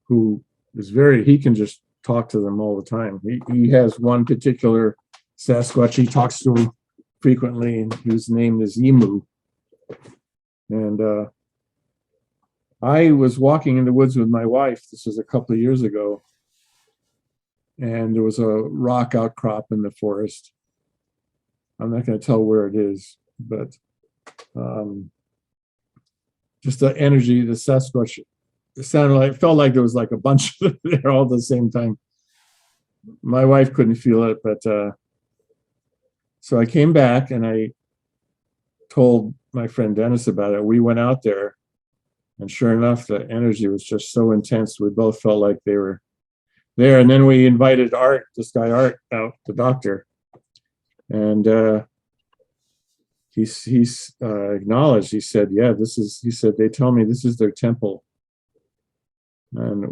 who is he can just talk to them all the time. He has one particular Sasquatch he talks to him frequently, and whose name is Emu. And I was walking in the woods with my wife. This was a couple of years ago, and there was a rock outcrop in the forest. I'm not going to tell where it is, but just the energy, the Sasquatch, it felt like there was like a bunch there all at the same time. My wife couldn't feel it, but so I came back and I told my friend Dennis about it. We went out there, and sure enough, the energy was just so intense. We both felt like they were there. And then we invited Art, this guy Art, out, the doctor, and he's acknowledged. He said, "Yeah, he said, they tell me this is their temple." And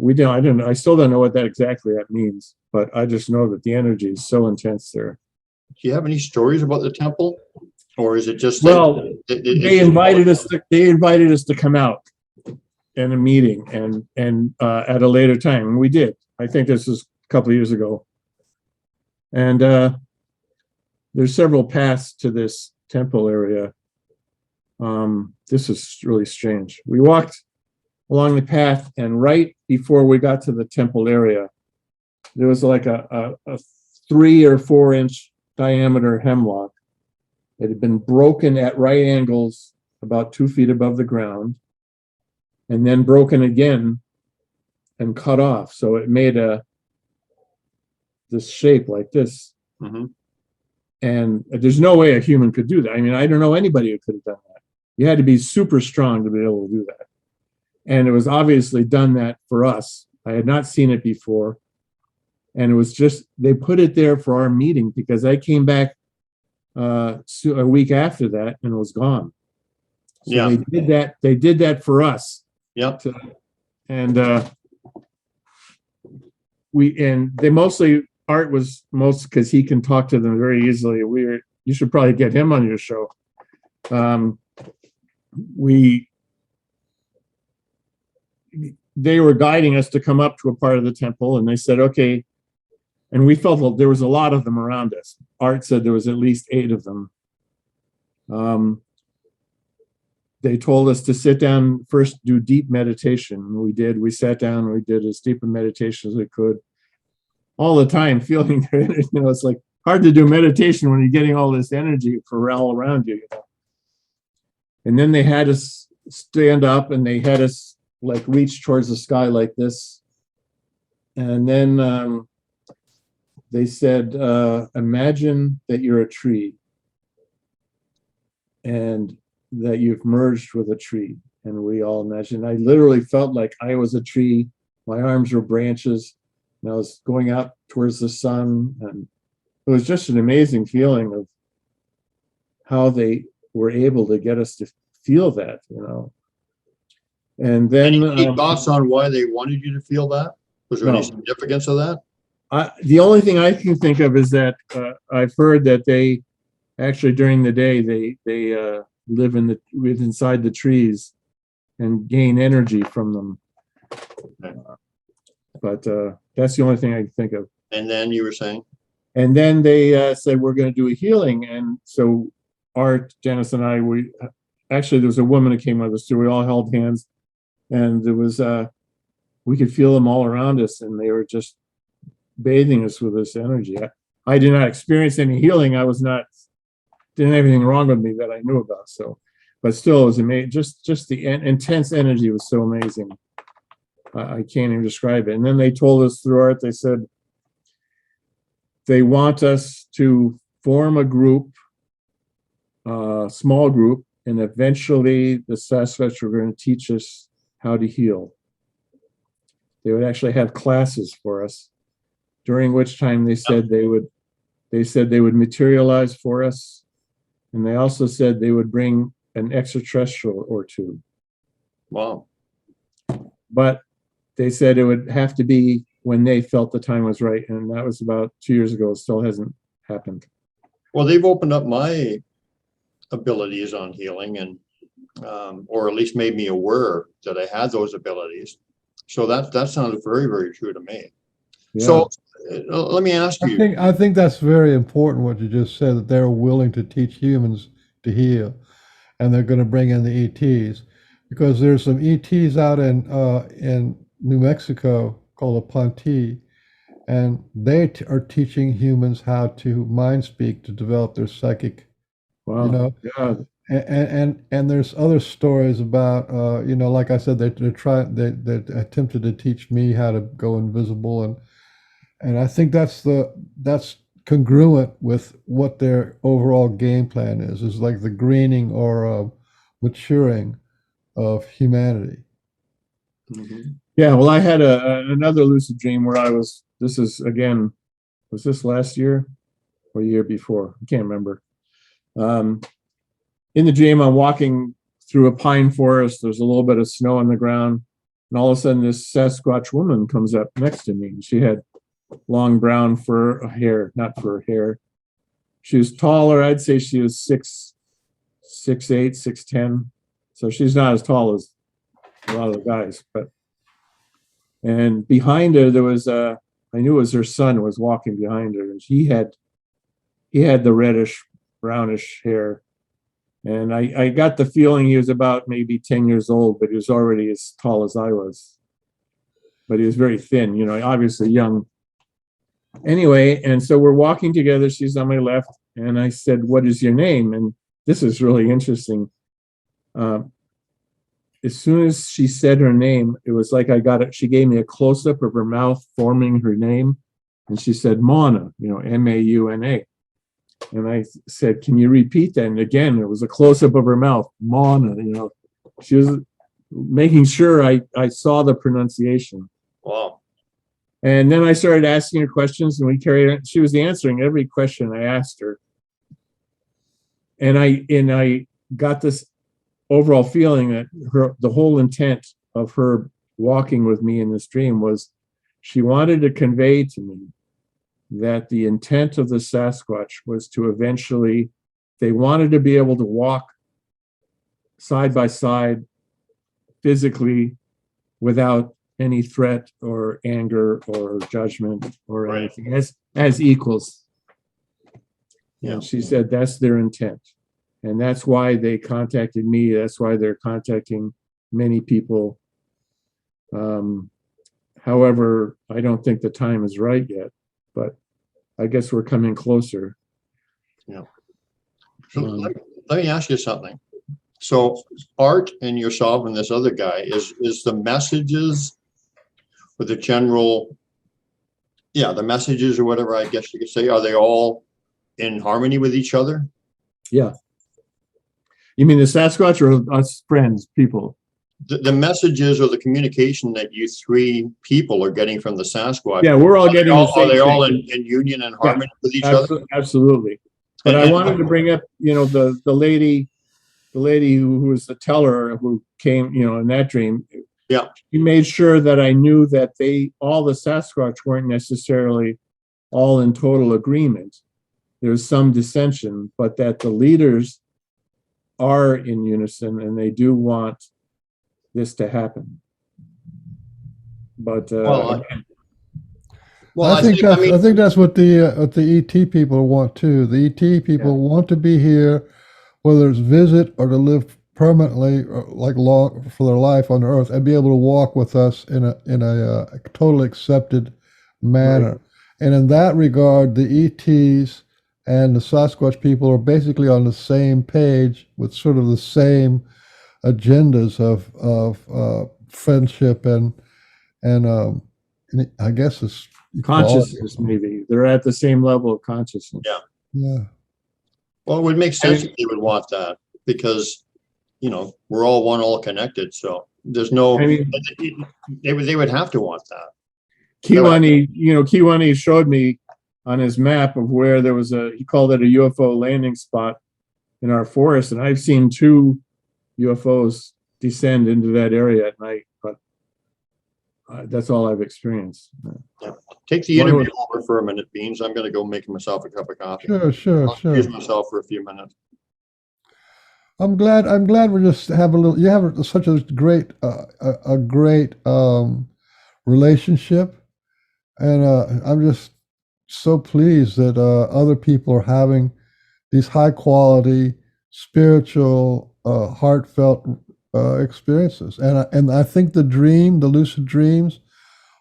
I still don't know what that exactly means, but I just know that the energy is so intense there. Do you have any stories about the temple, or is it just they invited us to come out in a meeting and at a later time, and we did. I think this was a couple of years ago, and there's several paths to this temple area. This is really strange. We walked along the path, and right before we got to the temple area, there was like a 3 or 4 inch diameter hemlock. It had been broken at right angles about 2 feet above the ground, and then broken again and cut off. So it made this shape like this. Mm-hmm. And there's no way a human could do that. I mean, I don't know anybody who could have done that. You had to be super strong to be able to do that. And it was obviously done that for us. I had not seen it before. And it was just, they put it there for our meeting, because I came back a week after that and it was gone. So Yeah. They did that for us. Yep. And Art was most, because he can talk to them very easily. You should probably get him on your show. They were guiding us to come up to a part of the temple, and they said, okay. And we felt there was a lot of them around us. Art said there was at least 8 of them. They told us to sit down first, do deep meditation. We did. We sat down and we did as deep a meditation as we could, all the time feeling their energy. You know, it's like hard to do meditation when you're getting all this energy for all around you, you know. And then they had us stand up, and they had us like reach towards the sky like this. And then they said, imagine that you're a tree and that you've merged with a tree. And we all imagined. I literally felt like I was a tree. My arms were branches, and I was going out towards the sun. And it was just an amazing feeling of how they were able to get us to feel that, you know. And then any thoughts on why they wanted you to feel that? Was there any significance of that? The only thing I can think of is that I've heard that they actually during the day they live inside the trees and gain energy from them. but that's the only thing I can think of. And then you were saying, And then they said, we're going to do a healing. And so Art, Janice, and I, actually, there was a woman who came with us too. We all held hands, and there was, we could feel them all around us, and they were just bathing us with this energy. I did not experience any healing. Didn't have anything wrong with me that I knew about. So, but still, it was amazing. Just the intense energy was so amazing. I can't even describe it. And then they told us through Art, they said, they want us to form a group, small group, and eventually the Sasquatch were going to teach us how to heal. They would actually have classes for us, during which time they said they would materialize for us, and they also said they would bring an extraterrestrial or two. wow. But they said it would have to be when they felt the time was right, and that was about 2 years ago. It still hasn't happened. Well, they've opened up my abilities on healing, and or at least made me aware that I had those abilities. So that sounded very, very true to me. Yeah. So let me ask you. I think that's very important what you just said, that they're willing to teach humans to heal, and they're going to bring in the ETs, because there's some ETs out in New Mexico called a Ponte, and they are teaching humans how to mind speak to develop their psychic. Wow. You know, Yeah. and there's other stories about like I said, they attempted to teach me how to go invisible, and I think that's congruent with what their overall game plan is like the greening or maturing of humanity. Mhm. Yeah, well, I had another lucid dream where was this last year or year before? I can't remember. In the dream, I'm walking through a pine forest. There's a little bit of snow on the ground, and all of a sudden this Sasquatch woman comes up next to me. She had long brown fur hair, not fur hair. She was taller. I'd say she was 6'8", 6'10". So she's not as tall as a lot of the guys, and behind her there was I knew it was her son was walking behind her, and he had the reddish brownish hair, and I got the feeling he was about maybe 10 years old, but he was already as tall as I was, but he was very thin, obviously young. Anyway, and so we're walking together. She's on my left, and I said, "What is your name?" And this is really interesting. As soon as she said her name, it was like I got it. She gave me a close-up of her mouth forming her name, and she said Mauna, Mauna. And I said, "Can you repeat that?" And again, it was a close-up of her mouth, Mauna. She was making sure I saw the pronunciation. Wow. And then I started asking her questions, and we carried on. She was answering every question I asked her. And I got this overall feeling that the whole intent of her walking with me in this dream was she wanted to convey to me that the intent of the Sasquatch was to eventually, they wanted to be able to walk side by side physically without any threat or anger or judgment or Right. anything, as equals. Yeah. And she said that's their intent. And that's why they contacted me. That's why they're contacting many people. However, I don't think the time is right yet, but I guess we're coming closer. Yeah. So let me ask you something. So Art and yourself and this other guy, is the messages with the general, the messages or whatever, I guess you could say, are they all in harmony with each other? Yeah. You mean the Sasquatch or us friends, people? The messages or the communication that you three people are getting from the Sasquatch. Yeah, we're all getting the same are they all thing. in union and harmony with each other? Absolutely. But I wanted to bring up, the lady who was the teller who came, in that dream. Yeah. He made sure that I knew that all the Sasquatch weren't necessarily all in total agreement. There's some dissension, but that the leaders are in unison and they do want this to happen. But Well, I think I that's mean, I think that's what the ET people want too. The ET people want to be here, whether it's visit or to live permanently, or like long for their life on Earth, and be able to walk with us in a totally accepted Right. manner. And in that regard, the ETs and the Sasquatch people are basically on the same page with sort of the same agendas of friendship and I guess it's equality. Consciousness, maybe. They're at the same level of consciousness. Yeah. Yeah. well, it would make I sense mean- if they would want that because, we're all one, all connected. So there's no, I mean, they would have to want that. Kiwani showed me on his map of where there was he called it a UFO landing spot in our forest. And I've seen 2 UFOs descend into that area at night, but that's all I've experienced. Take the One interview was- over for a minute, Beans. I'm going to go make myself a cup of coffee. Sure. I'll excuse myself for a few minutes. I'm glad we're just have a little. You have such a great relationship, and I'm just so pleased that other people are having these high quality, spiritual, heartfelt experiences, and I think the lucid dreams,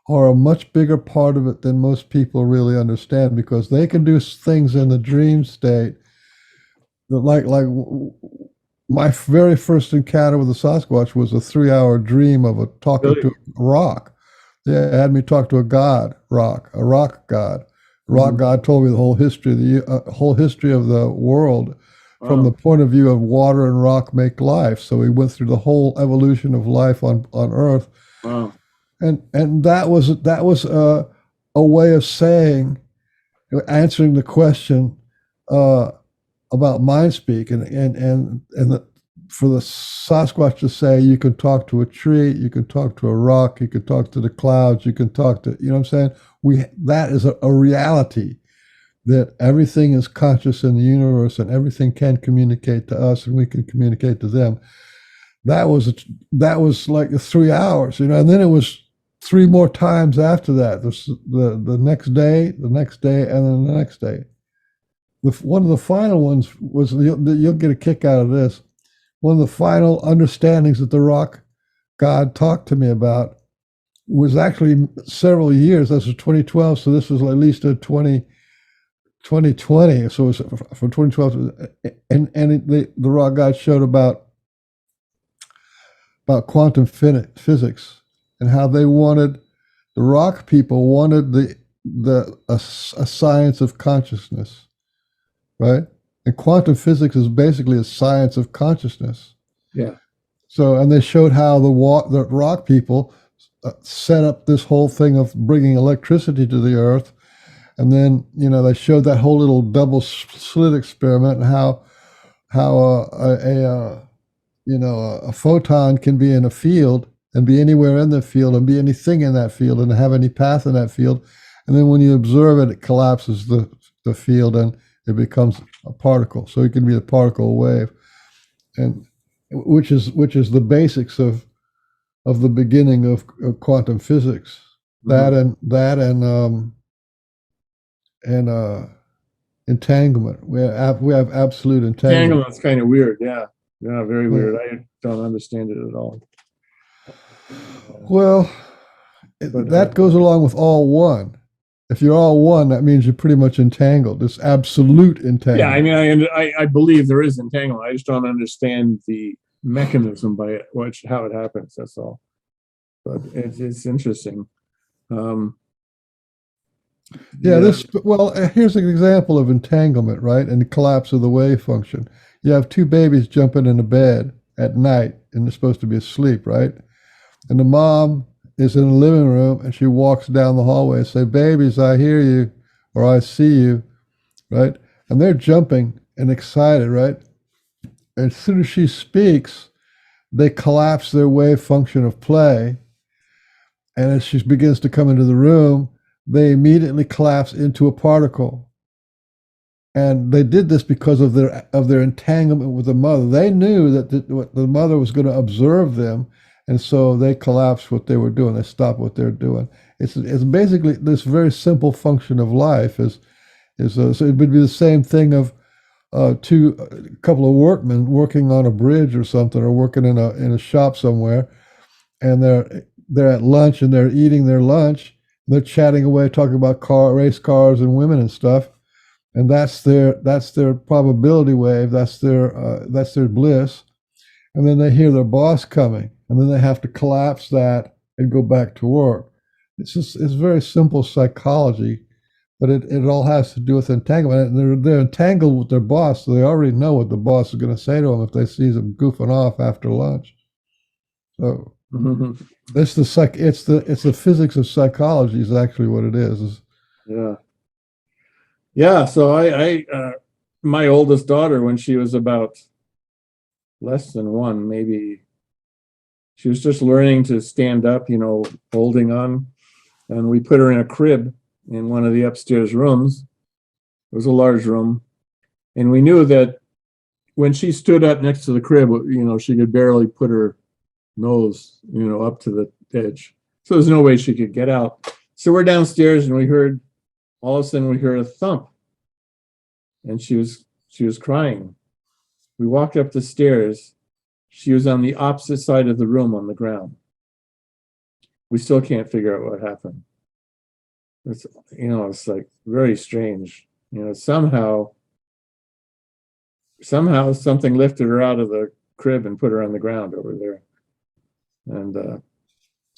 are a much bigger part of it than most people really understand because they can do things in the dream state that like my very first encounter with the Sasquatch was a 3-hour dream of talking Really? to a rock. Yeah, it had me talk to a rock god. Rock god told me the whole history of the world from the point of view of water and rock make life. So we went through the whole evolution of life on Earth. Wow. And that was a way of saying, answering the question about mind speak, for the Sasquatch to say you can talk to a tree, you can talk to a rock, you can talk to the clouds, you can talk to, you know what I'm saying? That is a reality, that everything is conscious in the universe and everything can communicate to us and we can communicate to them. That was like the 3 hours, and then it was 3 more times after that. The next day, and then the next day. One of the final ones was, you'll get a kick out of this. One of the final understandings that the rock god talked to me about was actually several years. This was 2012, so this was at least a 2020. So it was from 2012, the rock god showed about quantum physics and how they wanted, the rock people wanted a science of consciousness, right? And quantum physics is basically a science of consciousness. Yeah. So, and they showed how the rock people set up this whole thing of bringing electricity to the earth. And then, they showed that whole little double slit experiment and how a photon can be in a field and be anywhere in the field and be anything in that field and have any path in that field. And then when you observe it, it collapses the field and it becomes a particle. So it can be a particle wave, and which is the basics of the beginning of quantum physics. Mhm. And entanglement. We have absolute entanglement. Entanglement's kind of weird. Yeah. Yeah. Very weird. I don't understand it at all. Well, that goes along with all one. If you're all one, that means you're pretty much entangled. It's absolute entanglement. Yeah. I mean, I believe there is entanglement. I just don't understand the mechanism by how it happens. That's all. But it's interesting. Here's an example of entanglement, right? And the collapse of the wave function. You have 2 babies jumping in a bed at night, and they're supposed to be asleep, right? And the mom is in the living room, and she walks down the hallway and say, "Babies, I hear you," or "I see you," right? And they're jumping and excited, right? And as soon as she speaks, they collapse their wave function of play. And as she begins to come into the room, they immediately collapse into a particle. And they did this because of their entanglement with the mother. They knew that the mother was going to observe them, and so they collapsed what they were doing. They stopped what they were doing. It's basically this very simple function of life so it would be the same thing of a couple of workmen working on a bridge or something, or working in a shop somewhere, and they're at lunch and they're eating their lunch. They're chatting away, talking about race cars and women and stuff, and that's their probability wave. That's their bliss. And then they hear their boss coming, and then they have to collapse that and go back to work. It's very simple psychology, but it all has to do with entanglement. And they're entangled with their boss, so they already know what the boss is going to say to them if they see them goofing off after lunch. So it's the physics of psychology is actually what it is. Yeah. Yeah. So my oldest daughter, when she was about less than one, maybe she was just learning to stand up, holding on. And we put her in a crib in one of the upstairs rooms. It was a large room. And we knew that when she stood up next to the crib, she could barely put her nose, up to the edge. So there's no way she could get out. So we're downstairs and all of a sudden we heard a thump. And she was crying. We walked up the stairs. She was on the opposite side of the room on the ground. We still can't figure out what happened. It's like very strange. Somehow something lifted her out of the crib and put her on the ground over there. And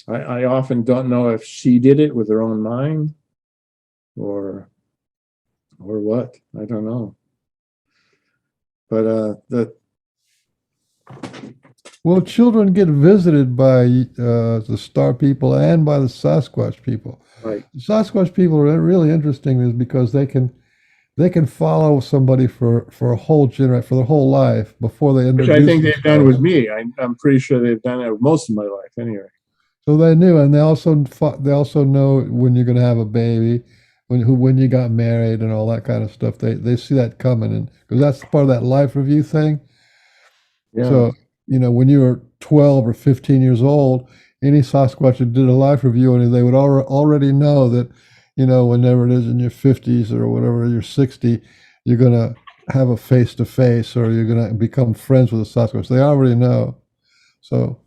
I often don't know if she did it with her own mind or what. I don't know. But Well, children get visited by the star people and by the Sasquatch people. right. The Sasquatch people are really interesting is because they can follow somebody for a whole for their whole life before they Which introduce I think they've done themselves. with me. I'm pretty sure they've done it most of my life anyway. So they knew, and they also know when you're going to have a baby, when you got married, and all that kind of stuff. They see that coming, and because that's part of that life review thing. Yeah. So when you were 12 or 15 years old, any Sasquatch that did a life review, and they would already know that whenever it is in your 50s or whatever, you're 60, you're going to have a face to face, or you're going to become friends with a Sasquatch. They already know. So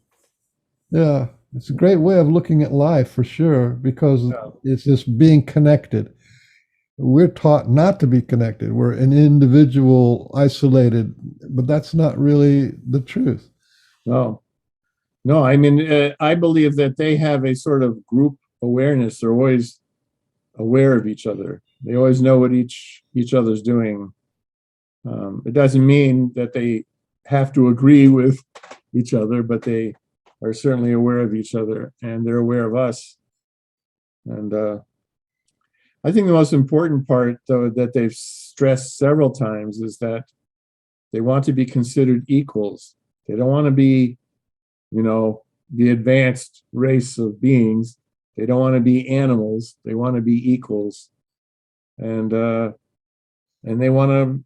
yeah. It's a great way of looking at life for sure, because Yeah. it's just being connected. We're taught not to be connected. We're an individual, isolated, but that's not really the truth. No. I mean, I believe that they have a sort of group awareness. They're always aware of each other. They always know what each other's doing. It doesn't mean that they have to agree with each other, but they are certainly aware of each other, and they're aware of us. And I think the most important part, though, that they've stressed several times is that they want to be considered equals. They don't want to be, the advanced race of beings. They don't want to be animals. They want to be equals, and they want to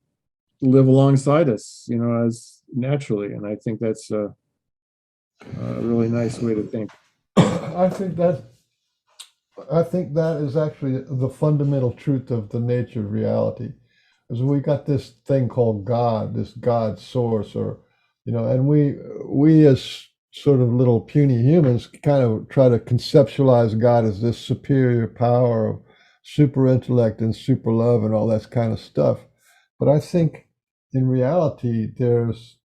live alongside us, as naturally. And I think that's a really nice way to think. I think that is actually the fundamental truth of the nature of reality. Is we got this thing called God, this God source, and we as sort of little puny humans kind of try to conceptualize God as this superior power of super intellect and super love and all that kind of stuff. But I think in reality,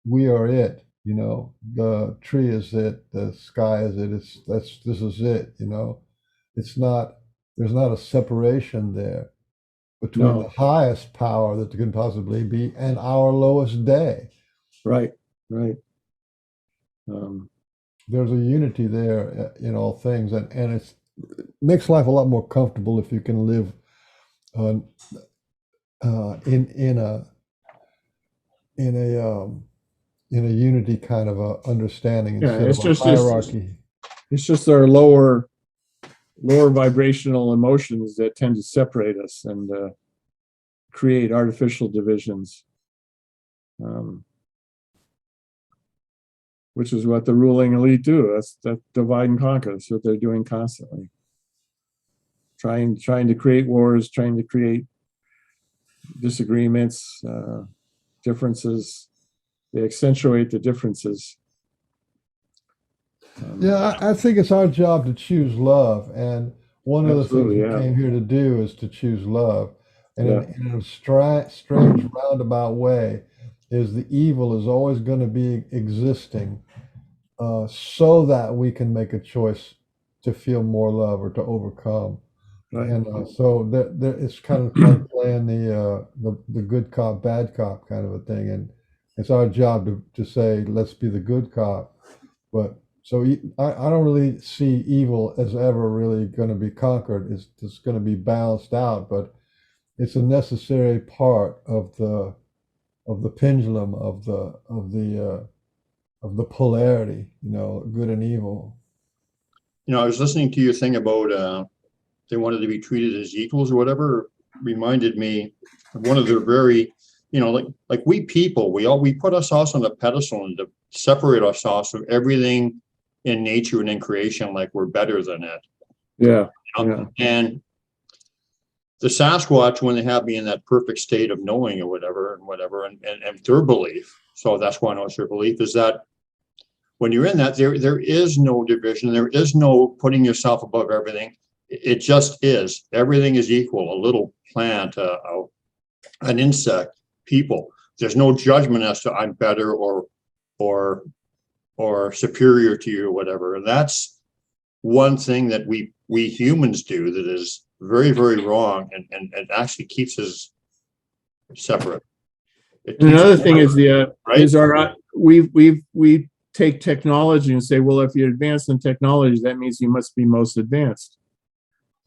we are it. The tree is it, the sky is it. This is it. It's not. There's not a separation there between the highest power that there can possibly be and our lowest day. Right. There's a unity there in all things, and it makes life a lot more comfortable if you can live in a unity kind of a understanding instead of a hierarchy. It's just our lower vibrational emotions that tend to separate us and create artificial divisions, which is what the ruling elite do. That's divide and conquer. That's what they're doing constantly. trying to create wars, trying to create disagreements, differences. They accentuate the differences. Yeah, I think it's our job to choose love, and one of the things Absolutely, we yeah. came here to do is to choose love. And Yeah. in a strange roundabout way, is the evil is always going to be existing, so that we can make a choice to feel more love or to overcome. Right. And so it's kind of like playing the good cop, bad cop kind of a thing. And it's our job to say, let's be the good cop. But so I don't really see evil as ever really going to be conquered. It's just going to be balanced out, but it's a necessary part of the pendulum of the polarity, good and evil. I was listening to your thing about they wanted to be treated as equals or whatever. Reminded me of one of their very, like we people, we put ourselves on a pedestal and to separate ourselves from everything in nature and in creation, like we're better than it. Yeah. And the Sasquatch, when they have me in that perfect state of knowing or whatever, and their belief, so that's why I know it's their belief, is that when you're in that, there is no division, there is no putting yourself above everything. It just is. Everything is equal. A little plant, an insect, people. There's no judgment as to I'm better or superior to you or whatever. And that's one thing that we humans do that is very, very wrong and actually keeps us separate. Another thing is right? is our we take technology and say, well, if you're advanced in technology, that means you must be most advanced,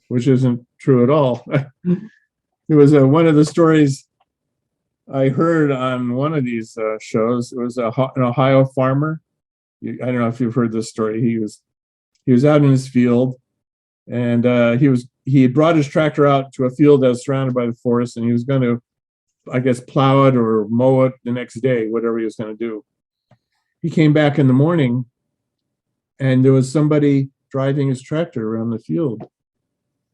which isn't true at all. It was one of the stories I heard on one of these shows. It was an Ohio farmer. I don't know if you've heard this story. He was out in his field, and he had brought his tractor out to a field that was surrounded by the forest, and he was going to, I guess, plow it or mow it the next day, whatever he was going to do. He came back in the morning, and there was somebody driving his tractor around the field,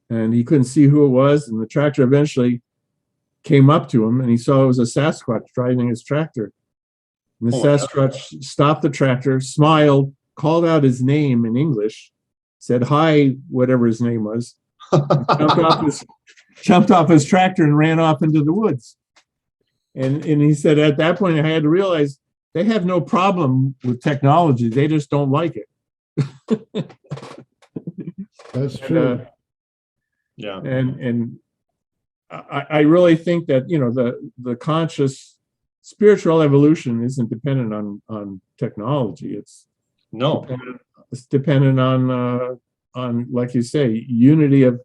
and he couldn't see who it was. And the tractor eventually came up to him, and he saw it was a Sasquatch driving his tractor. And the Sasquatch stopped the tractor, smiled, called out his name in English, said hi, whatever his name was, jumped off his tractor and ran off into the woods. And he said, at that point, I had to realize they have no problem with technology. They just don't like it. That's true. Yeah. And I really think that, the conscious spiritual evolution isn't dependent on technology. It's dependent on, like you say, unity of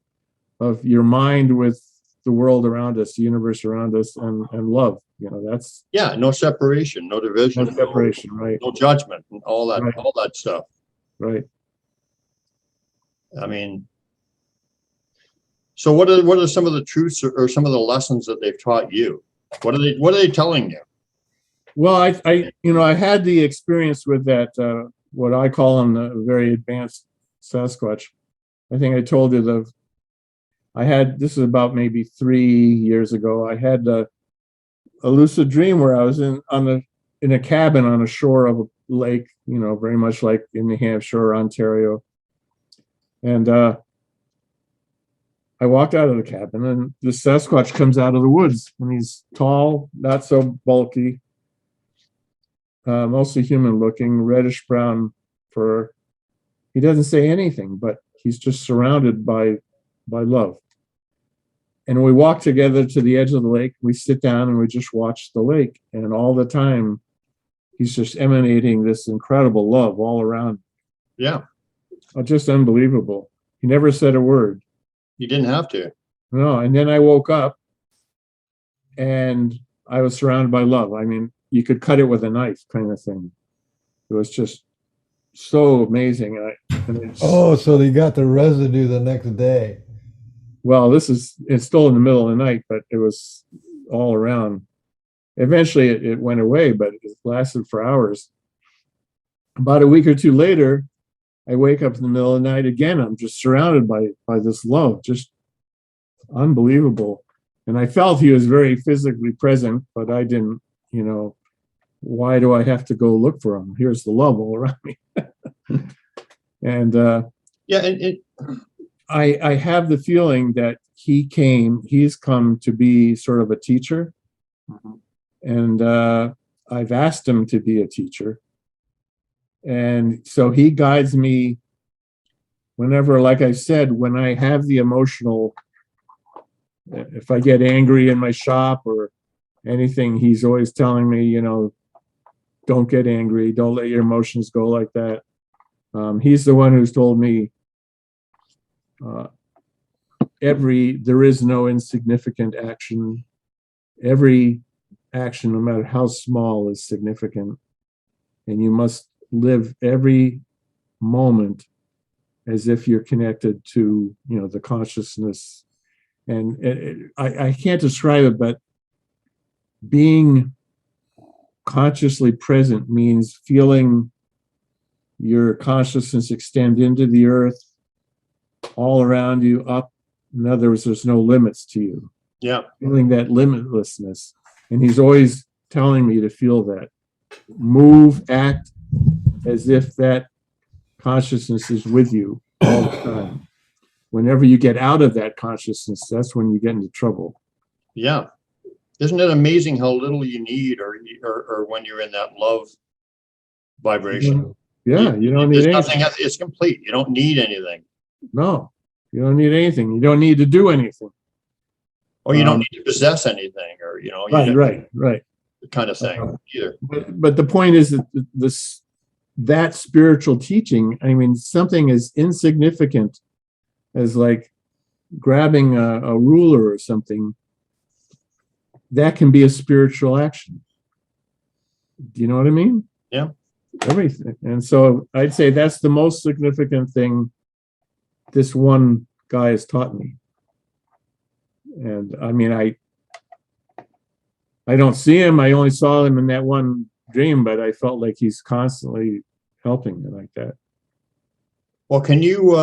your mind with the world around us, the universe around us, and love. That's no separation, no division, no separation, right? No judgment, and all that, Right. all that stuff. Right. I mean, so what are some of the truths or some of the lessons that they've taught you? What are they telling you? Well, I had the experience with that, what I call them the very advanced Sasquatch. I think I told you this is about maybe 3 years ago. I had a lucid dream where I was in a cabin on a shore of a lake, very much like in New Hampshire or Ontario. And I walked out of the cabin, and the Sasquatch comes out of the woods, and he's tall, not so bulky, mostly human looking, reddish brown fur. He doesn't say anything, but he's just surrounded by love. And we walk together to the edge of the lake. We sit down and we just watch the lake. And all the time, he's just emanating this incredible love all around. Yeah. Just unbelievable. He never said a word. You didn't have to. No. And then I woke up and I was surrounded by love. I mean, you could cut it with a knife kind of thing. It was just so amazing. So they got the residue the next day. Well, it's still in the middle of the night, but it was all around. Eventually it went away, but it lasted for hours. About a week or two later, I wake up in the middle of the night again. I'm just surrounded by this love, just unbelievable. And I felt he was very physically present, but I didn't, why do I have to go look for him? Here's the love all around me. And Yeah, and I have the feeling that he's come to be sort of a teacher. And I've asked him to be a teacher. And so he guides me whenever, like I said, when I have the emotional, if I get angry in my shop or anything, he's always telling me, don't get angry. Don't let your emotions go like that. He's the one who's told me there is no insignificant action. Every action, no matter how small, is significant. And you must live every moment as if you're connected to, the consciousness. And I can't describe it, but being consciously present means feeling your consciousness extend into the earth, all around you, up. In other words, there's no limits to you. yeah, Feeling that limitlessness. And he's always telling me to feel that. Move, act as if that consciousness is with you all the time. Whenever you get out of that consciousness, that's when you get into trouble. yeah. Isn't it amazing how little you need, or when you're in that love vibration? Yeah, you don't There's need nothing. anything. It's complete. You don't need anything, No, you don't need anything. You don't need to do anything. or you don't need to possess anything, or Right. kind of thing either. But the point is that that spiritual teaching, I mean, something as insignificant as like grabbing a ruler or something, that can be a spiritual action. Do you know what I mean? Yeah. Everything. And so I'd say that's the most significant thing this one guy has taught me. And I mean, I don't see him. I only saw him in that one dream, but I felt like he's constantly helping me like that. Well, can you?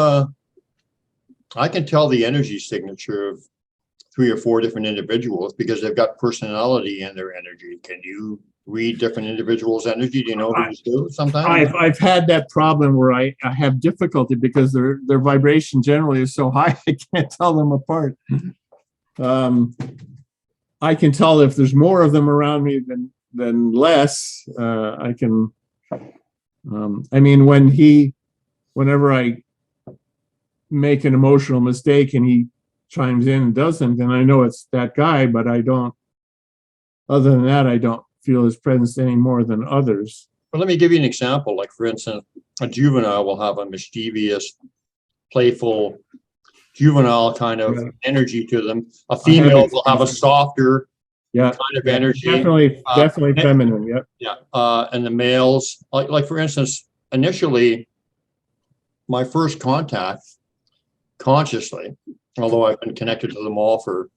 I can tell the energy signature of 3 or 4 different individuals because they've got personality in their energy. Can you read different individuals' energy? Do you know who's who sometimes? I've had that problem where I have difficulty because their vibration generally is so high I can't tell them apart. I can tell if there's more of them around me than less. I can. I mean, whenever I make an emotional mistake and he chimes in and does something, I know it's that guy, but I don't. Other than that, I don't feel his presence any more than others. Well, let me give you an example. Like, for instance, a juvenile will have a mischievous, playful, juvenile kind of energy to them. A female will have a softer kind of energy. Definitely feminine. Yep. Yeah. And the males, like for instance, initially, my first contact consciously, although I've been connected to them all for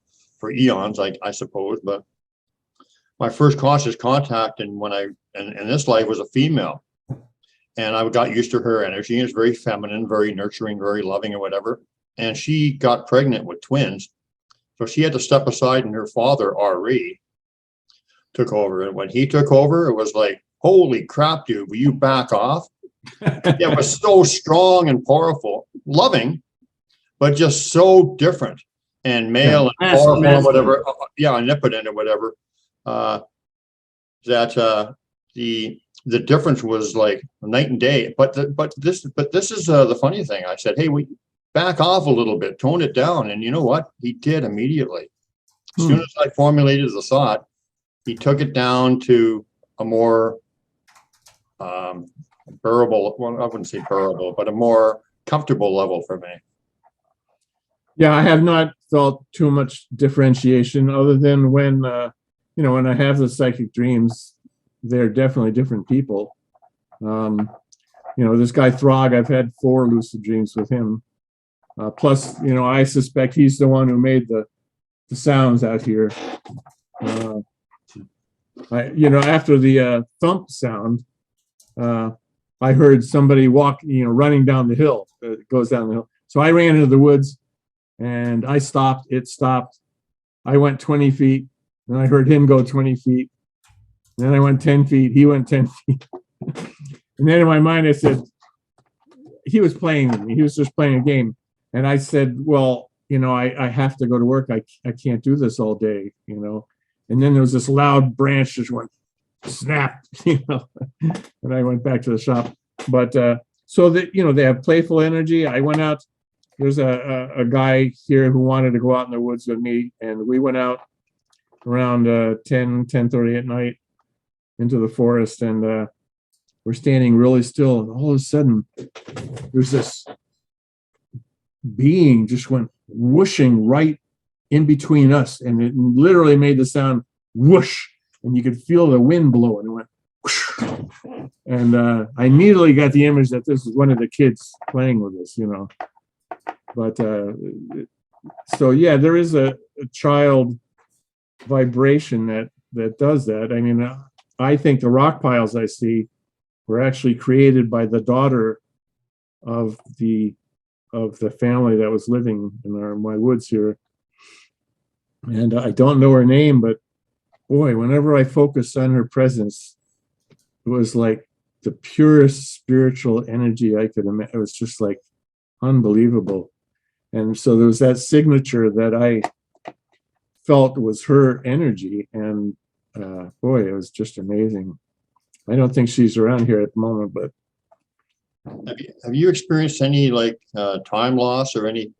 eons, I suppose, but my first conscious contact in this life was a female, and I got used to her energy. It's very feminine, very nurturing, very loving, or whatever. And she got pregnant with twins, so she had to step aside, and her father, Ari, took over. And when he took over, it was like, holy crap, dude, will you back off? It was so strong and powerful, loving, but just so different and male and powerful and whatever. Yeah, omnipotent or whatever. That the difference was like night and day. But this is the funny thing. I said, hey, we back off a little bit, tone it down, and you know what? He did immediately. As soon as I formulated the thought, he took it down to a more bearable. Well, I wouldn't say bearable, but a more comfortable level for me. Yeah, I have not felt too much differentiation other than when when I have the psychic dreams, they're definitely different people. This guy Throg, I've had 4 lucid dreams with him. Plus, I suspect he's the one who made the sounds out here. After the thump sound, I heard somebody running down the hill. It goes down the hill. So I ran into the woods. And I stopped, it stopped. I went 20 feet, and I heard him go 20 feet. And then I went 10 feet, he went 10 feet. And then in my mind, I said, he was playing with me. He was just playing a game. And I said, well, you know, I have to go to work. I can't do this all day, you know. And then there was this loud branch just went snap, you know. And I went back to the shop. But so that, you know, they have playful energy. I went out. There's a guy here who wanted to go out in the woods with me. And we went out around 10:30 at night into the forest. And we're standing really still. And all of a sudden, there's this being just went whooshing right in between us, and it literally made the sound whoosh, and you could feel the wind blowing. It went whoosh. And I immediately got the image that this was one of the kids playing with us, you know. But so yeah, there is a child vibration that does that. I mean, I think the rock piles I see were actually created by the daughter of the family that was living in my woods here. And I don't know her name, but boy, whenever I focused on her presence, it was like the purest spiritual energy I could imagine. It was just like unbelievable. And so there was that signature that I felt was her energy. And boy, it was just amazing. I don't think she's around here at the moment, but Have you experienced any like time loss or any?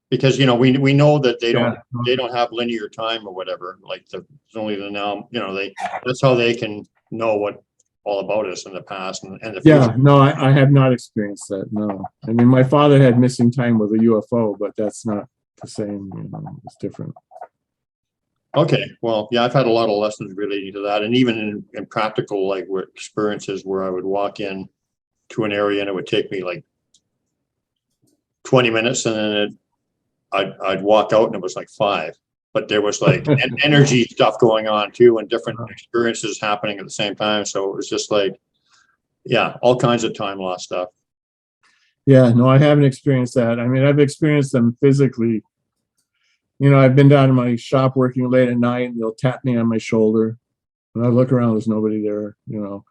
Because you know we know that they don't have linear time or whatever. Like it's only the now. You know that's how they can know what all about us in the past and the future. yeah, no, I have not experienced that. No, I mean my father had missing time with a UFO, but that's not the same. You know, it's different. Okay, well, yeah, I've had a lot of lessons relating to that, and even in practical like experiences where I would walk in to an area and it would take me like 20 minutes, and then I'd walk out and it was like 5. But there was like energy stuff going on too, and different experiences happening at the same time. So it was just like, yeah, all kinds of time loss stuff. Yeah, no, I haven't experienced that. I mean, I've experienced them physically. You know, I've been down in my shop working late at night, and they'll tap me on my shoulder, and I look around, there's nobody there. You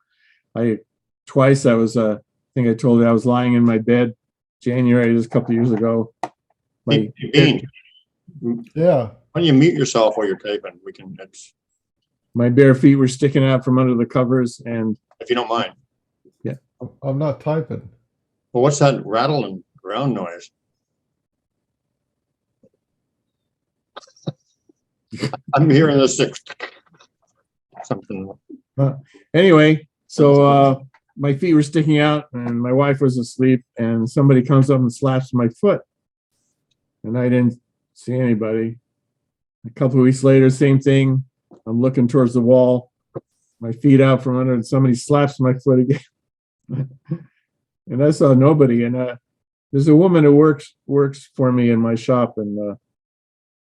know, twice I was, I think I told you I was lying in my bed, January, just a couple of years ago. Yeah. When you mute yourself while you're taping, we can. My bare feet were sticking out from under the covers, and if you don't mind. Yeah, I'm not typing. Well, what's that rattling ground noise? I'm hearing this something. Anyway, so my feet were sticking out, and my wife was asleep, and somebody comes up and slaps my foot, and I didn't see anybody. A couple of weeks later, same thing. I'm looking towards the wall, my feet out from under, and somebody slaps my foot again. And I saw nobody. And there's a woman who works for me in my shop, and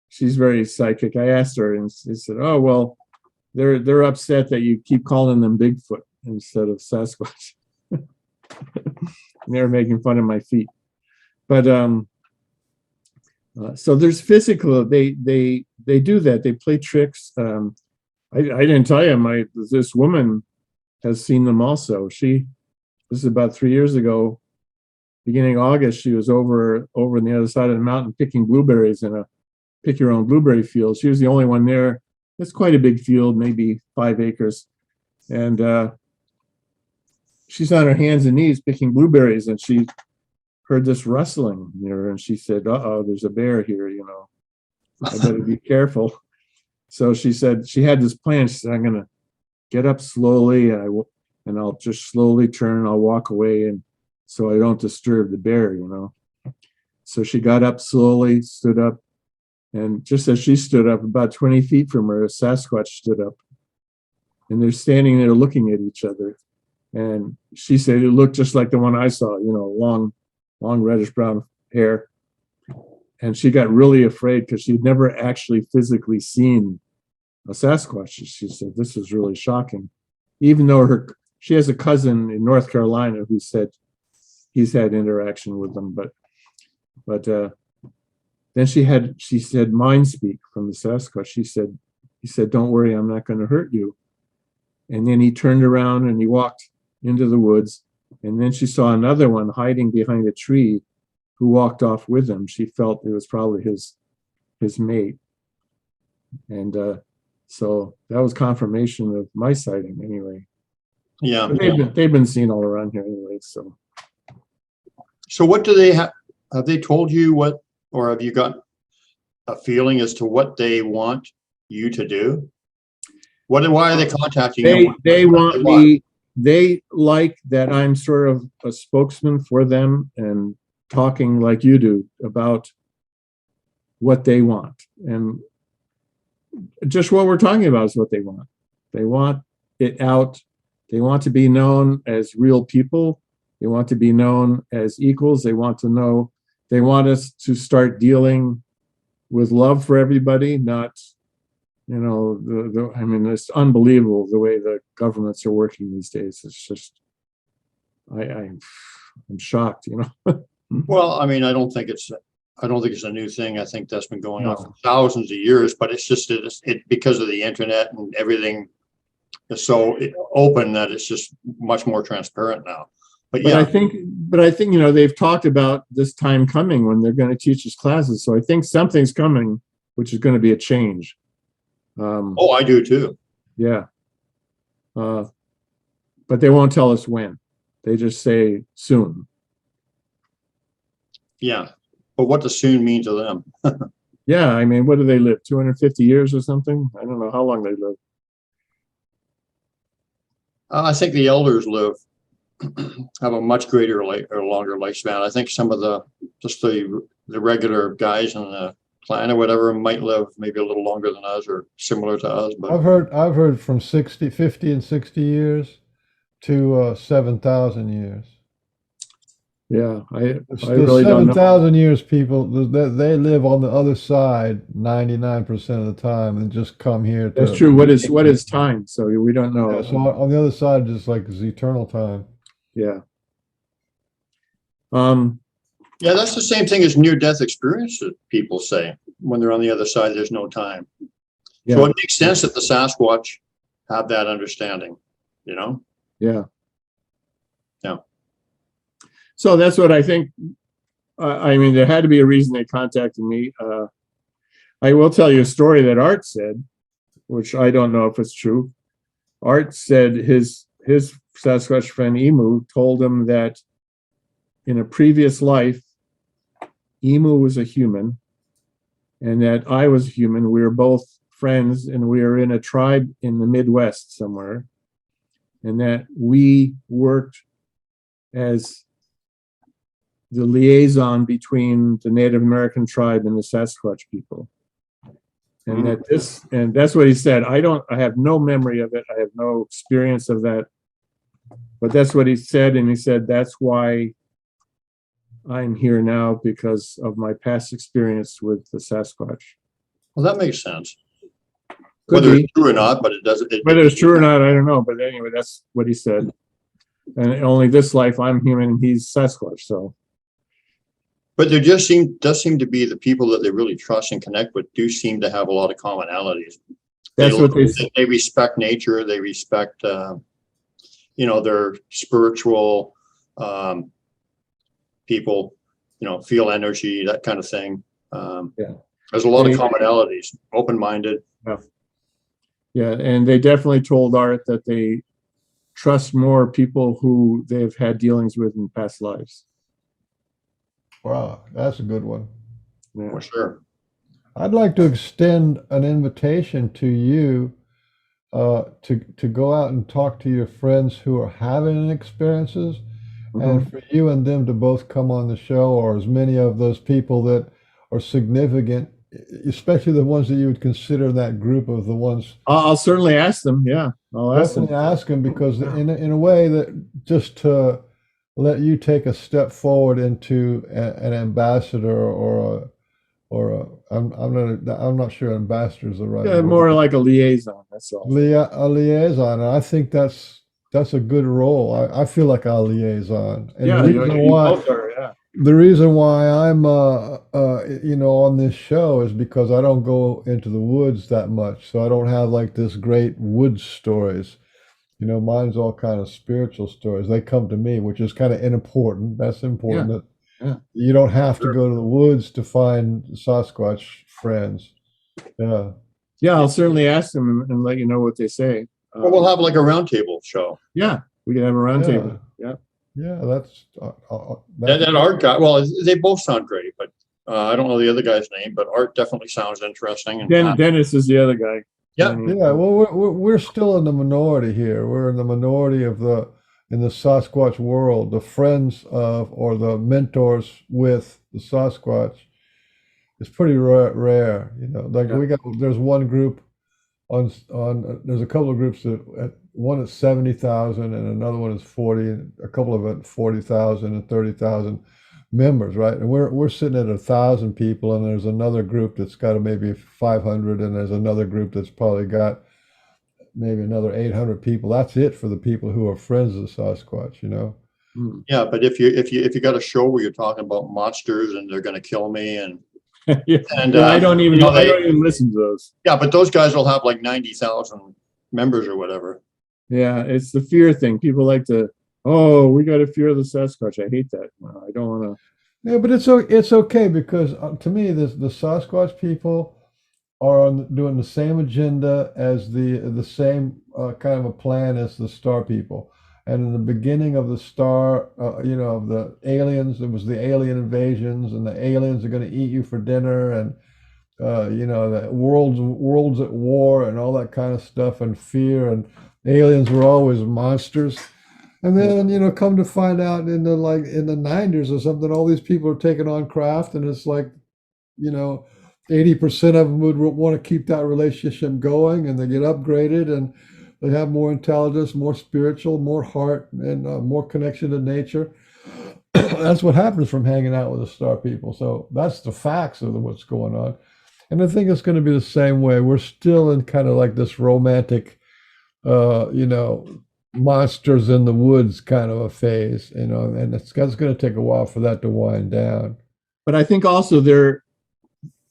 she's very psychic. I asked her, and she said, "Oh well, they're upset that you keep calling them Bigfoot instead of Sasquatch." And they were making fun of my feet. But so there's physical. They do that. They play tricks. I didn't tell you. This woman has seen them also. This is about 3 years ago. Beginning of August, she was over on the other side of the mountain picking blueberries in a pick your own blueberry field. She was the only one there. It's quite a big field, maybe 5 acres, and she's on her hands and knees picking blueberries, and she heard this rustling near her, and she said, "Uh-oh, there's a bear here, you know. I better be careful." So she said she had this plan. She said, "I'm going to get up slowly, and I'll just slowly turn, and I'll walk away, and so I don't disturb the bear, you know." So she got up slowly, stood up, and just as she stood up, about 20 feet from her, a Sasquatch stood up, and they're standing there looking at each other. And she said it looked just like the one I saw, you know, long reddish brown hair. And she got really afraid because she'd never actually physically seen a Sasquatch. She said this was really shocking, even though she has a cousin in North Carolina who said he's had interaction with them. But then she said, mind speak from the Sasquatch. He said, don't worry, I'm not going to hurt you. And then he turned around and he walked into the woods. And then she saw another one hiding behind a tree who walked off with him. She felt it was probably his mate. And so that was confirmation of my sighting anyway. Yeah. But they've been seen all around here anyway. So what do they have? Have they told you what, or have you got a feeling as to what they want you to do? Why are they contacting you? They want me. They like that I'm sort of a spokesman for them and talking like you do about what they want. And just what we're talking about is what they want. They want it out. They want to be known as real people. They want to be known as equals. They want us to start dealing with love for everybody, not, I mean, it's unbelievable the way the governments are working these days. It's just, I'm shocked, Well, I mean, I don't think it's a new thing. I think that's been going on for thousands of years, but it's just, because of the internet and everything is so open that it's just much more transparent now. But yeah, I think, they've talked about this time coming when they're going to teach us classes. So I think something's coming, which is going to be a change. I do too. Yeah. But they won't tell us when. They just say soon. Yeah. But what does soon mean to them? Yeah. I mean, what do they live? 250 years or something? I don't know how long they live. I think the elders have a much greater or longer lifespan. I think some of the regular guys in the clan or whatever might live maybe a little longer than us or similar to us. But I've heard from 50 and 60 years to 7,000 years. Yeah, I There's really don't know. 7,000 years people, they live on the other side 99% of the time and just come here. That's true. What is time? So we don't know. Yeah, so on the other side, just like it's eternal time. Yeah. yeah, that's the same thing as near-death experience that people say when they're on the other side. There's no time. Yeah. So it makes sense that the Sasquatch have that understanding. Yeah. Yeah. So that's what I think. I mean, there had to be a reason they contacted me. I will tell you a story that Art said, which I don't know if it's true. Art said his Sasquatch friend Emu told him that in a previous life, Emu was a human and that I was a human. We were both friends and we were in a tribe in the Midwest somewhere, and that we worked as the liaison between the Native American tribe and the Sasquatch people. And that's what he said. I have no memory of it. I have no experience of that, but that's what he said. And he said, that's why I'm here now, because of my past experience with the Sasquatch. Well, that makes sense. Could Whether be. it's true or not, but it does. Whether it's true or not, I don't know. But anyway, that's what he said. And only this life I'm human and he's Sasquatch. So. But there does seem to be the people that they really trust and connect with do seem to have a lot of commonalities. That's what they say. They respect nature. They respect, their spiritual people, feel energy, that kind of thing. There's a lot of commonalities, open-minded. Yeah, and they definitely told Art that they trust more people who they've had dealings with in past lives. Wow, that's a good one. Yeah. For sure. I'd like to extend an invitation to you to go out and talk to your friends who are having experiences, and for you and them to both come on the show, or as many of those people that are significant, especially the ones that you would consider in that group of the ones. I'll certainly ask them. Yeah, I'll ask them. Definitely ask them, because in a way that just to let you take a step forward into an ambassador or I'm not sure ambassador is the right word. More like a liaison. That's all. A liaison, and I think that's a good role. I feel like a liaison. And Yeah, the reason you why, both are, yeah. the reason why I'm on this show is because I don't go into the woods that much, so I don't have like this great woods stories. Mine's all kind of spiritual stories. They come to me, which is kind of unimportant. That's Yeah, important. That yeah. you don't have to Sure. go to the woods to find Sasquatch friends. Yeah. Yeah, I'll certainly ask them and let you know what they say. Or we'll have like a roundtable show. Yeah, we can have a round Yeah. table. Yeah. Yeah, that's That Art guy, well, they both sound great, but I don't know the other guy's name, but Art definitely sounds interesting. And Dennis is the other guy. yeah, yeah. Well, we're still in the minority here. We're in the minority in the Sasquatch world. The friends of or the mentors with the Sasquatch is pretty rare. Like Yeah. there's one group there's a couple of groups one is 70,000 and another one is 40, and a couple of it 40,000 and 30,000 members, right? And we're sitting at 1,000 people, and there's another group that's got maybe 500, and there's another group that's probably got maybe another 800 people. That's it for the people who are friends of the Sasquatch. Hmm. yeah. But if you got a show where you're talking about monsters and they're going to kill me Yeah. and I don't even I I don't even listen to those. yeah, but those guys will have like 90,000 members or whatever. Yeah, it's the fear thing. People like to, oh, we got to fear the Sasquatch. I hate that. No, I don't want to. Yeah, but it's okay because to me the Sasquatch people are doing the same agenda as the same kind of a plan as the star people. And in the beginning of the star, of the aliens, it was the alien invasions, and the aliens are going to eat you for dinner, and the worlds at war, and all that kind of stuff, and fear, and aliens were always monsters. And then, come to find out in the 90s or something, all these people are taking on craft, and it's like, you know, 80% of them would want to keep that relationship going, and they get upgraded, and they have more intelligence, more spiritual, more heart, and more connection to nature. That's what happens from hanging out with the star people. So that's the facts of what's going on. And I think it's going to be the same way. We're still in kind of like this romantic, monsters in the woods kind of a phase, and it's going to take a while for that to wind down. But I think also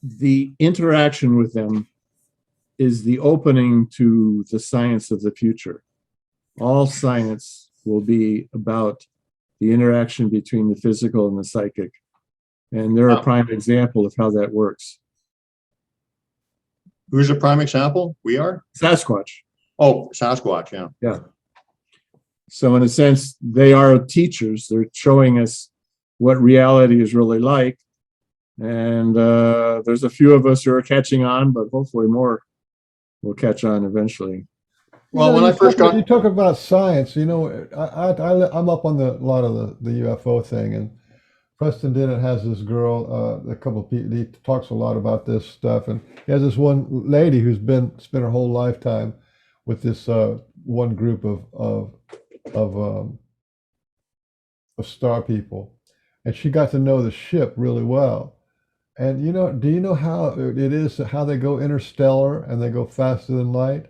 the interaction with them is the opening to the science of the future. All science will be about the interaction between the physical and the psychic. And they're a prime example of how that works. Who's a prime example? We are? Sasquatch. Oh, Sasquatch, yeah. Yeah. So in a sense, they are teachers. They're showing us what reality is really like. And there's a few of us who are catching on, but hopefully more will catch on eventually. Well, when I first got, you talk about science, I'm up on a lot of the UFO thing, and Preston Dennett has this girl, a couple of people, he talks a lot about this stuff, and he has this one lady who's spent her whole lifetime with this one group of star people, and she got to know the ship really well. And do you know how it is, how they go interstellar and they go faster than light?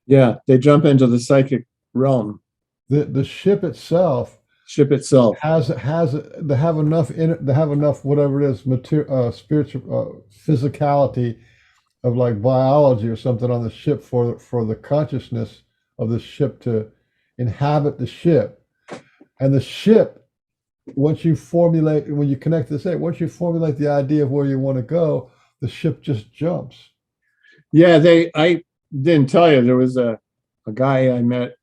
Yeah, they jump into the psychic realm. The ship itself Has they have enough whatever it is, material, spiritual, physicality of like biology or something on the ship for the consciousness of the ship to inhabit the ship. And the ship, when you connect this eight, once you formulate the idea of where you want to go, the ship just jumps. Yeah, I didn't tell you, there was a guy I met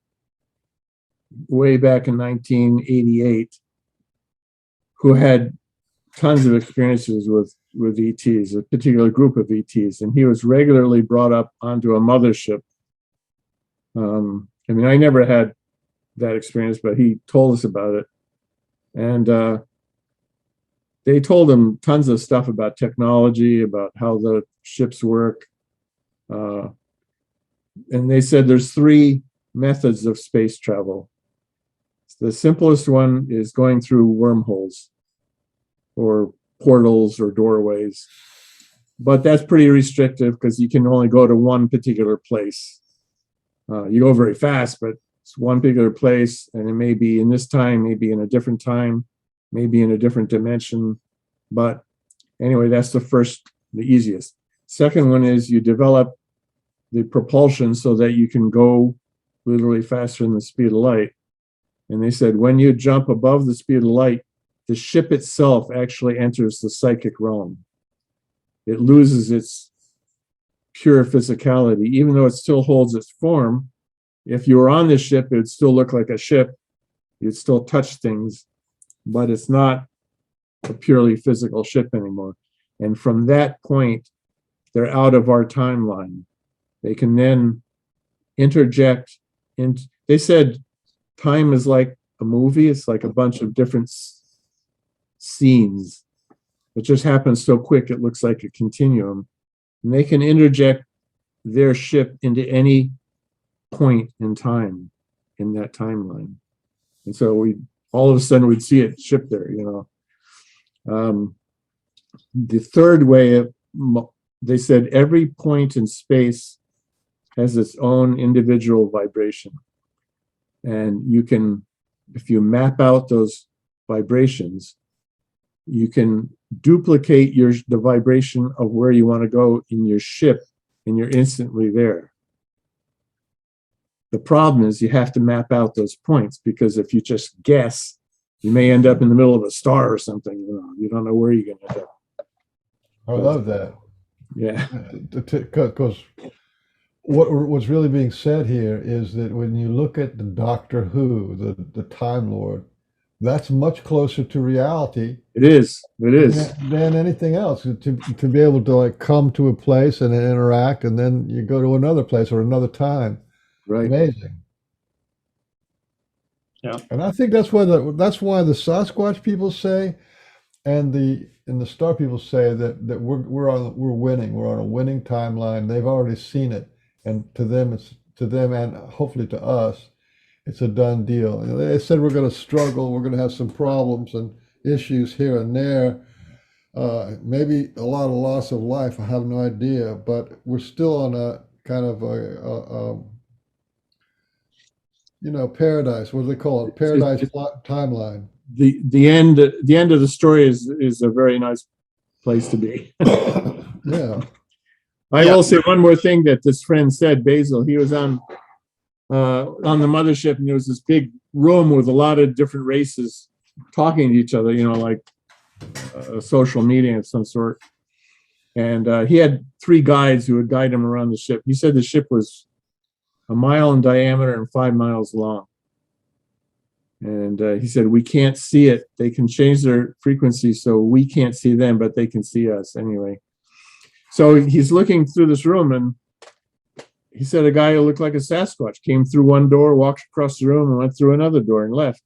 way back in 1988 who had tons of experiences with ETs, a particular group of ETs, and he was regularly brought up onto a mothership. I mean, I never had that experience, but he told us about it. And they told him tons of stuff about technology, about how the ships work. And they said there's 3 methods of space travel. The simplest one is going through wormholes or portals or doorways. But that's pretty restrictive because you can only go to one particular place. You go very fast, but it's one particular place, and it may be in this time, maybe in a different time. maybe in a different dimension. But anyway, that's the easiest. Second one is you develop the propulsion so that you can go literally faster than the speed of light. And they said when you jump above the speed of light, the ship itself actually enters the psychic realm. It loses its pure physicality, even though it still holds its form. If you were on the ship, it would still look like a ship. You'd still touch things, but it's not a purely physical ship anymore. And from that point, they're out of our timeline. They can then interject in. They said time is like a movie. It's like a bunch of different scenes. It just happens so quick, it looks like a continuum. And they can interject their ship into any point in time in that timeline. And so we all of a sudden we'd see it ship there, the third way they said every point in space has its own individual vibration. And you can, if you map out those vibrations, you can duplicate the vibration of where you want to go in your ship, and you're instantly there. The problem is you have to map out those points, because if you just guess, you may end up in the middle of a star or something. You don't know where you're going to end up. I love that. Yeah. Because what's really being said here is that when you look at the Doctor Who, the Time Lord, that's much closer to reality. It is. Than anything else. To be able to like come to a place and interact, and then you go to another place or another time. Right. Amazing. Yeah. And I think that's why the Sasquatch people say, and the Star people say that we're winning. We're on a winning timeline. They've already seen it, and to them and hopefully to us, it's a done deal. They said we're going to struggle. We're going to have some problems and issues here and there. Maybe a lot of loss of life. I have no idea, but we're still on a kind of a paradise. What do they call it? Paradise timeline. The end of the story is a very nice place to be. Yeah. I will say one more thing that this friend said, Basil. He was on the mothership, and there was this big room with a lot of different races talking to each other, like a social meeting of some sort. And he had 3 guides who would guide him around the ship. He said the ship was 1 mile in diameter and 5 miles long. And he said, we can't see it. They can change their frequency so we can't see them, but they can see us anyway. So he's looking through this room, and he said a guy who looked like a Sasquatch came through one door, walked across the room, and went through another door and left.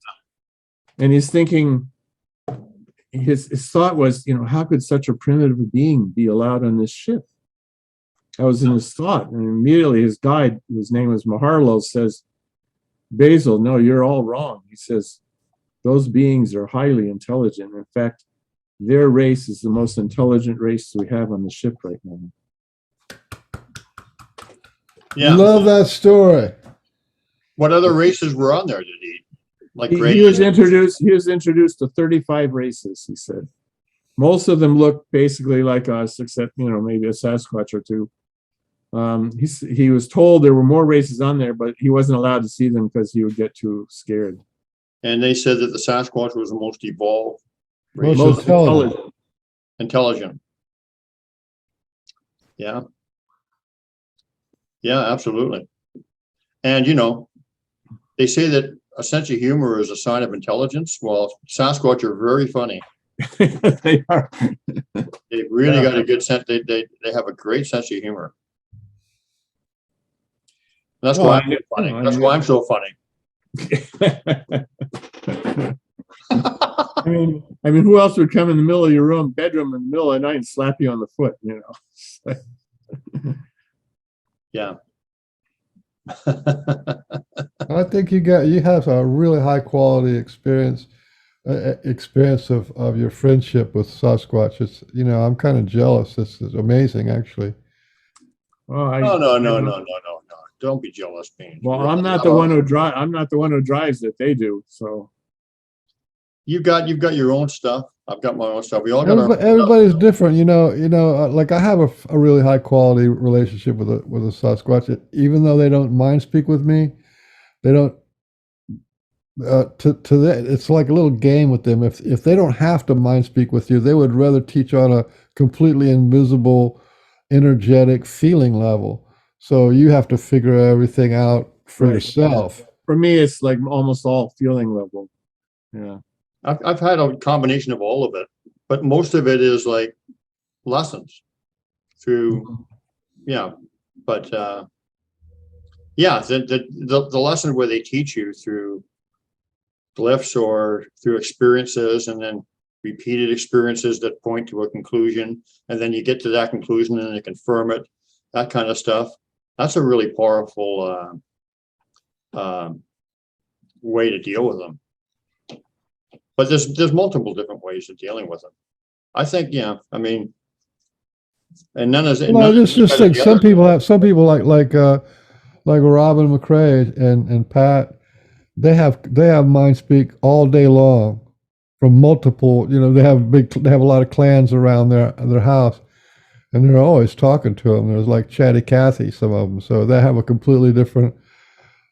And he's thinking, his thought was, how could such a primitive being be allowed on this ship? That was in his thought. And immediately his guide, whose name was Maharlo, says, Basil, no, you're all wrong. He says, those beings are highly intelligent. In fact, their race is the most intelligent race we have on the ship right now. Yeah. Love that story. What other races were on there, did he? He was introduced to 35 races, he said. Most of them look basically like us, except, maybe a Sasquatch or two. He was told there were more races on there, but he wasn't allowed to see them because he would get too scared. And they said that the Sasquatch was the most evolved, Most intelligent. Yeah. Yeah, absolutely. And, they say that a sense of humor is a sign of intelligence. Well, Sasquatch are very funny. They are. They've really got a good sense. They have a great sense of humor. That's why I'm funny. That's why I'm so funny. I mean, who else would come in the middle of your bedroom in the middle of the night and slap you on the foot? Yeah. I think you have a really high quality experience of your friendship with Sasquatch. It's I'm kind of jealous. This is amazing, actually. No. Don't be jealous, Bean. Well, I'm not the one who drives it. They do. So you've got your own stuff. I've got my own stuff. We all got our own Everybody's stuff. different, like I have a really high quality relationship with a Sasquatch. Even though they don't mind speak with me, they don't. To that, it's like a little game with them. If they don't have to mind speak with you, they would rather teach on a completely invisible, energetic feeling level. So you have to figure everything out for Right. yourself. For me, it's like almost all feeling level. Yeah. I've had a combination of all of it, but most of it is like lessons through, yeah. But yeah, the lesson where they teach you through glyphs or through experiences, and then repeated experiences that point to a conclusion, and then you get to that conclusion and they confirm it, that kind of stuff. That's a really powerful way to deal with them. But there's multiple different ways of dealing with them. I think, yeah, I mean, and none of it. Well, just like some people like Robin McRae and Pat. They have mind speak all day long from multiple. They have a lot of clans around their house, and they're always talking to them. There's like Chatty Cathy, some of them. So they have a completely different,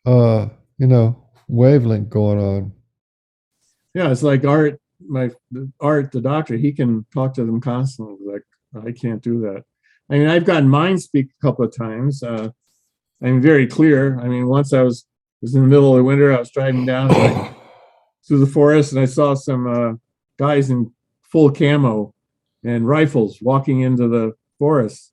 wavelength going on. Yeah, it's like Art, the doctor, he can talk to them constantly. Like, I can't do that. I mean, I've gotten mind speak a couple of times. I'm very clear. I mean, once I was in the middle of the winter, I was driving down through the forest, and I saw some guys in full camo and rifles walking into the forest.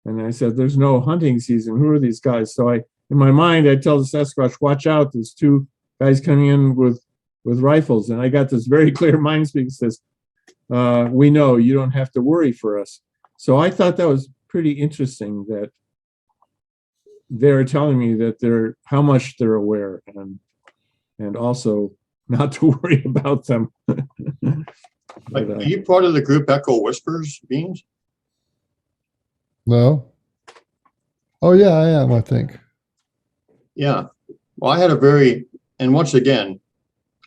And I said, there's no hunting season. Who are these guys? So in my mind, I tell the Sasquatch, watch out, there's two guys coming in with rifles. And I got this very clear mind speak that says, we know, you don't have to worry for us. So I thought that was pretty interesting that they're telling me that how much they're aware, and also not to worry about them. But, are you part of the group Echo Whispers, Beans? No. Oh yeah, I am, I think. Yeah. Well, I had and once again,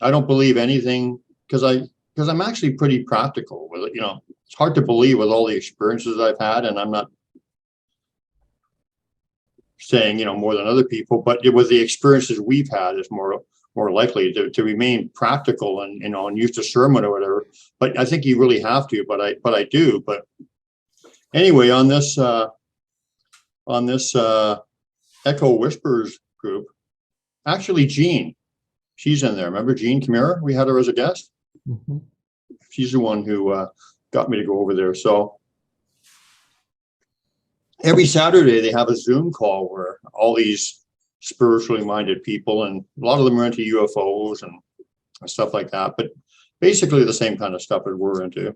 I don't believe anything because I'm actually pretty practical with it. It's hard to believe with all the experiences I've had, and I'm not saying, more than other people, but with the experiences we've had, is more likely to remain practical and, and use discernment or whatever. But I think you really have to, but I do. But anyway, on this Echo Whispers group, actually Jean, she's in there. Remember Jean Kimera? We had her as a guest. Mm-hmm. She's the one who got me to go over there. So every Saturday they have a Zoom call where all these spiritually minded people, and a lot of them are into UFOs and stuff like that, but basically the same kind of stuff that we're into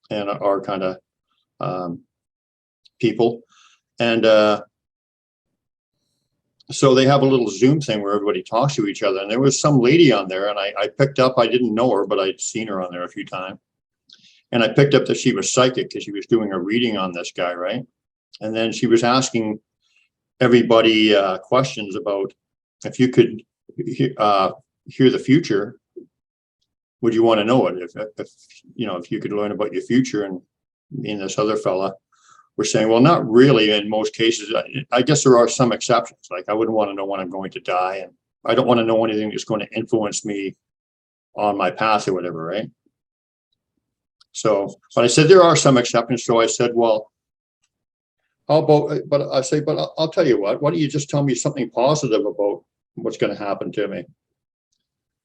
and our kind of people. And so they have a little Zoom thing where everybody talks to each other. And there was some lady on there, and I picked up, I didn't know her, but I'd seen her on there a few times. And I picked up that she was psychic because she was doing a reading on this guy, right? And then she was asking everybody questions about if you could hear the future, would you want to know it? If you could learn about your future. And me and this other fella were saying, well, not really in most cases. I guess there are some exceptions. Like I wouldn't want to know when I'm going to die, and I don't want to know anything that's going to influence me on my path or whatever, right? So, but I said there are some exceptions. So I said, well, but I'll tell you what, why don't you just tell me something positive about what's going to happen to me?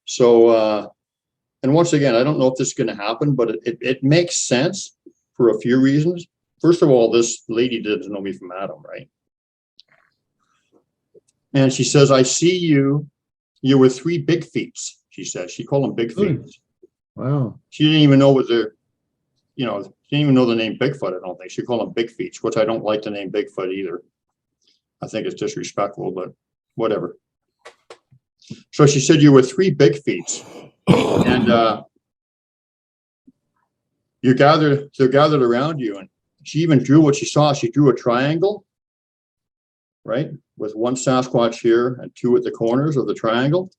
So, and once again, I don't know if this is going to happen, but it makes sense for a few reasons. First of all, this lady doesn't know me from Adam, right? And she says, I see you were 3 big feets, she said. She called them big feet. Wow. She didn't even know she didn't even know the name Bigfoot, I don't think. She called them big feet, which I don't like the name Bigfoot either. I think it's disrespectful, but whatever. So she said you were 3 big feet. And they're gathered around you. And she even drew what she saw. She drew a triangle, right? With 1 Sasquatch here and 2 at the corners of the triangle.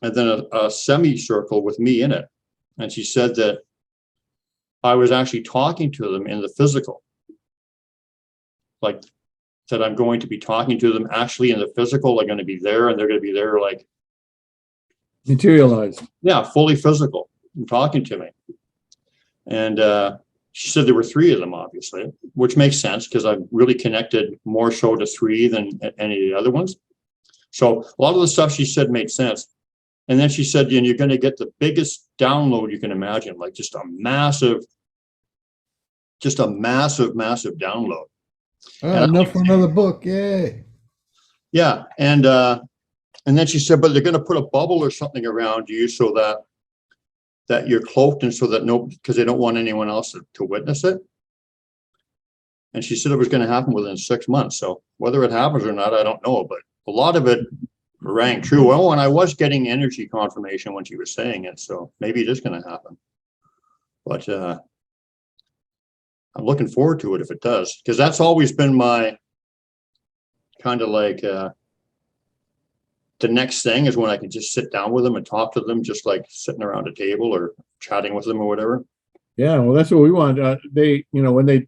And then a semicircle with me in it. And she said that I was actually talking to them in the physical. Like, that I'm going to be talking to them actually in the physical. They're going to be there, and they're going to be there, like, Materialized. yeah, fully physical and talking to me. And she said there were 3 of them, obviously, which makes sense because I've really connected more so to 3 than any of the other ones. So a lot of the stuff she said made sense. And then she said, and you're going to get the biggest download you can imagine, like just a massive, massive download. Enough for another book. Yay. Yeah. And then she said, but they're going to put a bubble or something around you so that you're cloaked, and so that because they don't want anyone else to witness it. And she said it was going to happen within 6 months. So whether it happens or not, I don't know, but a lot of it rang true. Well, and I was getting energy confirmation when she was saying it, so maybe it is going to happen. But I'm looking forward to it if it does, because that's always been my kind of like the next thing is when I can just sit down with them and talk to them, just like sitting around a table or chatting with them or whatever. Yeah, well, that's what we want. They, when they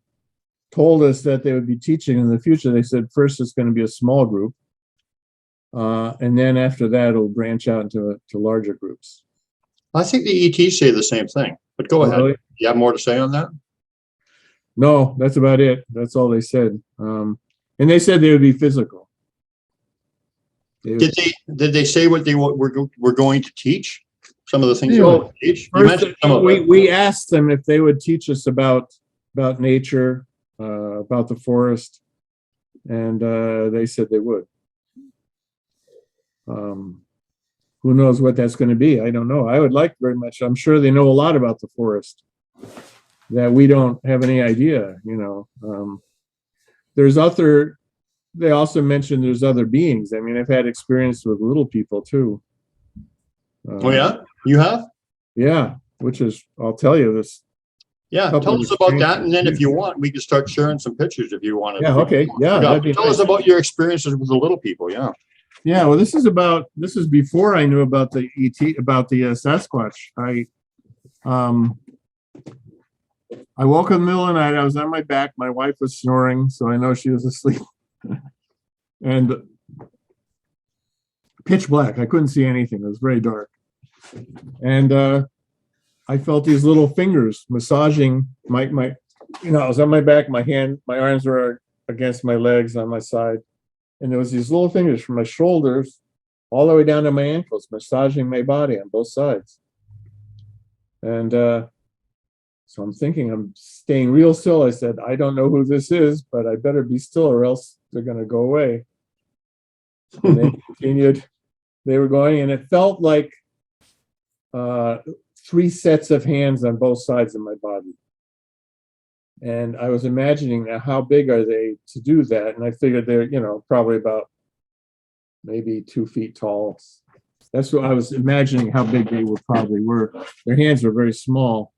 told us that they would be teaching in the future, they said first it's going to be a small group. And then after that, it'll branch out into larger groups. I think the ETs say the same thing, but go ahead. Really? You have more to say on that? No, that's about it. That's all they said. And they said they would be physical. Did they say what they were going to teach? Some of the things Yeah. they were going to teach? You mentioned some of it. We asked them if they would teach us about nature, about the forest, and they said they would. Who knows what that's going to be? I don't know. I would like very much. I'm sure they know a lot about the forest that we don't have any idea. There's other. They also mentioned there's other beings. I mean, I've had experience with little people too. Oh yeah, you have? Yeah, which is, I'll tell you this. Yeah, tell us about that, and then if you want, we can start sharing some pictures if you want to. Yeah, okay, yeah. Tell us about your experiences with the little people. Yeah. Yeah, well, this is before I knew about the ET, about the Sasquatch. I woke in the middle of the night. I was on my back. My wife was snoring, so I know she was asleep. And pitch black. I couldn't see anything. It was very dark. And I felt these little fingers massaging my. I was on my back. My arms were against my legs on my side. And there was these little fingers from my shoulders all the way down to my ankles, massaging my body on both sides. And so I'm thinking, I'm staying real still. I said, I don't know who this is, but I better be still or else they're going to go away. And they continued. They were going, and it felt like 3 sets of hands on both sides of my body. And I was imagining how big are they to do that? And I figured they're, probably about maybe 2 feet tall. That's what I was imagining how big they probably were. Their hands were very small.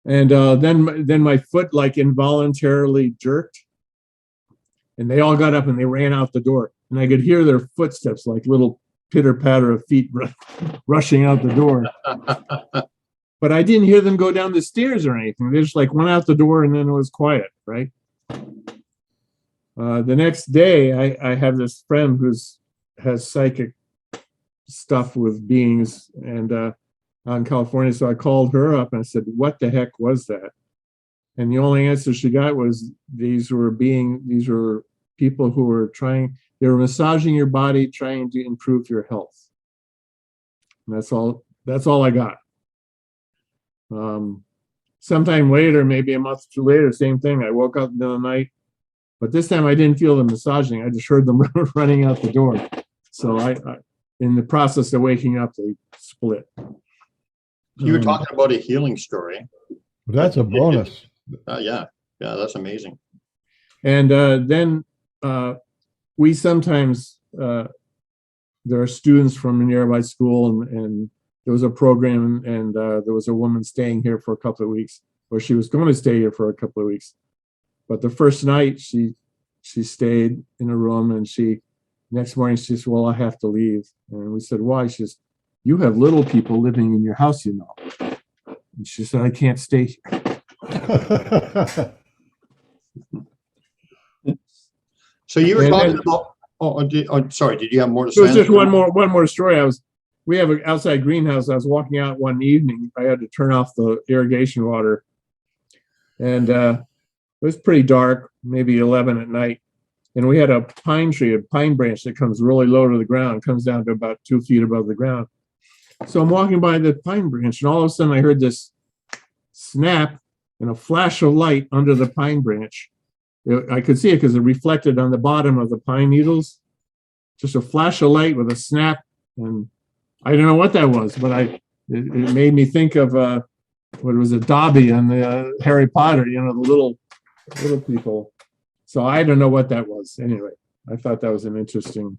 And then my foot like involuntarily jerked. And they all got up and they ran out the door. And I could hear their footsteps, like little pitter patter of feet rushing out the door. But I didn't hear them go down the stairs or anything. They just like went out the door and then it was quiet, right? The next day, I have this friend has psychic stuff with beings and out in California. So I called her up and I said, what the heck was that? And the only answer she got was these were people who were they were massaging your body, trying to improve your health. And that's all I got. Sometime later, maybe a month or 2 later, same thing. I woke up in the middle of the night, but this time I didn't feel the massaging. I just heard them running out the door. So I in the process of waking up, they split. You were talking about a healing story. That's a bonus. Yeah, that's amazing. And then we sometimes there are students from a nearby school, and there was a program, and there was a woman staying here for a couple of weeks, or she was going to stay here for a couple of weeks. But the first night she stayed in a room, and next morning she said, well, I have to leave. And we said, why? She says, you have little people living in your house, you know. And she said, I can't stay here. So you were And talking then- about, sorry, did you have more to So it's say? just one more story. We have an outside greenhouse. I was walking out one evening. I had to turn off the irrigation water, and it was pretty dark, maybe 11 at night. And we had a pine tree, a pine branch that comes really low to the ground, comes down to about 2 feet above the ground. So I'm walking by the pine branch, and all of a sudden I heard this snap and a flash of light under the pine branch. I could see it because it reflected on the bottom of the pine needles. Just a flash of light with a snap, and I don't know what that was, but it made me think of what was it, Dobby on the Harry Potter, you know, the little people. So I don't know what that was. Anyway, I thought that was an interesting.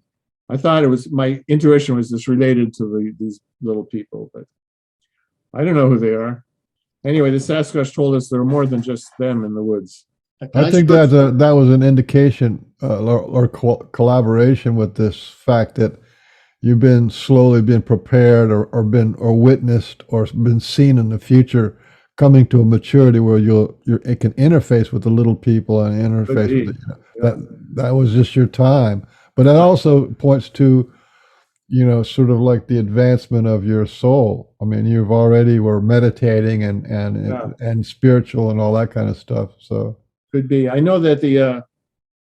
I thought it was, my intuition was just related to these little people, but I don't know who they are. Anyway, the Sasquatch told us there were more than just them in the woods. I think that was an indication or collaboration with this fact that you've been slowly being prepared or witnessed or been seen in the future, coming to a maturity where it can interface with the little people and interface with that was just your time. But that also points to, you know, sort of like the advancement of your soul. I mean, you've already were meditating and spiritual and all that kind of stuff. So could be. I know that the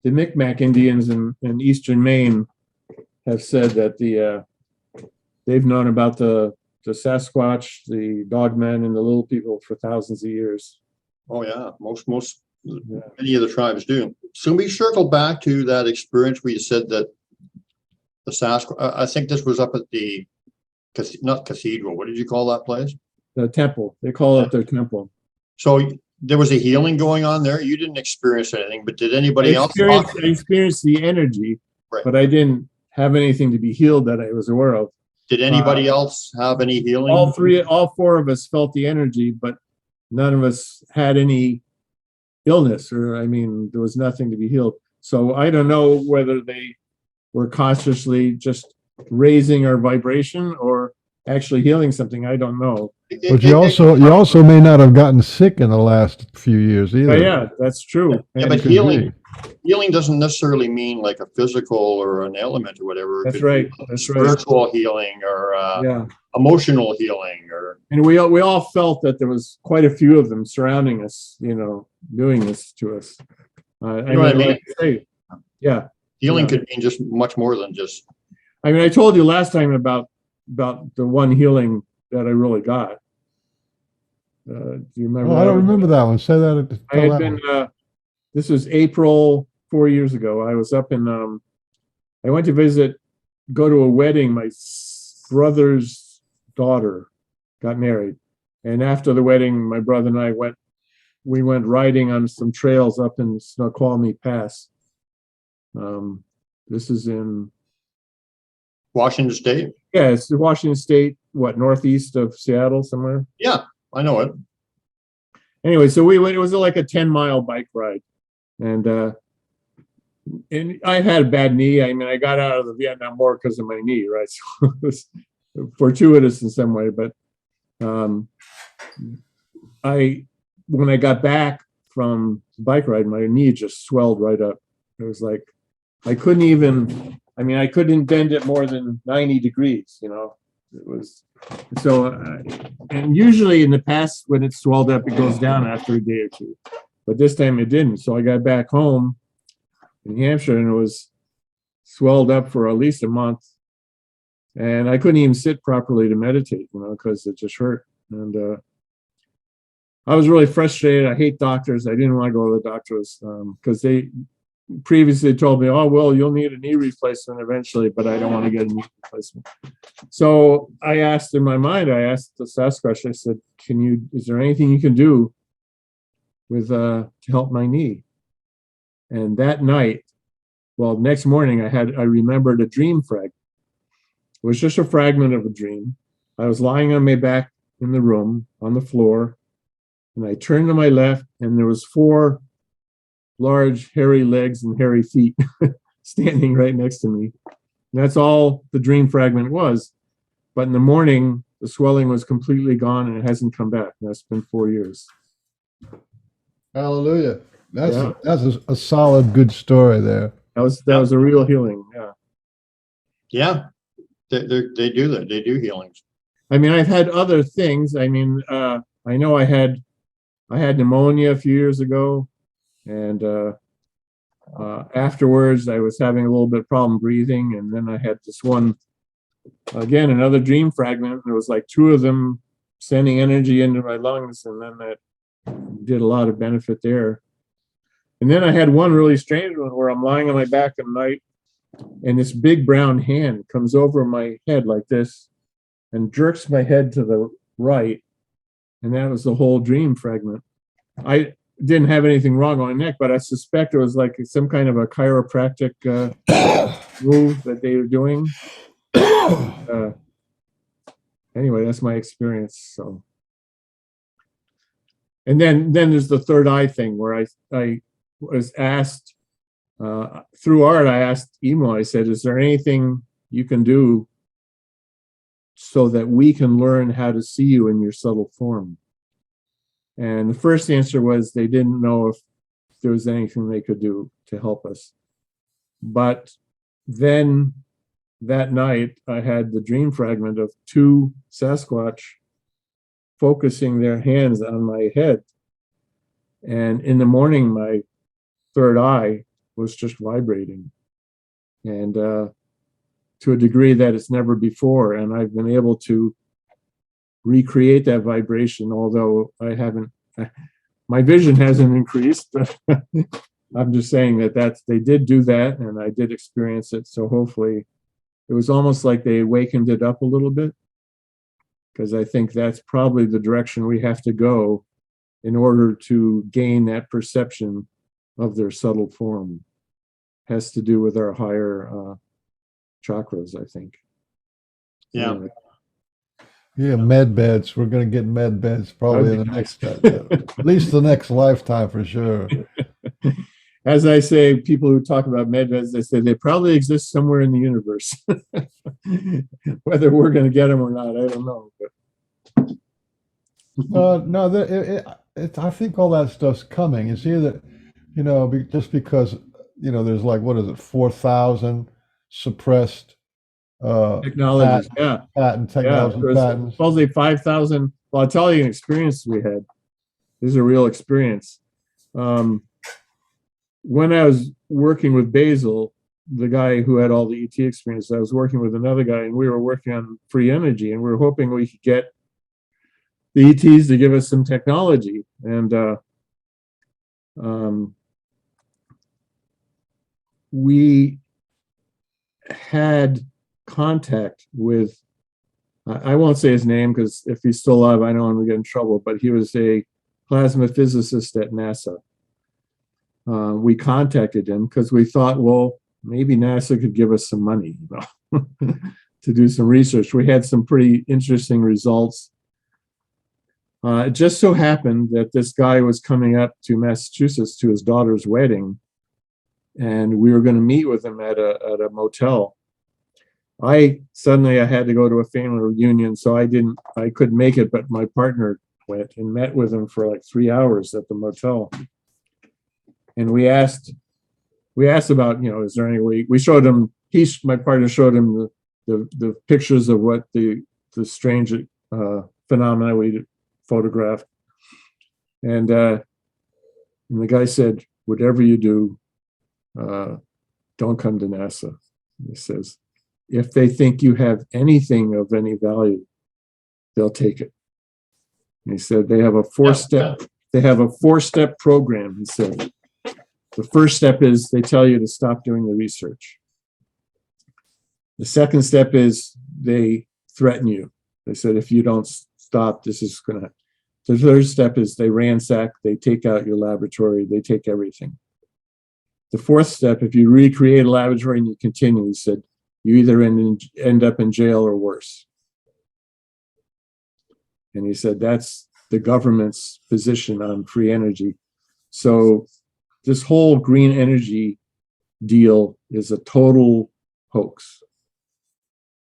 Micmac Indians in eastern Maine have said that they've known about the Sasquatch, the dogmen, and the little people for thousands of years. Oh yeah, many of the tribes do. So we circle back to that experience where you said that the Sasquatch. I think this was up at the not cathedral. What did you call that place? The temple. They call it their temple. So there was a healing going on there. You didn't experience anything, but did anybody else? I experienced the energy, right, but I didn't have anything to be healed that I was aware of. Did anybody else have any healing? All four of us felt the energy, but none of us had any illness, or I mean, there was nothing to be healed. So I don't know whether they were consciously just raising our vibration or actually healing something. I don't know. But you also may not have gotten sick in the last few years either. Yeah, that's true. Yeah, but healing doesn't necessarily mean like a physical or an element or whatever. That's right. That's spiritual healing or emotional healing, and we all felt that there was quite a few of them surrounding us, you know, doing this to us. You know what I mean? Yeah. Healing could mean just much more than just. I mean, I told you last time about the one healing that I really got. Do you remember? Oh, I don't remember that one. Say that. I had been. This was April 4 years ago. I was up in. I went to go to a wedding. My brother's daughter got married, and after the wedding, my brother and I went riding on some trails up in Snoqualmie Pass. This is in Washington State. Yeah, it's Washington State. What, northeast of Seattle, somewhere? Yeah, I know it. Anyway, so we went. It was like a 10-mile bike ride, and I had a bad knee. I mean, I got out of the Vietnam War because of my knee, right? So it was fortuitous in some way. But when I got back from the bike ride, my knee just swelled right up. It was like I couldn't bend it more than 90 degrees, you know. It was so, and usually in the past when it's swelled up, it goes down after a day or two, but this time it didn't. So I got back home in New Hampshire and it was swelled up for at least a month, and I couldn't even sit properly to meditate, you know, because it just hurt. And I was really frustrated. I hate doctors. I didn't want to go to the doctors because they previously told me, oh, well, you'll need a knee replacement eventually, but I don't want to get a knee replacement. So I asked in my mind, I asked the Sasquatch, I said, is there anything you can do with, to help my knee? And that night, well, next morning I remembered a dream fragment. It was just a fragment of a dream. I was lying on my back in the room on the floor, and I turned to my left, and there was 4 large hairy legs and hairy feet standing right next to me. And that's all the dream fragment was. but in the morning, the swelling was completely gone and it hasn't come back. And that's been 4 years. Hallelujah. That's Yeah. a solid, good story there. That was a real healing. Yeah. Yeah, they do that. They do healings. I mean, I've had other things. I mean, I know I had pneumonia a few years ago, and afterwards I was having a little bit of problem breathing, and then I had this one, again, another dream fragment. There was like two of them sending energy into my lungs, and then that did a lot of benefit there. And then I had one really strange one where I'm lying on my back at night, and this big brown hand comes over my head like this and jerks my head to the right. And that was the whole dream fragment. I didn't have anything wrong on my neck, but I suspect it was like some kind of a chiropractic move that they were doing. Anyway, that's my experience. So, and then there's the third eye thing where I was asked through art. I asked Emo. I said, "Is there anything you can do so that we can learn how to see you in your subtle form?" And the first answer was they didn't know if there was anything they could do to help us. But then that night, I had the dream fragment of two Sasquatch focusing their hands on my head. And in the morning, my third eye was just vibrating. And to a degree that it's never before. And I've been able to recreate that vibration, although my vision hasn't increased, but I'm just saying that they did do that and I did experience it. So hopefully it was almost like they wakened it up a little bit, because I think that's probably the direction we have to go in order to gain that perception of their subtle form. Has to do with our higher chakras, I think. Yeah. Yeah, med beds. We're going to get med beds probably in the next, at least the next lifetime for sure. As I say, people who talk about med beds, they say they probably exist somewhere in the universe. Whether we're going to get them or not, I don't know. But. No, I think all that stuff's coming. It's either, just because, there's like, what is it, 4,000 suppressed Technologies, technology patents. Supposedly 5,000. Well, I'll tell you an experience we had. This is a real experience. When I was working with Basil, the guy who had all the ET experience, I was working with another guy, and we were working on free energy, and we were hoping we could get the ETs to give us some technology. And we had contact with, I won't say his name because if he's still alive, I know I'm going to get in trouble, but he was a plasma physicist at NASA. We contacted him because we thought, well, maybe NASA could give us some money, to do some research. We had some pretty interesting results. It just so happened that this guy was coming up to Massachusetts to his daughter's wedding, and we were going to meet with him at a motel. I had to go to a family reunion, so I couldn't make it, but my partner went and met with him for like 3 hours at the motel. And we asked about, is there any way we showed him, my partner showed him the pictures of what the strange phenomena we photographed. And the guy said, whatever you do, don't come to NASA. He says, if they think you have anything of any value, they'll take it. And he said they have a four-step program. He said the first step is they tell you to stop doing the research. The second step is they threaten you. They said if you don't stop, this is going to. The third step is they ransack. They take out your laboratory. They take everything. The fourth step, if you recreate a laboratory and you continue, he said, you either end up in jail or worse. And he said, that's the government's position on free energy. So this whole green energy deal is a total hoax,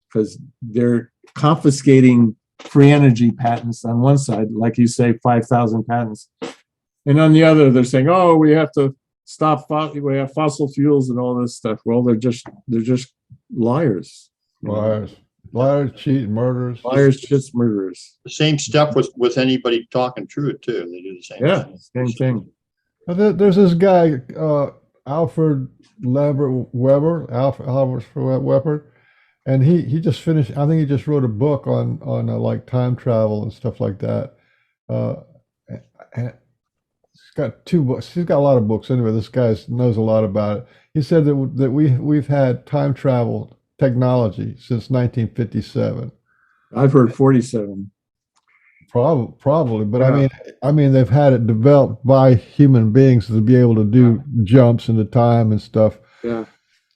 because they're confiscating free energy patents on one side, like you say, 5,000 patents. And on the other, they're saying, oh, we have to stop, we have fossil fuels and all this stuff. Well, they're just liars. Liars, cheat, murderers. Liars, just murderers. The same stuff with anybody talking truth too. They do the same Yeah, thing. same thing. There's this guy, Alfred Weber, and he just finished. I think he just wrote a book on like time travel and stuff like that. And he's got 2 books. He's got a lot of books anyway. This guy knows a lot about it. He said that we've had time travel technology since 1957. I've heard 47. Probably, but Yeah. I mean, they've had it developed by human beings to be able to do jumps into time and stuff. Yeah.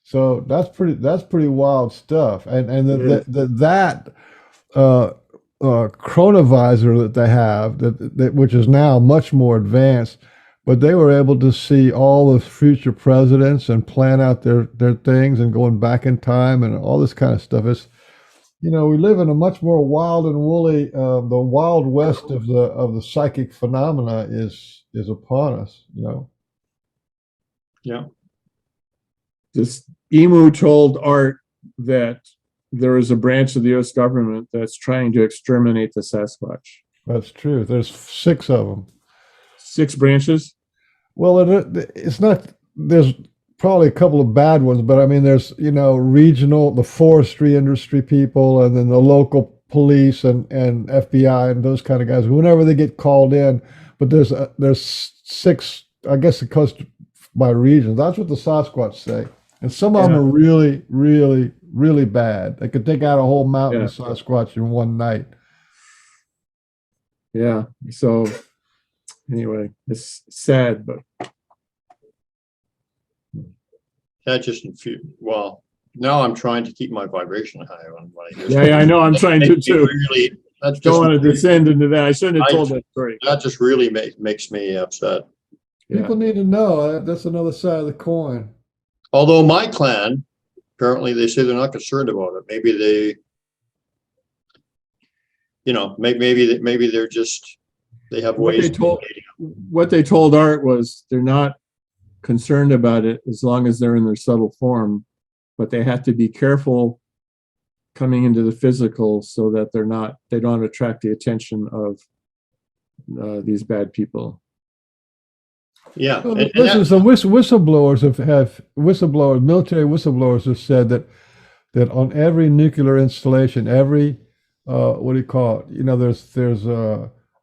So that's pretty wild stuff. And that chronovisor that they have, that which is now much more advanced, but they were able to see all the future presidents and plan out their things and going back in time and all this kind of stuff. It's, we live in a much more wild and woolly, the wild west of the psychic phenomena is upon us, Yeah. This Emu told Art that there is a branch of the U.S. government that's trying to exterminate the Sasquatch. That's true. There's 6 of them. 6 branches? Well, it's not, there's probably a couple of bad ones, but I mean, there's, regional, the forestry industry people, and then the local police and FBI and those kind of guys, whenever they get called in. But there's 6, I guess it goes by regions. That's what the Sasquatch say. And some of them are really, really, really bad. They could take out a whole mountain of Sasquatch in one night. Yeah. So anyway, it's sad, but That just well, now I'm trying to keep my vibration high on what I hear. yeah, I know. I'm trying to too. Really, that's Don't want to just, descend into that. I shouldn't have told that story. that just really makes me upset. Yeah. People need to know that's another side of the coin. Although my clan, apparently they say they're not concerned about it. Maybe they, maybe they're just, they have ways. What they told Art was they're not concerned about it as long as they're in their subtle form, but they have to be careful coming into the physical so that they don't attract the attention of these bad people. Yeah. Well, listen, some whistleblowers military whistleblowers have said that on every nuclear installation, every what do you call it? There's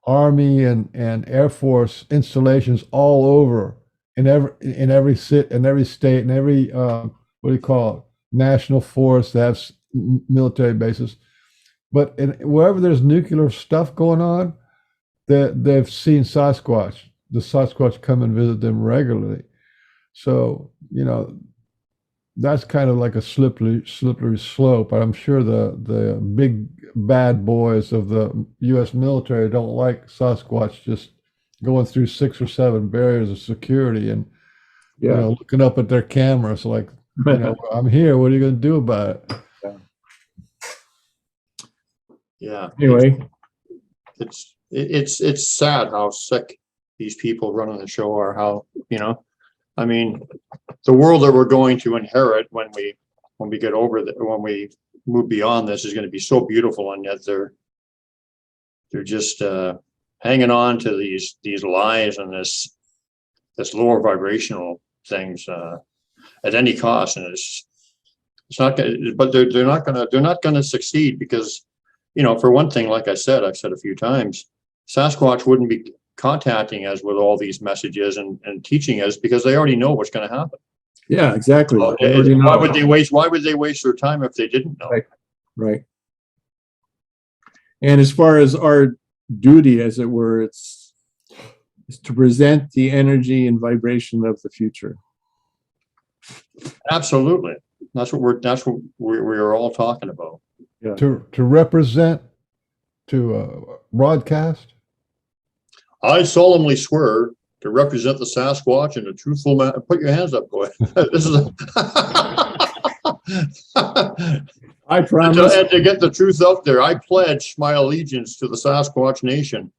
Army and Air Force installations all over in every state, in every what do you call it? National forest that have military bases. But wherever there's nuclear stuff going on, they've seen Sasquatch. The Sasquatch come and visit them regularly. So, that's kind of like a slippery slope. But I'm sure the big bad boys of the U.S. military don't like Sasquatch just going through 6 or 7 barriers of security and looking up at their cameras like, I'm here. What are you going to do about it? Yeah. Anyway, It's sad how sick these people running the show are. How I mean, the world that we're going to inherit when we get over when we move beyond this is going to be so beautiful, and yet they're just hanging on to these lies and this lower vibrational things at any cost, and it's not gonna, but they're not gonna succeed because, for one thing, like I've said a few times, Sasquatch wouldn't be contacting us with all these messages and teaching us because they already know what's going to happen. yeah, exactly. Why would they waste their time if they didn't know? Right. And as far as our duty, as it were, it's to present the energy and vibration of the future. Absolutely. That's what we're all talking about. Yeah. To represent, to broadcast. I solemnly swear to represent the Sasquatch in a truthful manner. Put your hands up, boy. This is I And promise. to get the truth out there, I pledge my allegiance to the Sasquatch Nation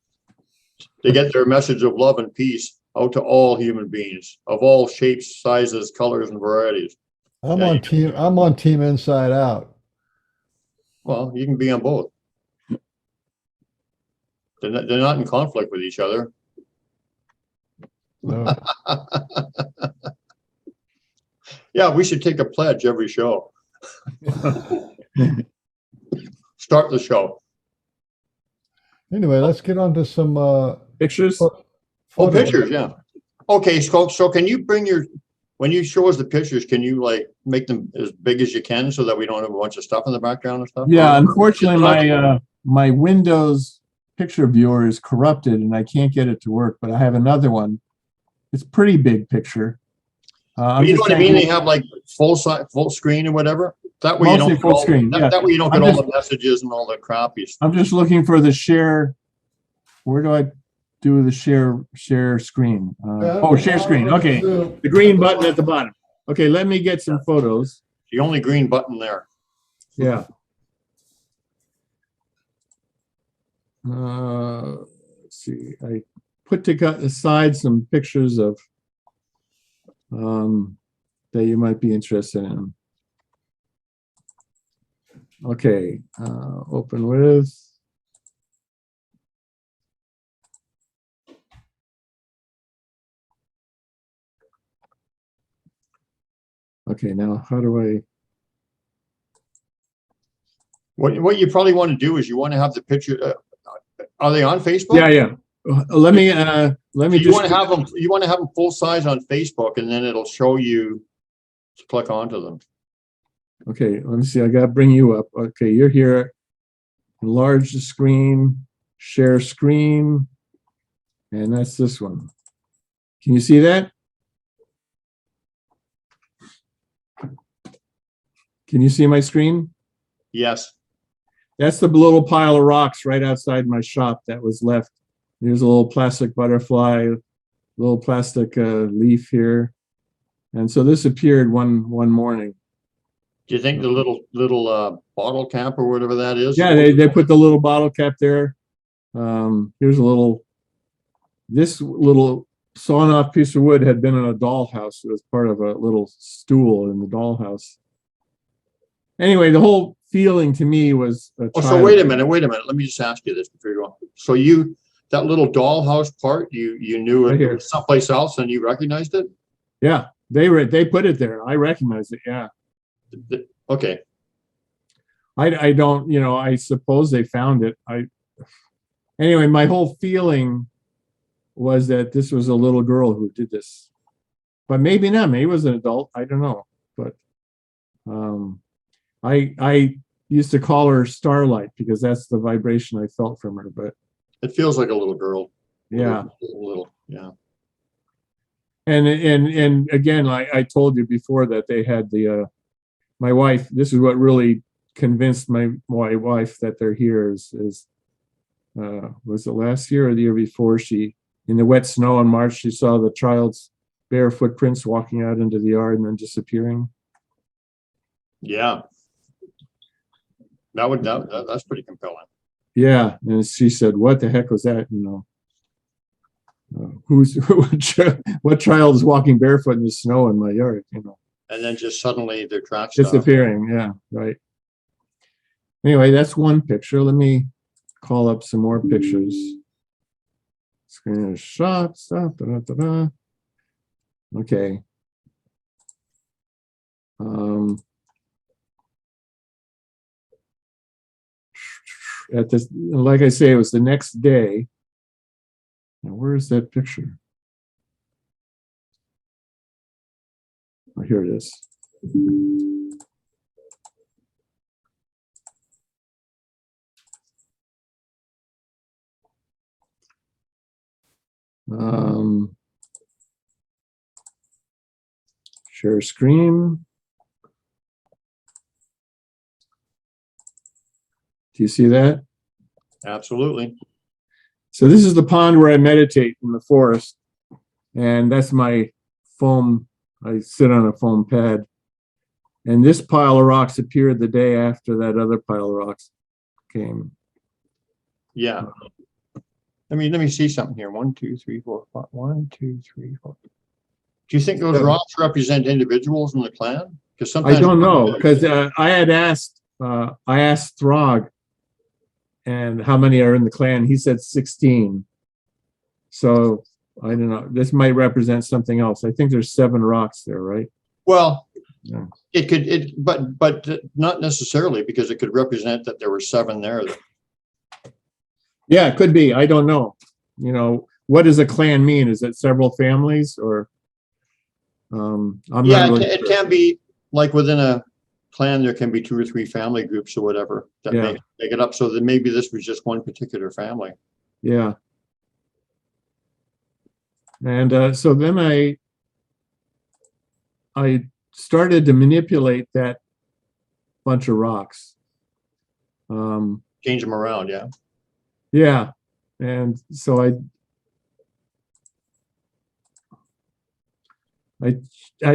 to get their message of love and peace out to all human beings of all shapes, sizes, colors, and varieties. I'm Yeah, on team Inside Out. Well, you can be on both. They're not in conflict with each other. No. Yeah, we should take a pledge every show. Start the show. Anyway, let's get on to some Pictures? Oh, photos. pictures, yeah. Okay, so can you bring when you show us the pictures, can you like make them as big as you can so that we don't have a bunch of stuff in the background and stuff? Yeah, unfortunately, my Windows picture viewer is corrupted and I can't get it to work, but I have another one. It's pretty big picture. You know what I mean? They have like full screen or whatever. That way you Mostly don't full screen. Yeah. that way you don't get all the messages and all the crappy stuff. I'm just looking for the share. Where do I do the share screen? Share screen. Okay, the green button at the bottom. Okay, let me get some photos. The only green button there. Yeah. Let's see. I put aside some pictures of that you might be interested in. Okay, open with. Okay, now how do I? What you probably want to do is you want to have the picture. Are they on Facebook? Yeah, yeah. Let me You want to have them. You want to have them full size on Facebook, and then it'll show you to click onto them. Okay, let me see. I got to bring you up. Okay, you're here. Enlarge the screen, share screen, and that's this one. Can you see that? Can you see my screen? Yes. That's the little pile of rocks right outside my shop that was left. There's a little plastic butterfly, little plastic leaf here. And so this appeared one morning. Do you think the little bottle cap or whatever that is? Yeah, they put the little bottle cap there. Here's this little sawn off piece of wood had been in a dollhouse. It was part of a little stool in the dollhouse. Anyway, the whole feeling to me was so wait a minute. Let me just ask you this before you go. So that little dollhouse part, you knew it was someplace else and you recognized it? Yeah, they put it there. I recognized it. Yeah. Okay. I don't, I suppose they found it. Anyway, my whole feeling was that this was a little girl who did this, but maybe not. Maybe it was an adult. I don't know. But I used to call her Starlight because that's the vibration I felt from her. But it feels like a little girl. Yeah. Yeah. And again, I told you before that they had my wife. This is what really convinced my wife that they're here. Was it last year or the year before? In the wet snow in March, she saw the child's bare footprints walking out into the yard and then disappearing. Yeah. That's pretty compelling. Yeah, and she said, "What the heck was that?" What child is walking barefoot in the snow in my yard? And then just suddenly their tracks disappearing. Yeah, right. Anyway, that's one picture. Let me call up some more pictures. Screen shot. Stop. Okay. Like I say, it was the next day. Now, where is that picture? Oh, here it is. Share screen. Do you see that? Absolutely. So this is the pond where I meditate in the forest. And that's my foam. I sit on a foam pad. And this pile of rocks appeared the day after that other pile of rocks came. Yeah. Let me see something here. 1, 2, 3, 4, 5. 1, 2, 3, 4. Do you think those Yeah. rocks represent individuals in the clan? Because I sometimes don't know, because I asked Throg and how many are in the clan. He said 16. So I don't know. This might represent something else. I think there's 7 rocks there, right? Well, Yeah. it could, but not necessarily, because it could represent that there were 7 there. Yeah, it could be. I don't know. You know, what does a clan mean? Is it several families or? I'm Yeah, not really it sure. can be like within a clan, there can be 2 or 3 family groups or whatever that Yeah. make it up. So that maybe this was just one particular family. Yeah. And so then I started to manipulate that bunch of rocks. Change them around, yeah. Yeah. And so I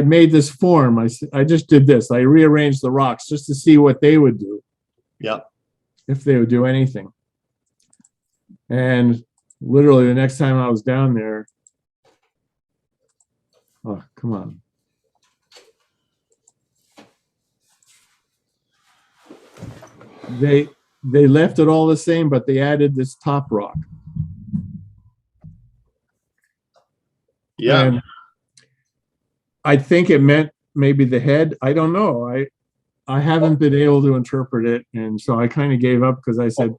made this form. I just did this. I rearranged the rocks just to see what they would do. Yeah. If they would do anything. And literally the next time I was down there, oh, come on. They left it all the same, but they added this top rock. Yeah. And I think it meant maybe the head. I don't know. I haven't been able to interpret it, and so I kind of gave up because I said,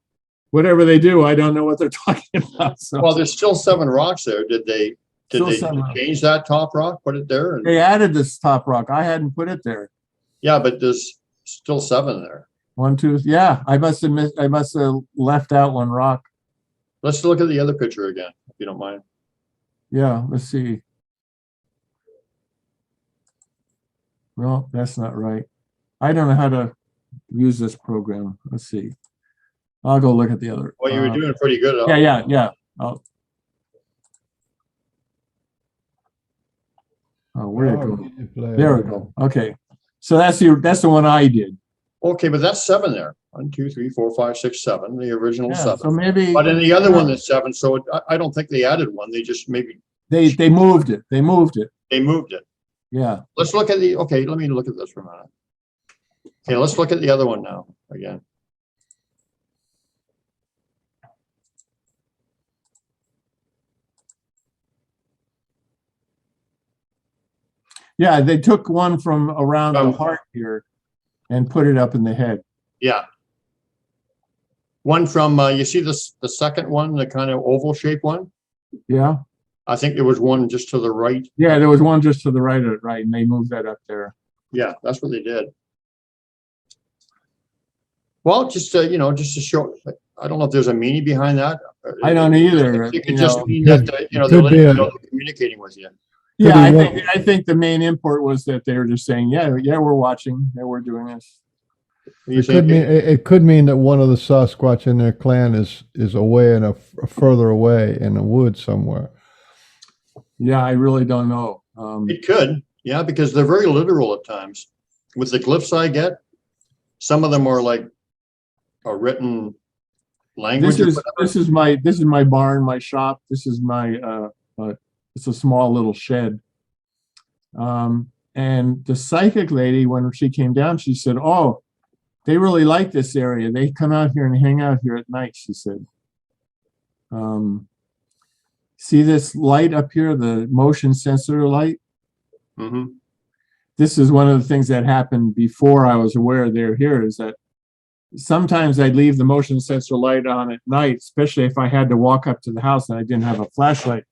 whatever they do, I don't know what they're talking about. So Well, there's still 7 rocks there. Did they Still 7 rocks. change that top rock, put it there? And, They added this top rock. I hadn't put it there. yeah, but there's still 7 there. 1, 2, yeah. I must have left out one rock. Let's look at the other picture again, if you don't mind. Yeah, let's see. No, that's not right. I don't know how to use this program. Let's see. I'll go look at the other. Well, you were doing pretty good. Yeah. Oh, where'd it go? There we go. Okay. So that's the one I did. Okay, but that's 7 there. 1, 2, 3, 4, 5, 6, 7. The original Yeah, 7. so maybe. But in the other one, that's 7. So I don't think they added one. They just maybe They moved it. They moved it. they moved it. Yeah. Let's look at the. Okay, let me look at this for a minute. Okay, let's look at the other one now again. Yeah, they took one from around the heart here and put it up in the head. Yeah. One from you see this the second one, the kind of oval shaped one. Yeah. I think there was one just to the right. Yeah, there was one just to the right of it, right, and they moved that up there. Yeah, that's what they did. Well, just you know, just to show. I don't know if there's a meaning behind that. I don't either. It could you just know. mean that you know Could be they're a- communicating with you. Yeah, Could I think the main import was that they were just saying, yeah, we're watching, yeah, we're doing this. It could mean that one of the Sasquatch in their clan is away in a further away in the woods somewhere. Yeah, I really don't know. It could, yeah, because they're very literal at times. With the glyphs I get, some of them are like a written language. This is my barn, my shop. This is my it's a small little shed. And the psychic lady, when she came down, she said, "Oh, they really like this area. They come out here and hang out here at night," she said. See this light up here, the motion sensor light? Mm-hmm. This is one of the things that happened before I was aware they're here, is that sometimes I'd leave the motion sensor light on at night, especially if I had to walk up to the house and I didn't have a flashlight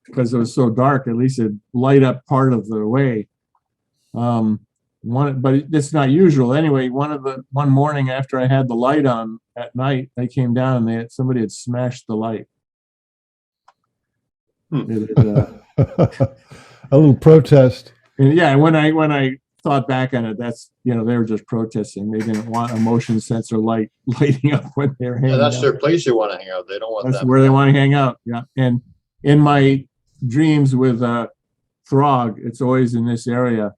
because it was so dark. At least it'd light up part of the way. But it's not usual. Anyway, one morning after I had the light on at night, they came down and somebody had smashed the light. A little protest. And yeah, and when I thought back on it, that's, they were just protesting. They didn't want a motion sensor light lighting up when they're hanging out. Yeah, that's their place they want to hang out. They don't want That's that. where they want to hang out. Yeah. And in my dreams with Throg, it's always in this area.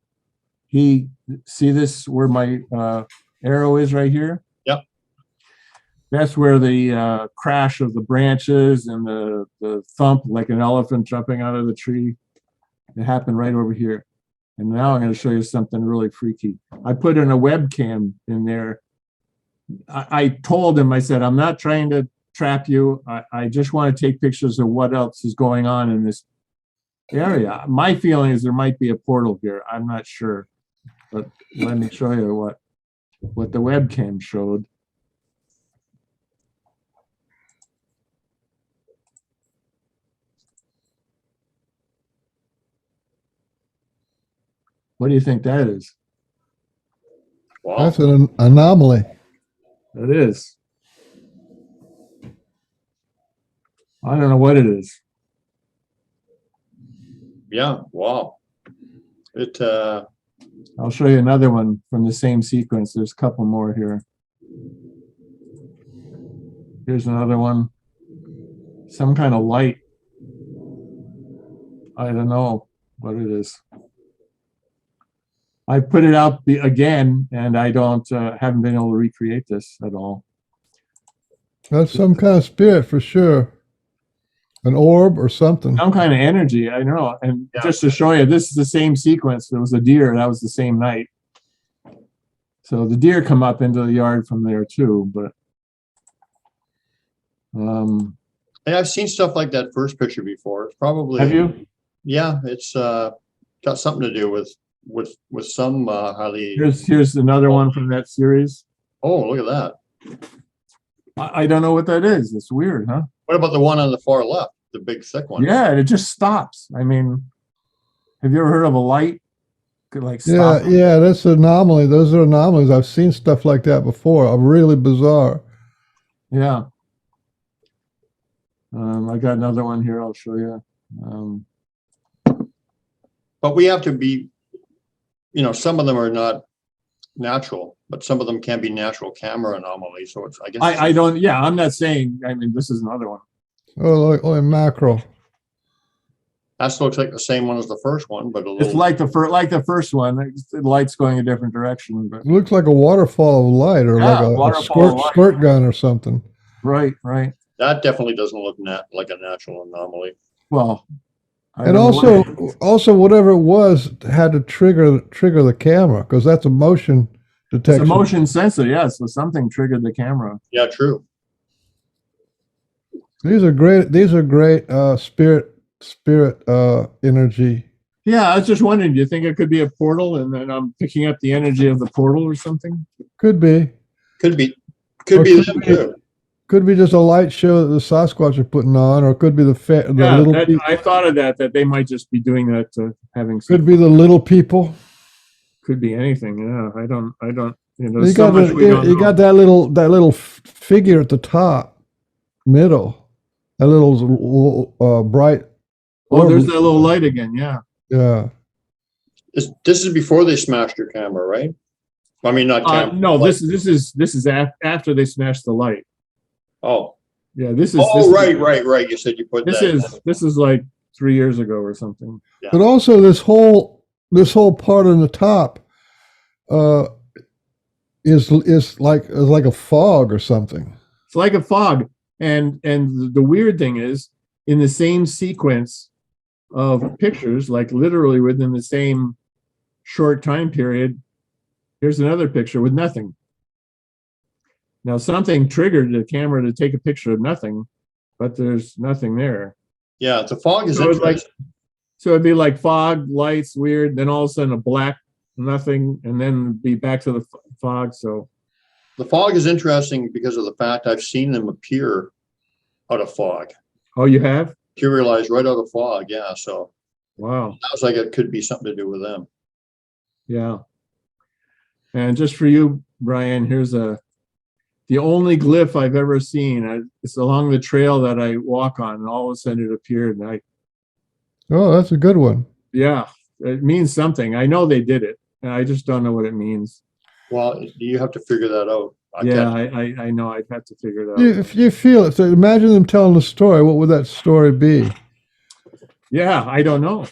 see this where my arrow is right here? Yep. That's where the crash of the branches and the thump like an elephant jumping out of the tree. It happened right over here. And now I'm going to show you something really freaky. I put in a webcam in there. I told him, I said, I'm not trying to trap you. I just want to take pictures of what else is going on in this area. My feeling is there might be a portal here. I'm not sure. But let me show you what the webcam showed. What do you think that is? Wow. That's an anomaly. That is. I don't know what it is. Yeah. Wow. It, I'll show you another one from the same sequence. There's a couple more here. Here's another one. Some kind of light. I don't know what it is. I put it out again, and I haven't been able to recreate this at all. That's some kind of spirit for sure. An orb or something. Some kind of energy, I know. And Yeah. just to show you, this is the same sequence. There was a deer, that was the same night. So the deer come up into the yard from there too, but and I've seen stuff like that first picture before. It's probably, have you? yeah, it's got something to do with some highly. Here's another one from that series. Oh, look at that. I don't know what that is. It's weird, huh? What about the one on the far left, the big thick one? Yeah, it just stops. I mean, have you ever heard of a light could like Yeah, stop? yeah, that's an anomaly. Those are anomalies. I've seen stuff like that before. Really bizarre. Yeah. I got another one here. I'll show you. But we have to be, some of them are not natural, but some of them can be natural camera anomalies. So it's, I guess. I don't. Yeah, I'm not saying. I mean, this is another one. Oh, mackerel. That looks like the same one as the first one, but a little. It's like the first one. The light's going a different direction, but It looks like a waterfall of light or Yeah, like a waterfall of light. squirt gun or something. right. That definitely doesn't look like a natural anomaly. Well, I And don't know what it is. also whatever it was had to trigger the camera because that's a motion It's detection. a motion sensor. Yeah, so something triggered the camera. Yeah, true. These are great spirit energy. Yeah, I was just wondering. Do you think it could be a portal, and then I'm picking up the energy of the portal or something? Could be. Could be Or them too. Could be just a light show that the Sasquatch are putting on, or it could be the Yeah, little people. I thought of that they might just be doing that to having. Could be the little people. Could be anything. Yeah, I don't. You There's got so much we don't know. that little figure at the top, middle, that little bright. Oh, there's that little light again. Yeah. Yeah. This is before they smashed your camera, right? I mean, not camera. No, this is after they smashed the light. Oh. Yeah, this is. Oh, right. You said you put This that. this is like 3 years ago or something. Yeah. But also this whole part on the top is like a fog or something. It's like a fog, and the weird thing is, in the same sequence of pictures, like literally within the same short time period, here's another picture with nothing. Now something triggered the camera to take a picture of nothing, but there's nothing there. Yeah, the fog is So it's interesting. So it'd be like fog, lights, weird, then all of a sudden a black nothing, and then be back to the fog. So The fog is interesting because of the fact I've seen them appear out of fog, oh, you have? materialize right out of fog. Yeah, so Wow. sounds like it could be something to do with them. Yeah. And just for you, Brian, here's the only glyph I've ever seen. It's along the trail that I walk on, and all of a sudden it appeared. And Oh, that's a good one. yeah, it means something. I know they did it, and I just don't know what it means. Well, you have to figure that out. Yeah, I know. I'd have to figure it out. If you feel it, so imagine them telling a story. What would that story be? Yeah, I don't know.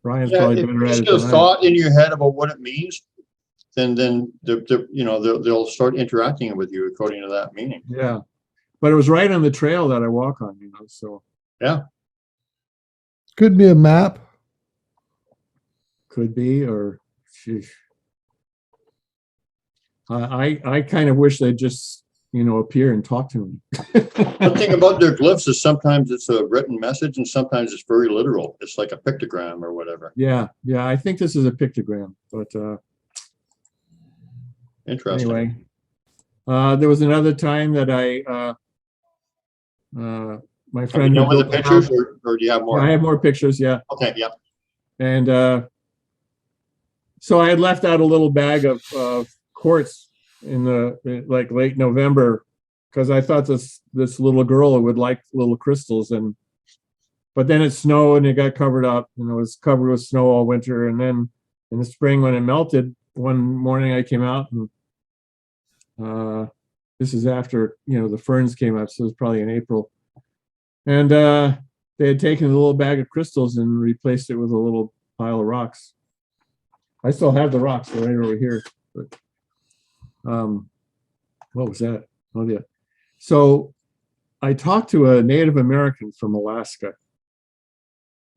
Brian's Yeah, probably if better you at just it get a than I am. thought in your head about what it means, then they'll start interacting with you according to that meaning. Yeah, but it was right on the trail that I walk on, so Yeah. Could be a map. could be, or sheesh. I kind of wish they'd just, appear and talk to me. One thing about their glyphs is sometimes it's a written message and sometimes it's very literal. It's like a pictogram or whatever. Yeah, I think this is a pictogram, but Interesting. anyway. There was another time that my Have friend you who done with the built the pictures house. or do you have Yeah, more? I have more pictures, yeah. Okay, yeah. And so I had left out a little bag of quartz in like late November because I thought this little girl would like little crystals, but then it snowed and it got covered up, and it was covered with snow all winter. And then in the spring when it melted, one morning I came out and this is after the ferns came up, so it was probably in April, and they had taken a little bag of crystals and replaced it with a little pile of rocks. I still have the rocks, they're right over here. But what was that? Oh yeah. So I talked to a Native American from Alaska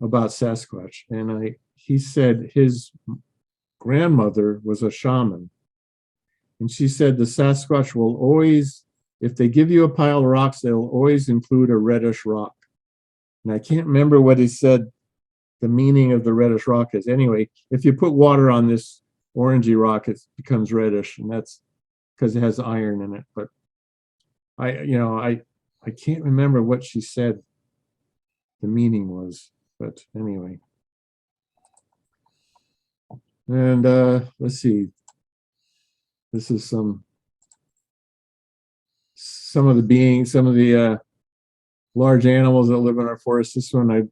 about Sasquatch, and he said his grandmother was a shaman, and she said the Sasquatch will always, if they give you a pile of rocks, they'll always include a reddish rock. And I can't remember what he said the meaning of the reddish rock is. Anyway, if you put water on this orangey rock, it becomes reddish, and that's because it has iron in it. But I can't remember what she said the meaning was. But anyway, and let's see. This is some of the large animals that live in our forest. This one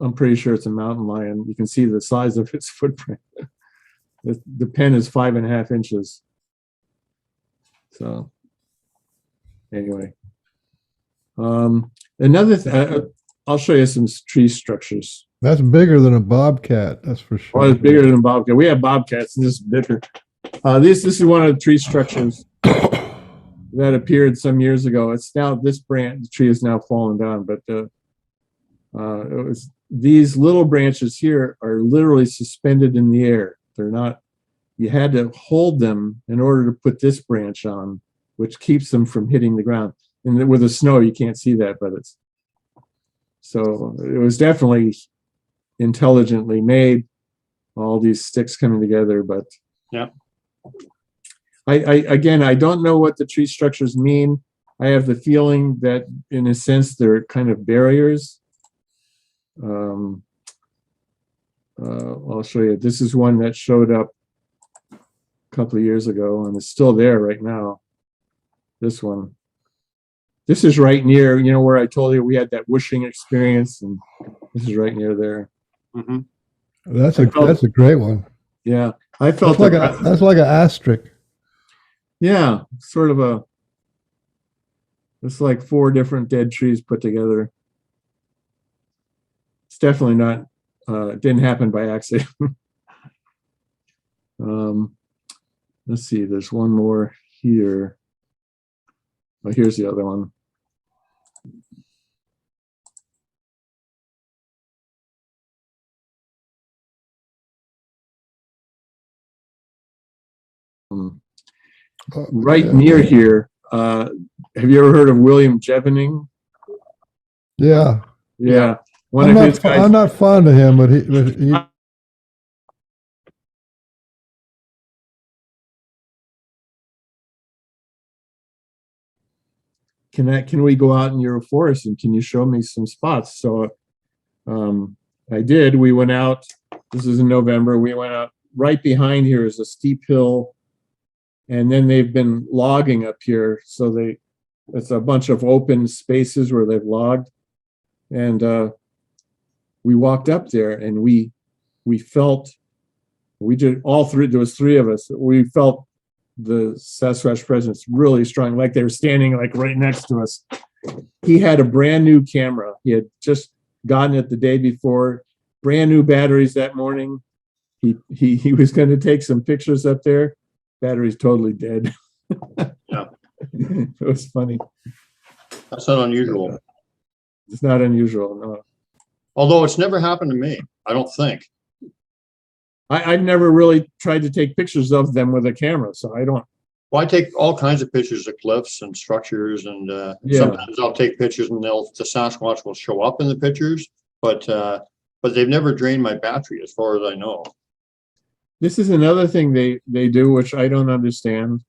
I'm pretty sure it's a mountain lion. You can see the size of its footprint. The pen is 5.5 inches. So anyway, another I'll show you some tree structures. That's bigger than a bobcat, that's for sure. Oh, it's bigger than a bobcat. We have bobcats, and this is bigger. This is one of the tree structures that appeared some years ago. It's now this branch. The tree is now fallen down, but it was these little branches here are literally suspended in the air. They're not. You had to hold them in order to put this branch on, which keeps them from hitting the ground. And with the snow, you can't see that, but so it was definitely intelligently made. All these sticks coming together, but yeah. I don't know what the tree structures mean. I have the feeling that, in a sense, they're kind of barriers. I'll show you. This is one that showed up a couple of years ago, and it's still there right now. This one. This is right near, where I told you we had that whooshing experience, and this is right near there. Mm-hmm. That's a great one. Yeah, I felt that's like an asterisk. Yeah, sort of it's like 4 different dead trees put together. It's definitely not, it didn't happen by accident. Let's see, there's one more here. Oh, here's the other one. Right near here, have you ever heard of William Jevening? Yeah. Yeah. I'm not fond of him, but he can we go out in your forest and can you show me some spots? So I did. We went out. This is in November. We went out. Right behind here is a steep hill, and then they've been logging up here. So it's a bunch of open spaces where they've logged, and we walked up there, and we felt, we did all three. There was 3 of us. We felt the Sasquatch presence really strong, like they were standing like right next to us. He had a brand new camera. He had just gotten it the day before. brand new batteries that morning. He was going to take some pictures up there. Battery's totally dead. Yeah. It was funny. That's not unusual. It's not unusual, no. Although it's never happened to me, I don't think. I've never really tried to take pictures of them with a camera, so I don't. Well, I take all kinds of pictures of cliffs and structures, and Yeah. sometimes I'll take pictures and the Sasquatch will show up in the pictures, but they've never drained my battery as far as I know. This is another thing they do, which I don't understand,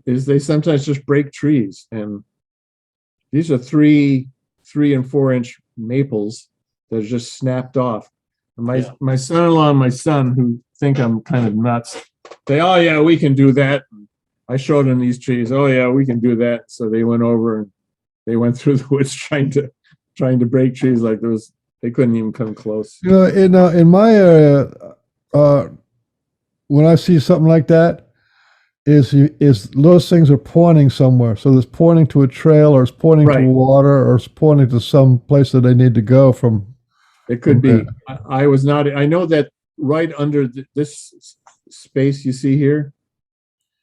is they sometimes just break trees. And these are 3 and 4 inch maples that are just snapped off. And my son-in-law and my son, who think I'm kind of nuts, say, "Oh yeah, we can do that." And I showed them these trees. "Oh yeah, we can do that." So they went over and they went through the woods trying to break trees like those. They couldn't even come close. You know, in my area, when I see something like that, is those things are pointing somewhere. So it's pointing to a trail, or it's pointing Right. to water, or it's pointing to some place that they need to go from. It could be. Okay. I was not. I know that right under this space you see here,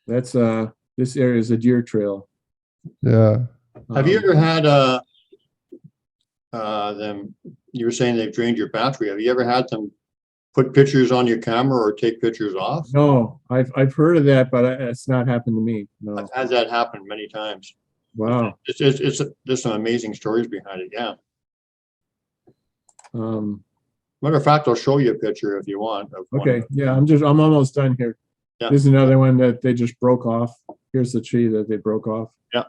that's this area is a deer trail. Yeah. Have you ever had them? You were saying they've drained your battery. Have you ever had them put pictures on your camera or take pictures off? No, I've heard of that, but it's not happened to me. No. I've had that happen many times. Wow. There's some amazing stories behind it. Yeah. Um, Matter of fact, I'll show you a picture if you want. Of one. okay. Yeah, I'm almost done here. Yeah. There's another one that they just broke off. Here's the tree that they broke off. Yeah.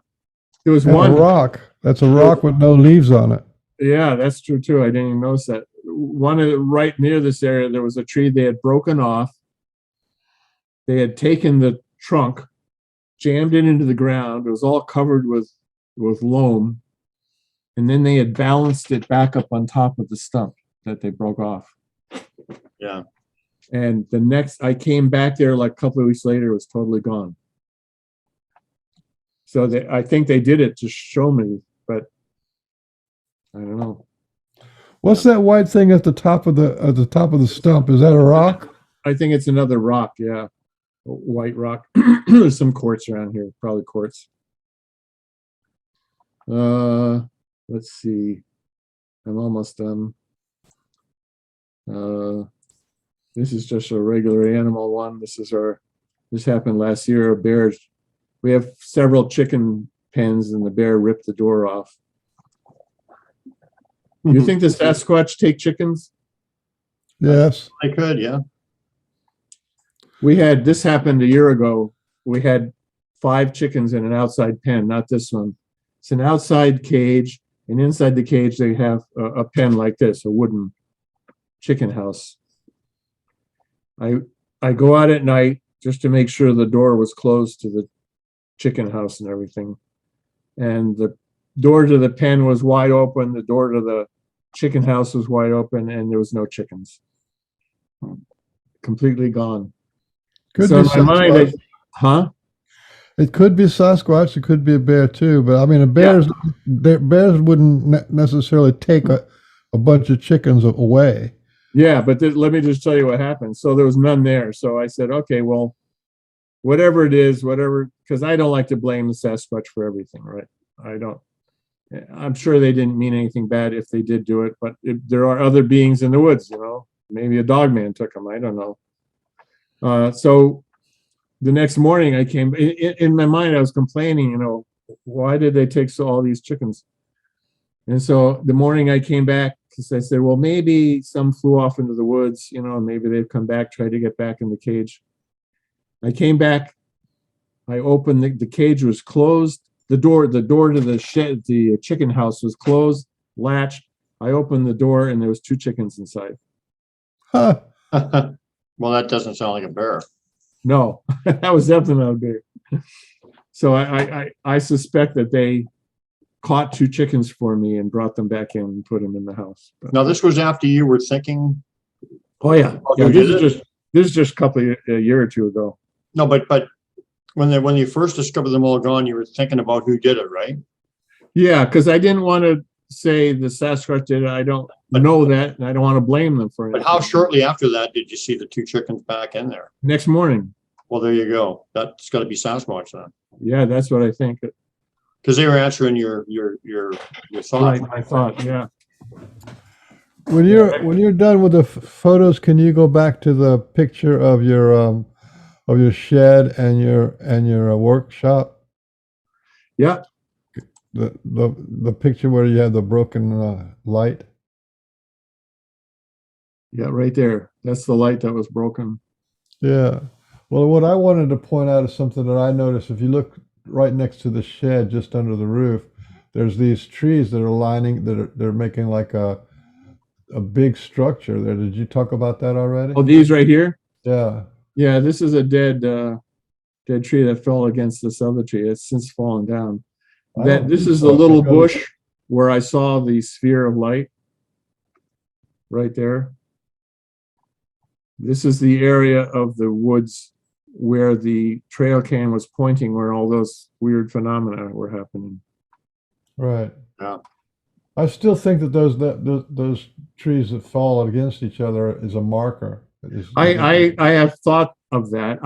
There was And one. a rock. That's a rock with no leaves on it. Yeah, that's true too. I didn't even notice that. One of the, right near this area, there was a tree they had broken off. They had taken the trunk, jammed it into the ground. It was all covered with loam, and then they had balanced it back up on top of the stump that they broke off. Yeah. And the next, I came back there like a couple of weeks later, it was totally gone. So I think they did it to show me, but I don't know. What's that white thing at the top of the stump? Is that a rock? I think it's another rock, yeah. A white rock. There's some quartz around here, probably quartz. Let's see. I'm almost done. This is just a regular animal one. This happened last year. We have several chicken pens and the bear ripped the door off. You think the Sasquatch take chickens? Yes. I could, yeah. This happened a year ago. We had 5 chickens in an outside pen, not this one. It's an outside cage, and inside the cage they have a pen like this, a wooden chicken house. I go out at night just to make sure the door was closed to the chicken house and everything. And the door to the pen was wide open, the door to the chicken house was wide open, and there was no chickens. Completely gone. Could So be in my mind, Sasquatch. It could be Sasquatch. It could be a bear too. But I mean, bears wouldn't necessarily take a bunch of chickens away. Yeah, but let me just tell you what happened. So there was none there. So I said, okay, well, whatever it is, because I don't like to blame the Sasquatch for everything, right? I don't. I'm sure they didn't mean anything bad if they did do it, but there are other beings in the woods, Maybe a dog man took them. I don't know. So the next morning I came, in my mind I was complaining, why did they take all these chickens? And so the morning I came back, because I said, well, maybe some flew off into the woods, maybe they've come back, tried to get back in the cage. I came back, I opened, the cage was closed. The door to the shed, the chicken house was closed, latched. I opened the door and there was 2 chickens inside. Huh. Well, that doesn't sound like a bear. No, that was definitely not a bear. So I suspect that they caught 2 chickens for me and brought them back in and put them in the house. But, Now, this was after you were thinking. oh yeah, who did this is just a year or 2 ago. No, but when you first discovered them all gone, you were thinking about who did it, right? Yeah, because I didn't want to say the Sasquatch did it. I don't know that, and I don't want to blame them for it. But how shortly after that did you see the two chickens back in there? Next morning. Well, there you go. That's got to be Sasquatch then, Yeah, that's what I think. because they were answering your thought. Right, I thought, yeah. When you're done with the photos, can you go back to the picture of your shed and your workshop? Yeah, The picture where you have the broken light. yeah, right there. That's the light that was broken. Yeah. Well, what I wanted to point out is something that I noticed. If you look right next to the shed, just under the roof, there's these trees that are lining they're making like a big structure there. Did you talk about that already? Oh, these right here? Yeah. Yeah, this is a dead tree that fell against this other tree. It's since fallen down. I don't This think is so, the little because- bush where I saw the sphere of light. Right there. This is the area of the woods where the trail cam was pointing, where all those weird phenomena were happening. Right. Yeah. I still think that those trees that fall against each other is a marker. I have thought of that.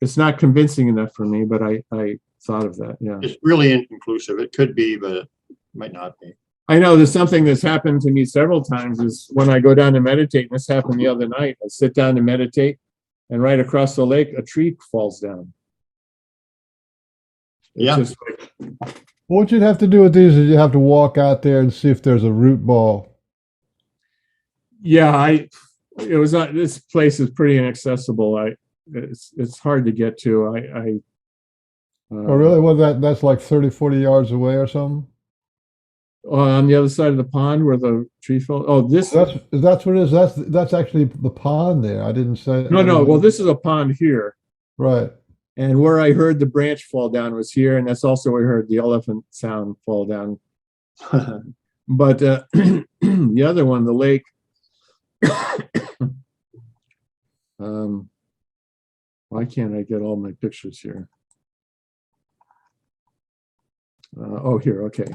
It's not convincing enough for me, but I thought of that. Yeah. It's really inconclusive. It could be, but it might not be. I know there's something that's happened to me several times is when I go down to meditate, and this happened the other night. I sit down to meditate, and right across the lake, a tree falls down. It's Yeah. just like, What you'd have to do with these is you have to walk out there and see if there's a root ball. yeah, it was not, this place is pretty inaccessible. It's hard to get to. Oh, really? Well, that's like 30, 40 yards away or something? On the other side of the pond where the tree fell. Oh, this, That's what it is. That's actually the pond there. I didn't say. no. Well, this is a pond here. Right. And where I heard the branch fall down was here. And that's also where I heard the elephant sound fall down. But the other one, the lake, why can't I get all my pictures here? Oh, here, okay.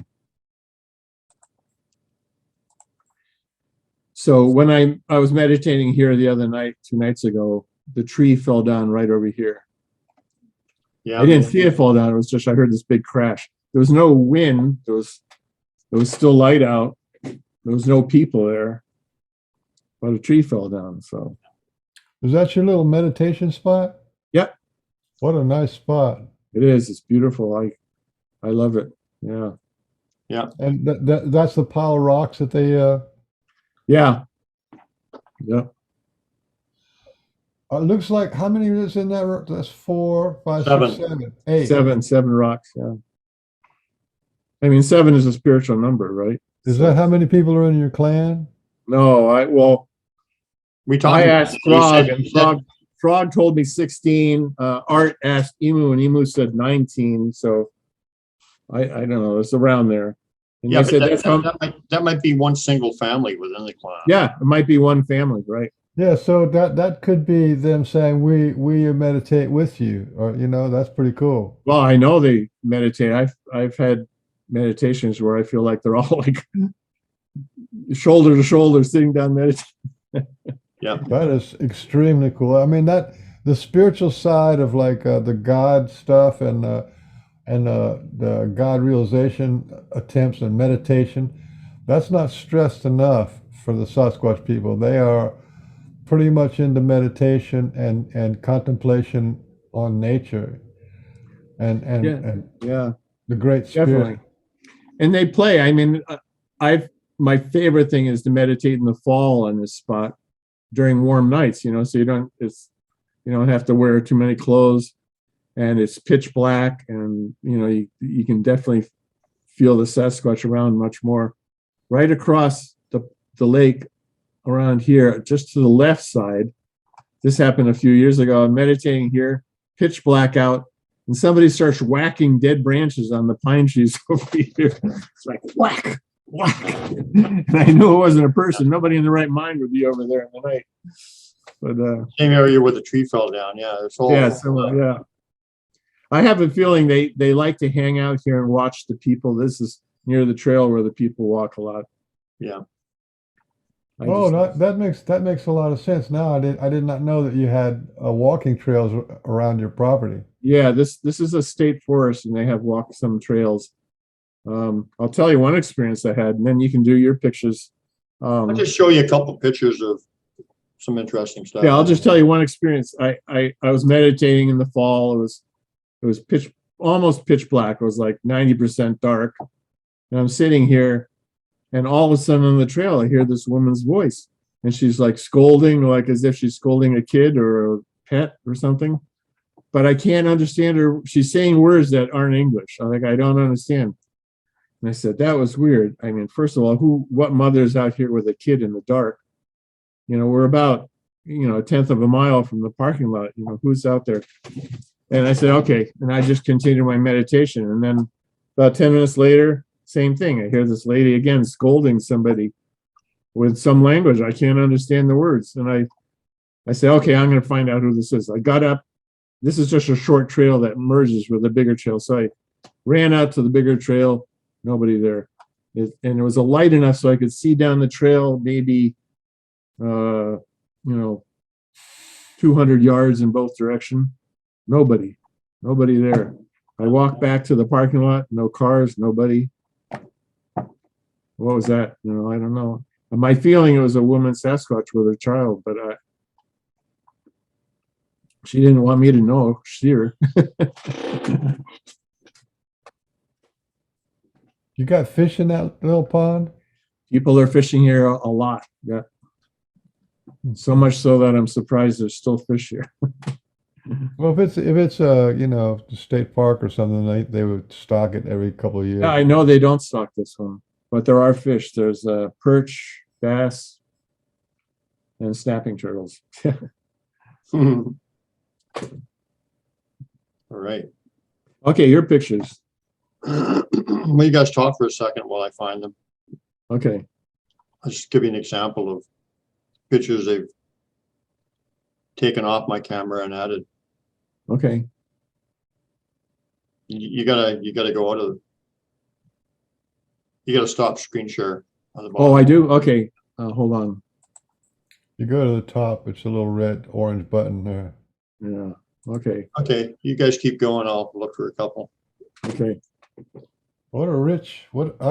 So when I was meditating here the other night, 2 nights ago, the tree fell down right over here. Yeah. I didn't see it fall down. It was just I heard this big crash. There was no wind. There was still light out. There was no people there, but a tree fell down. So Is that your little meditation spot? Yep. What a nice spot. it is. It's beautiful. I love it. Yeah. And that's the pile of rocks that they. Yeah. Yep. It looks like how many is in that? That's 4, 5, 6, 7, 8. Seven rocks. Yeah. I mean, 7 is a spiritual number, right? Is that how many people are in your clan? No, We talked. I asked Frog, and Frog told me 16. Art asked Emu, and Emu said 19. So I don't know. It's around there. And Yeah, they said but that's how, that might be one single family within the clan. yeah, it might be one family, right? Yeah, so that could be them saying we meditate with you, or that's pretty cool. Well, I know they meditate. I've had meditations where I feel like they're all like shoulder to shoulder sitting down meditating. Yeah. That is extremely cool. I mean that the spiritual side of like the God stuff and the God realization attempts and meditation, that's not stressed enough for the Sasquatch people. They are pretty much into meditation and contemplation on nature and Yeah, the great spirit. definitely. And they play. I mean, my favorite thing is to meditate in the fall on this spot during warm nights, so you don't have to wear too many clothes, and it's pitch black, and you can definitely feel the Sasquatch around much more. Right across the lake around here, just to the left side, this happened a few years ago. I'm meditating here, pitch black out, and somebody starts whacking dead branches on the pine trees over here. It's like whack, whack. And I knew it wasn't a person. Nobody in the right mind would be over there in the night. But Same area where the tree fell down. Yeah. It's all. yeah, yeah. I have a feeling they like to hang out here and watch the people. This near the trail where the people walk a lot. Yeah. Oh, that makes a lot of sense. Now I did not know that you had walking trails around your property. Yeah, this is a state forest, and they have some trails. I'll tell you one experience I had, and then you can do your pictures. I'll just show you a couple pictures of some interesting stuff. Yeah, I'll just tell you one experience. I was meditating in the fall. It was almost pitch black. It was like 90% dark. And I'm sitting here, and all of a sudden on the trail, I hear this woman's voice, and she's like scolding, like as if she's scolding a kid or a pet or something. But I can't understand her. She's saying words that aren't English. I'm like, I don't understand. And I said, that was weird. I mean, first of all, what mother's out here with a kid in the dark? You know, we're about, a tenth of a mile from the parking lot. You know, who's out there? And I said, okay. And I just continued my meditation. And then about 10 minutes later, same thing. I hear this lady again scolding somebody with some language. I can't understand the words. And I said, okay, I'm going to find out who this is. I got up. This is just a short trail that merges with a bigger trail. So I ran out to the bigger trail. Nobody there. And it was a light enough so I could see down the trail, maybe, 200 yards in both directions. Nobody there. I walked back to the parking lot. No cars, nobody. What was that? I don't know. My feeling it was a woman Sasquatch with her child, but she didn't want me to know. See her. You got fish in that little pond? People are fishing here a lot. Yeah. So much so that I'm surprised there's still fish here. Well, if it's the state park or something, they would stock it every couple of years. Yeah, I know they don't stock this one, but there are fish. There's perch, bass, and snapping turtles. All right. Okay, your pictures. Well, you guys talk for a second while I find them. Okay. I'll just give you an example of pictures they've taken off my camera and added. Okay. You gotta go out of. You gotta stop screen share on the bottom. Oh, I do? Okay. Hold on. You go to the top, it's a little red orange button there. Yeah. Okay. Okay, you guys keep going. I'll look for a couple. Okay. I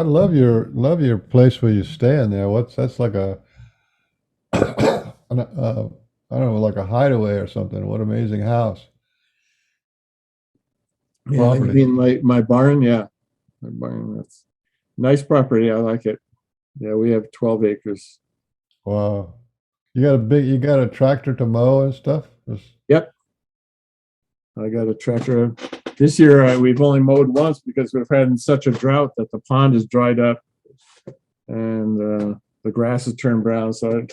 love your place where you stay in there. That's like a I don't know, like a hideaway or something. What amazing house. Yeah, I mean my barn, yeah. My barn, that's nice property. I like it. Yeah, we have 12 acres. Wow. You got a tractor to mow and stuff? Yep. I got a tractor. This year we've only mowed once because we've had such a drought that the pond has dried up and the grass has turned brown, so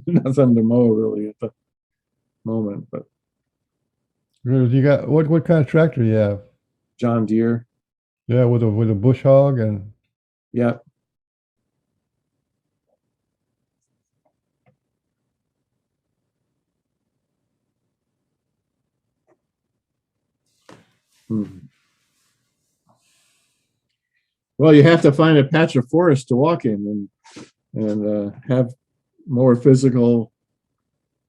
nothing to mow really at the moment. But You got what kind of tractor do you have? John Deere. Yeah, with a bush hog and Yeah. Well, you have to find a patch of forest to walk in and have more physical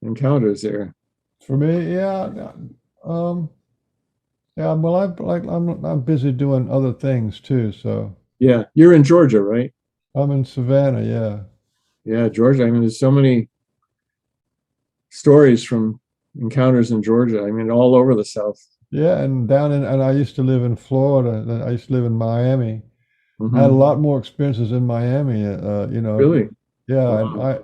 encounters there. for me, yeah. Yeah, well, I'm busy doing other things too, so Yeah, you're in Georgia, right? I'm in Savannah, yeah. Yeah, Georgia. I mean, there's so many stories from encounters in Georgia. I mean, all over the South. Yeah, and I used to live in Florida, and I used to live in Miami. Mhm. I had a lot more experiences in Miami, Really? Yeah, Wow.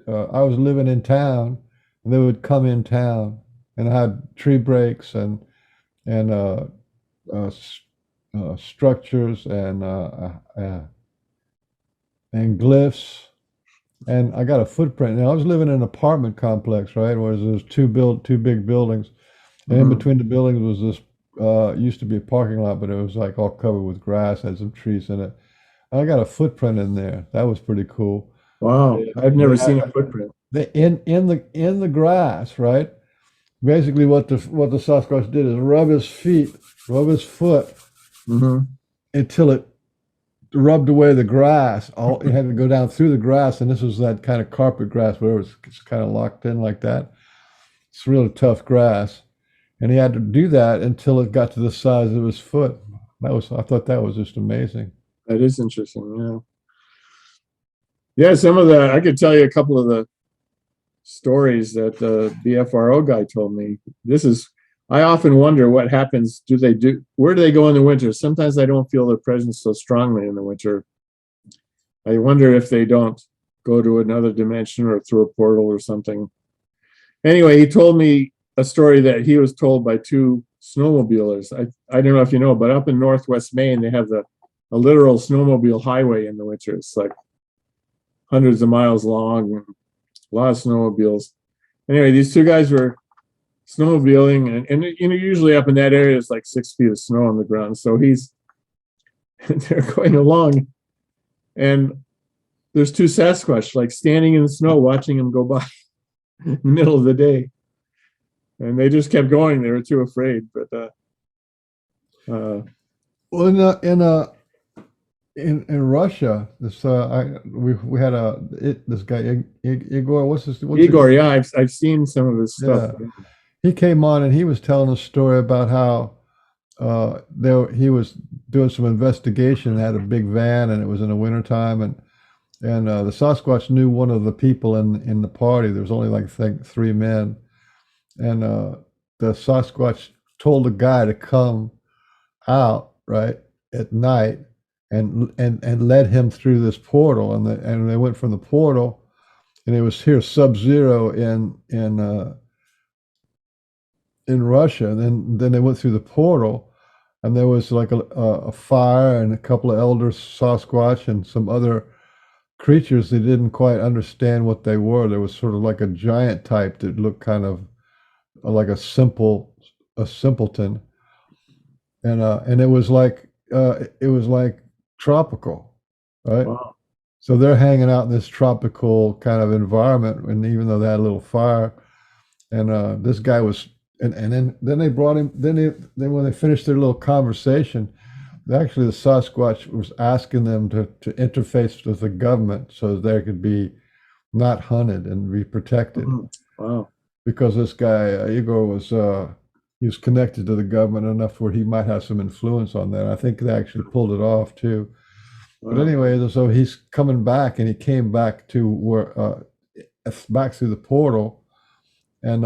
I was living in town, and they would come in town, and I had tree breaks and structures and glyphs, and I got a footprint. Now I was living in an apartment complex, right, where there's two big buildings, and in Mhm. between the buildings was this used to be a parking lot, but it was like all covered with grass, had some trees in it. I got a footprint in there. That was pretty cool. Wow. I've never seen a footprint. In the grass, right? Basically, what the Sasquatch did is rub his foot Hmm. until it rubbed away the grass. All you had to go down through the grass, and this was that kind of carpet grass where it's kind of locked in like that. It's really tough grass, and he had to do that until it got to the size of his foot. I thought that was just amazing. That is interesting. Yeah. Yeah. Some of the, I could tell you a couple of the stories that the BFRO guy told me. I often wonder what happens. Where do they go in the winter? Sometimes I don't feel their presence so strongly in the winter. I wonder if they don't go to another dimension or through a portal or something. Anyway, he told me a story that he was told by two snowmobilers. I don't know if you know, but up in Northwest Maine, they have a literal snowmobile highway in the winter. It's like hundreds of miles long and a lot of snowmobiles. Anyway, these two guys were snowmobiling, and usually up in that area, it's like 6 feet of snow on the ground. So they're going along, and there's two Sasquatch like standing in the snow, watching them go by in the middle of the day. And they just kept going. They were too afraid. But well, in Russia, we had this guy Igor. What's Igor? Yeah, I've seen some of his stuff. Yeah. He came on and he was telling a story about how he was doing some investigation, had a big van, and it was in the wintertime, and the Sasquatch knew one of the people in the party. There was only like, I think, 3 men, and the Sasquatch told the guy to come out right at night and led him through this portal, and they went from the portal, and it was here sub-zero in Russia, and then they went through the portal, and there was like a fire and a couple of elder Sasquatch and some other creatures. They didn't quite understand what they were. There was sort of like a giant type that looked kind of like a simpleton, and it was like tropical, right? Wow. So they're hanging out in this tropical kind of environment, and even though they had a little fire, and this guy was. And then they brought him. Then when they finished their little conversation, actually the Sasquatch was asking them to interface with the government so that they could be not hunted and be protected. Wow! Because this guy Igor was he was connected to the government enough where he might have some influence on that. I think they actually pulled it off too. Wow. But anyway, so he's coming back, and he came back to where back through the portal, and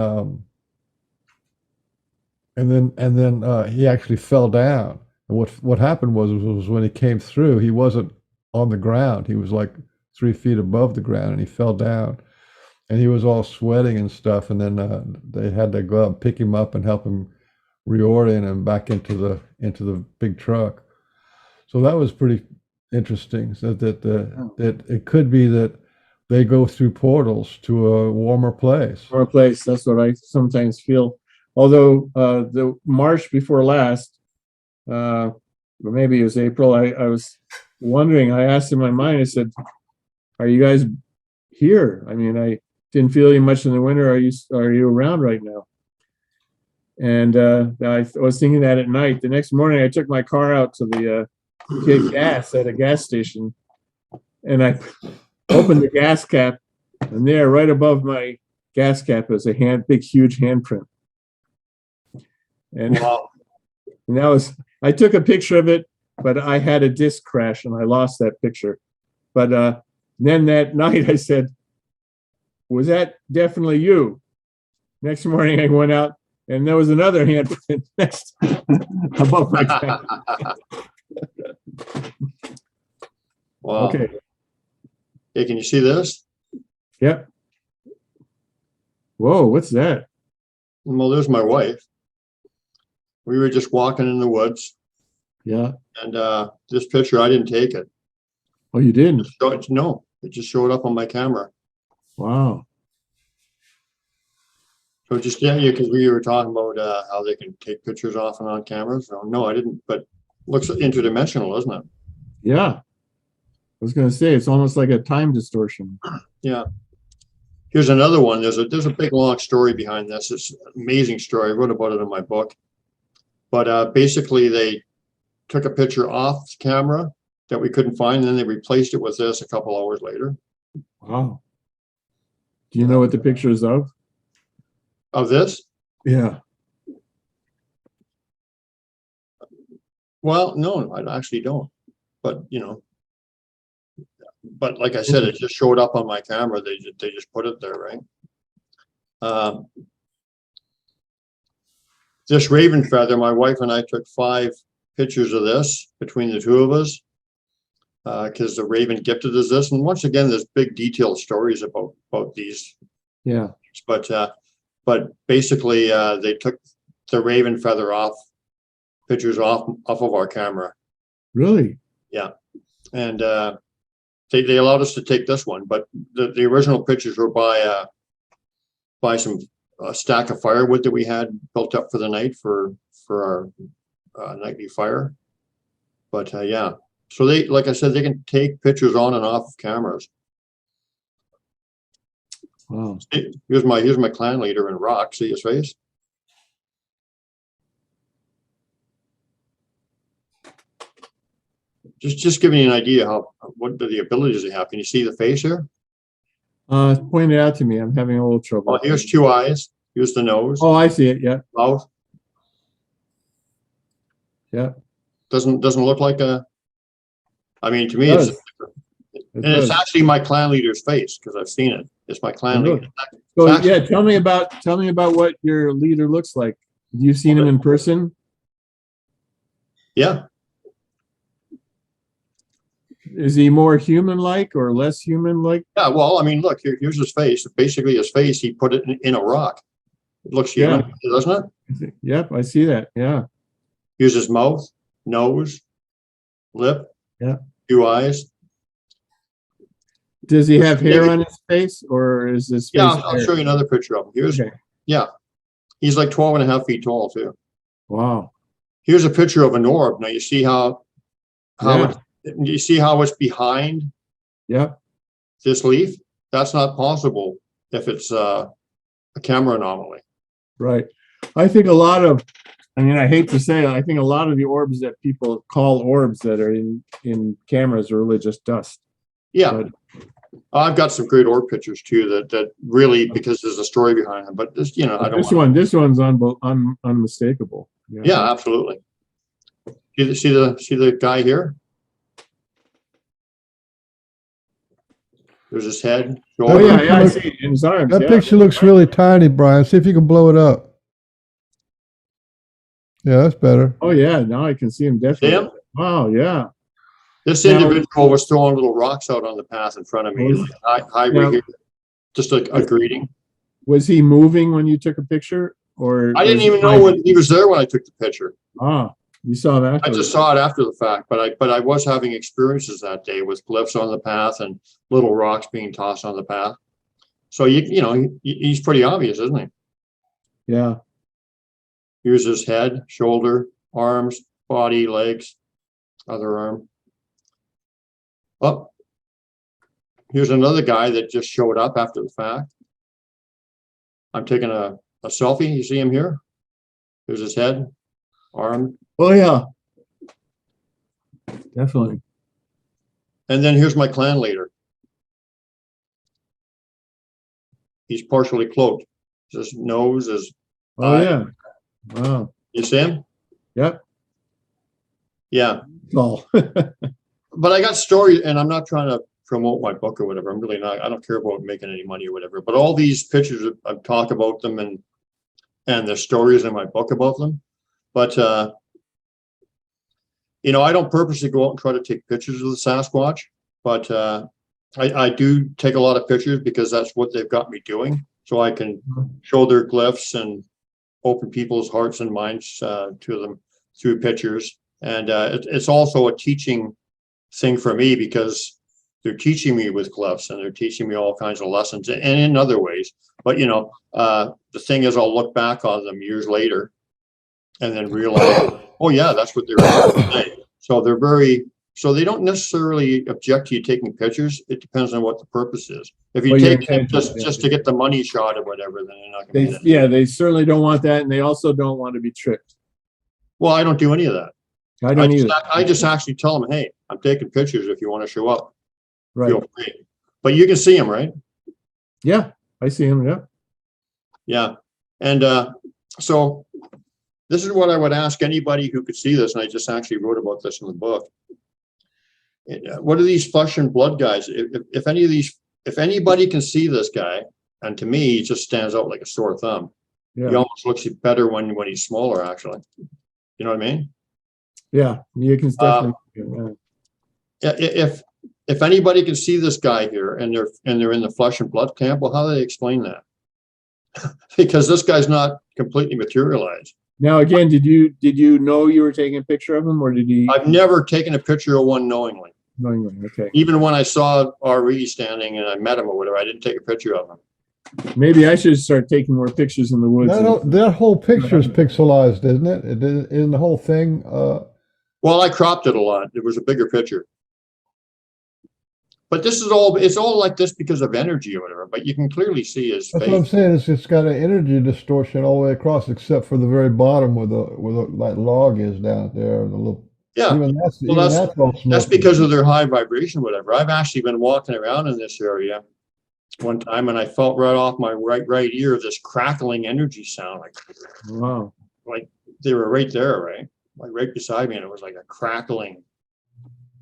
then he actually fell down. And what happened was when he came through, he wasn't on the ground. He was like 3 feet above the ground, and he fell down, and he was all sweating and stuff. And then they had to go out and pick him up and help him reorient him back into the big truck. So that was pretty interesting. So that it could be that they go through portals to a warmer place. Warmer place. That's what I sometimes feel. Although the March before last, or maybe it was April, I was wondering, I asked in my mind, I said, are you guys here? I mean, I didn't feel you much in the winter. Are you around right now? And I was thinking that at night. The next morning, I took my car out to get gas at a gas station, and I opened the gas cap, and there, right above my gas cap, is a big, huge handprint. And, wow. And I took a picture of it, but I had a disk crash and I lost that picture. But then that night I said, was that definitely you? Next morning I went out and there was another handprint next above my cap. Wow. Okay. Hey, can you see this? Yep. Whoa, what's that? Well, there's my wife. We were just walking in the woods. Yeah. And this picture, I didn't take it. Oh, you didn't? No, it just showed up on my camera. Wow. So just, yeah, because we were talking about how they can take pictures off and on cameras. So, no, I didn't, but looks interdimensional, isn't it? Yeah. I was going to say, it's almost like a time distortion. Yeah. Here's another one. There's a big, long story behind this. It's an amazing story. I wrote about it in my book. But basically, they took a picture off camera, that we couldn't find. And then they replaced it with this a couple hours later. Wow. Do you know what the picture is of? Of this? Yeah. Well, no, I actually don't. But, you know, but like I said, it just showed up on my camera. They just put it there, right? This raven feather, my wife and I took 5 pictures of this between the two of us, because the raven gifted us this. And once again, there's big detailed stories about these. Yeah. But basically, they took the raven feather pictures off of our camera. Really? Yeah. And they allowed us to take this one, but the original pictures were by some stack of firewood that we had built up for the night for our nightly fire. But yeah, so they, like I said, they can take pictures on and off of cameras. Wow. Here's my clan leader in rock. See his face? Just giving you an idea what the abilities they have. Can you see the face here? Point it out to me. I'm having a little trouble. Oh, here's 2 eyes. Here's the nose. Oh, I see it. Yeah. Mouth. Yeah. Doesn't look like a. I mean, to me, It it's does. It and it's does. actually my clan leader's face because I've seen it. It's my clan Oh, leader. So It's yeah, actually- tell me about what your leader looks like. Have you seen him in person? Yeah. Is he more human-like or less human-like? Yeah. Well, I mean, look, here's his face. Basically, his face, he put it in a rock. It looks human, doesn't it? Yep, I see that. Yeah. Here's his mouth, nose, lip, Yeah. 2 eyes. Does he have hair on his face, or is his face? Yeah, I'll hair? show you another picture of him. Here's, Okay. yeah, he's like 12.5 feet tall too. Wow. Here's a picture of an orb. Now you see how Yeah. you see how it's behind Yep. this leaf? That's not possible if it's a camera anomaly. Right. I think a lot of, I mean, I hate to say it, I think a lot of the orbs that people call orbs that are in cameras are really just dust. Yeah, But I've got some great orb pictures too that really, because there's a story behind them. But this, you know, I don't. this one's unmistakable. Yeah, absolutely. See the guy here? There's his head. Oh shoulder. yeah, I see it in his arms. That Yeah. picture looks really tiny, Brian. See if you can blow it up. Yeah, that's better. Oh yeah, now I can see him definitely. See him? Wow, yeah. This Now- individual was throwing little rocks out on the path in front of me. Was- Hi, now- we're here. Just a greeting. Was he moving when you took a picture, or I didn't was even he know hiding? when he was there when I took the picture. Ah, you saw that? I just saw it after the fact, but I was having experiences that day with glyphs on the path and little rocks being tossed on the path. So you know, he's pretty obvious, isn't he? Yeah. Here's his head, shoulder, arms, body, legs, other arm. Oh, here's another guy that just showed up after the fact. I'm taking a selfie. You see him here? Here's his head, arm. Oh yeah. Definitely. And then here's my clan leader. He's partially cloaked. His nose is, Oh yeah. Wow. you see him? Yep. Yeah. Oh. But I got stories, and I'm not trying to promote my book or whatever. I'm really not. I don't care about making any money or whatever. But all these pictures, I've talked about them, and there's stories in my book about them. But you know, I don't purposely go out and try to take pictures of the Sasquatch, but I do take a lot of pictures because that's what they've got me doing. So I can show their glyphs and open people's hearts and minds to them through pictures. And it's also a teaching thing for me because they're teaching me with glyphs and they're teaching me all kinds of lessons and in other ways. But, you know, the thing is, I'll look back on them years later and then realize, oh, yeah, that's what they were saying. So they're so they don't necessarily object to you taking pictures. It depends on what the purpose is. If you Well, your take them intention, just to get the money shot or whatever, then you're not going to They certainly don't want that, and they also don't want to be tricked. Well, I don't do any of that. I don't either. I just actually tell them, hey, I'm taking pictures if you want to show up. Right. Feel free. But you can see them, right? Yeah, I see him. Yeah. Yeah. And so this is what I would ask anybody who could see this, and I just actually wrote about this in the book. What are these flesh and blood guys? If any of these, if anybody can see this guy, and to me, he just stands out like a sore thumb. Yeah. He almost looks better when he's smaller, actually. You know what I mean? Yeah. You can definitely. If anybody can see this guy here and they're in the flesh and blood camp, well, how do they explain that? Because this guy's not completely materialized. Now, again, did you know you were taking a picture of him, or did he? I've never taken a picture of one knowingly. Knowingly, okay. Even when I saw RE standing and I met him or whatever, I didn't take a picture of him. Maybe I should start taking more pictures in the woods. That whole picture is pixelized, isn't it? In the whole thing. Well, I cropped it a lot. It was a bigger picture. But this is all, it's all like this because of energy or whatever, but you can clearly see his That's face. what I'm saying. It's got an energy distortion all the way across, except for the very bottom where the like log is down there. The little, Yeah. even that's all That's smoky. because of their high vibration, whatever. I've actually been walking around in this area one time and I felt right off my right ear this crackling energy sound, Wow. like they were right there, right? Like right beside me, and it was like a crackling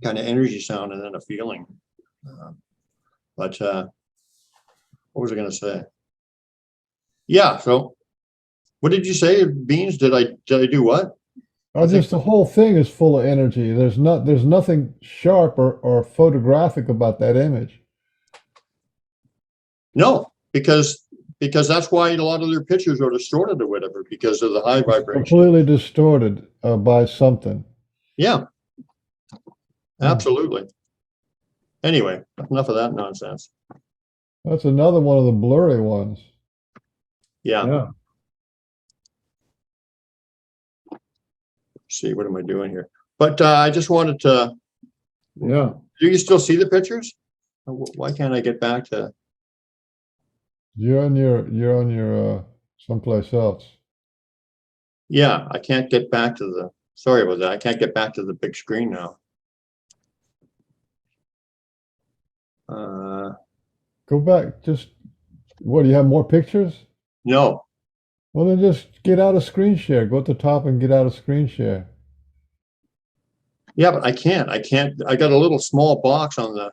kind of energy sound and then a feeling. But what was I going to say? Yeah. So, what did you say, Beans? Did I do what? Just the whole thing is full of energy. There's nothing sharp or photographic about that image. No, because that's why a lot of their pictures are distorted or whatever because of the high vibration. Completely distorted by something. Yeah. Absolutely. Anyway, enough of that nonsense. That's another one of the blurry ones. Yeah. Yeah. See, what am I doing here? But I just wanted to. Yeah. Do you still see the pictures? Why can't I get back to? You're on your someplace else. Yeah, I can't get back to the. Sorry about that. I can't get back to the big screen now. Go back. Just what? Do you have more pictures? No. Well, then just get out of screen share. Go at the top and get out of screen share. Yeah, but I can't. I got a little small box on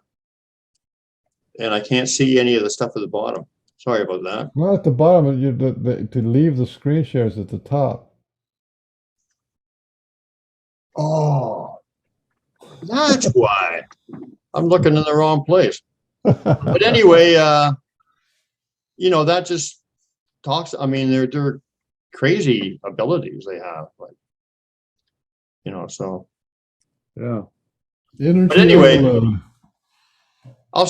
and I can't see any of the stuff at the bottom. Sorry about that. Not at the bottom. To leave the screen shares at the top. Oh, that's why. I'm looking in the wrong place. But anyway, that just talks. I mean, they're crazy abilities they have, like, so. Yeah. Energy But anyway, overload. I'll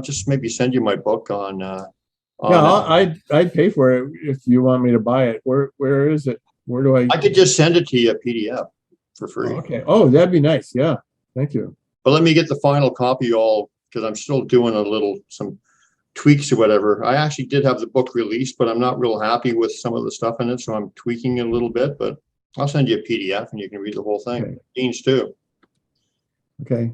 just maybe send you my book on. Yeah, I'd pay for it if you want me to buy it. Where is it? Where do I? I could just send it to you a PDF for free. Oh, okay. Oh, that'd be nice. Yeah. Thank you. But let me get the final copy because I'm still doing some tweaks or whatever. I actually did have the book released, but I'm not real happy with some of the stuff in it, so I'm tweaking it a little bit. But I'll send you a PDF and you can read the whole thing. Okay. Dean's too. Okay.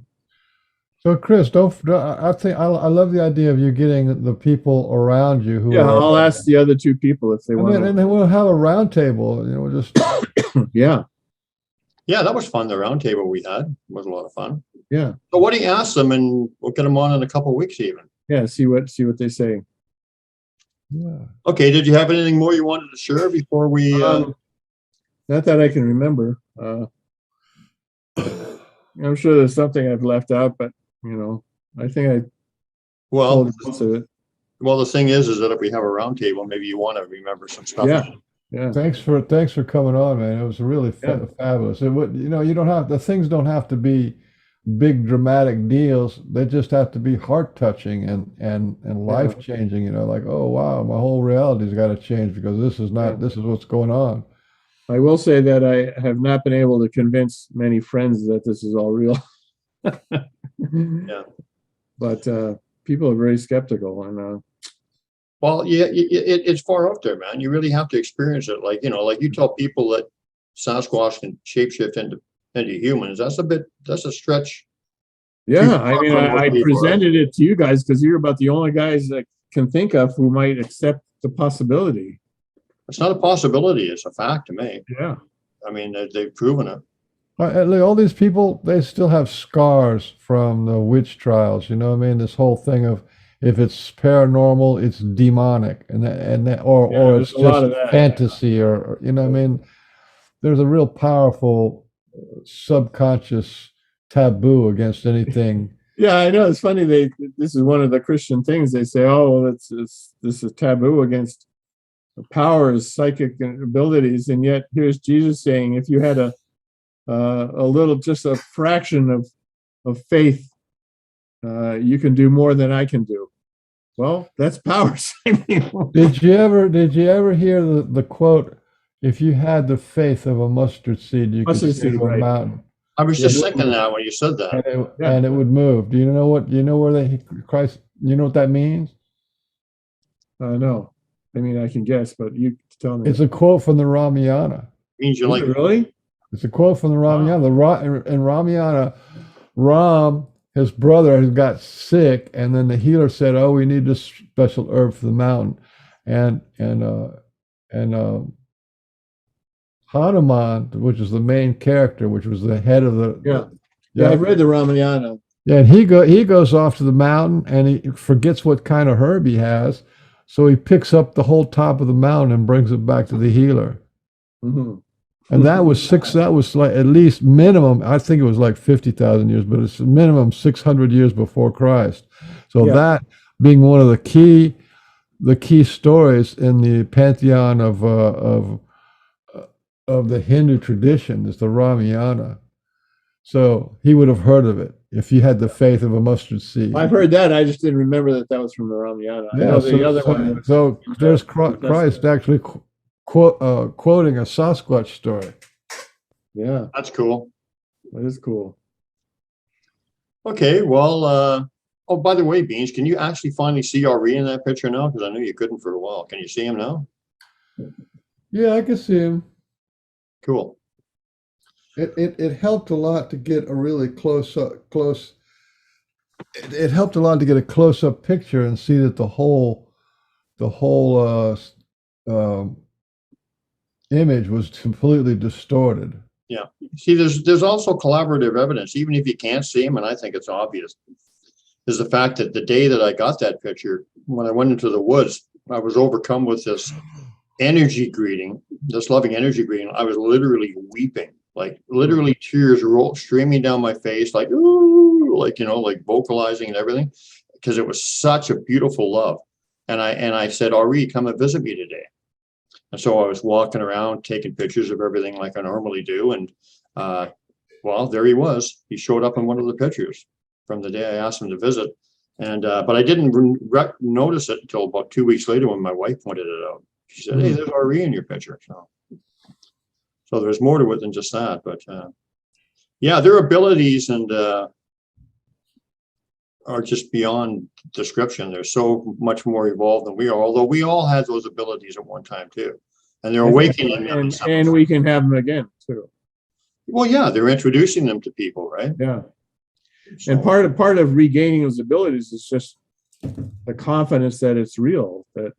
So, Chris, I think I love the idea of you getting the people around you who. Yeah, I'll ask the other two people if they want. And then we'll have a round table. Just. Yeah. Yeah, that was fun. The round table we had was a lot of fun. Yeah. So what do you ask them, and we'll get them on in a couple of weeks even. Yeah. See what they say. Yeah. Okay. Did you have anything more you wanted to share before we? Not that I can remember. I'm sure there's something I've left out, but I think I told most of it. Well, the thing is that if we have a round table, maybe you want to remember some stuff. Yeah. Yeah. Thanks for coming on, man. It was really fabulous. You don't have things don't have to be big dramatic deals. They just have to be heart touching and life changing. Like, oh wow, my whole reality's got to change because this is what's going on. I will say that I have not been able to convince many friends that this is all real. Yeah. But people are very skeptical, and well, yeah, it's far out there, man. You really have to experience it. Like you tell people that Sasquatch can shapeshift into humans, that's a stretch. Yeah, I mean, From what I people are- presented it to you guys because you're about the only guys that can think of who might accept the possibility. It's not a possibility, it's a fact to me. Yeah. I mean, they've proven it. Look, all these people, they still have scars from the witch trials. You know what I mean? This whole thing of if it's paranormal, it's demonic, or Yeah, or there's it's a lot just of that. fantasy, or you know what I mean? There's a real powerful subconscious taboo against anything. Yeah, I know. It's funny. This is one of the Christian things. They say, oh, well, this is taboo against powers, psychic abilities. And yet here's Jesus saying, if you had a little, just a fraction of faith, you can do more than I can do. Well, that's powers. I mean, Did you ever hear the quote, if you had the faith of a mustard seed, you could Mustard say seed, to a right. mountain, I was Yeah. just thinking that when you said that. and it would move. Do you know where Christ, you know what that means? no. I mean, I can guess, but you tell me. It's a quote from the Ramayana. Means you Is like it really? It's a quote from the Ramayana. Wow. In Ramayana, Ram, his brother, had got sick, and then the healer said, "Oh, we need this special herb for the mountain," and Hanuman, which is the main character, which was the head of the Yeah, I've read the Ramayana. Yeah, and he goes off to the mountain, and he forgets what kind of herb he has, so he picks up the whole top of the mountain and brings it back to the healer. Mm-hmm. And that was like at least minimum, I think it was like 50,000 years, but it's minimum 600 years before Christ. So that being one of the key stories in the pantheon of the Hindu tradition is the Ramayana. So he would have heard of it if you had the faith of a mustard seed. I've heard that. I just didn't remember that was from the Ramayana. I know the other one. So there's Christ actually quoting a Sasquatch story. Yeah, that's cool. that is cool. Okay, well, oh, by the way, Beans, can you actually finally see RE in that picture now? Because I knew you couldn't for a while. Can you see him now? Yeah, I can see him. Cool. It helped a lot to get a really it helped a lot to get a close-up picture and see that the whole image was completely distorted. Yeah. See, there's also collaborative evidence, even if you can't see him, and I think it's obvious, is the fact that the day that I got that picture, when I went into the woods, I was overcome with this energy greeting, this loving energy greeting. I was literally weeping, like literally tears streaming down my face, like, ooh, like, like vocalizing and everything, because it was such a beautiful love. And I said, Ari, come and visit me today. And so I was walking around taking pictures of everything like I normally do. And well, there he was. He showed up in one of the pictures from the day I asked him to visit. And but I didn't notice it until about 2 weeks later when my wife pointed it out. She said, hey, there's Ari in your picture. So there's more to it than just that. But yeah, their abilities and are just beyond description. They're so much more evolved than we are, although we all had those abilities at one time too. And they're awakening them. And we can have them again too. Well, yeah, they're introducing them to people, right? Yeah. So, And part of regaining those abilities is just the confidence that it's real, that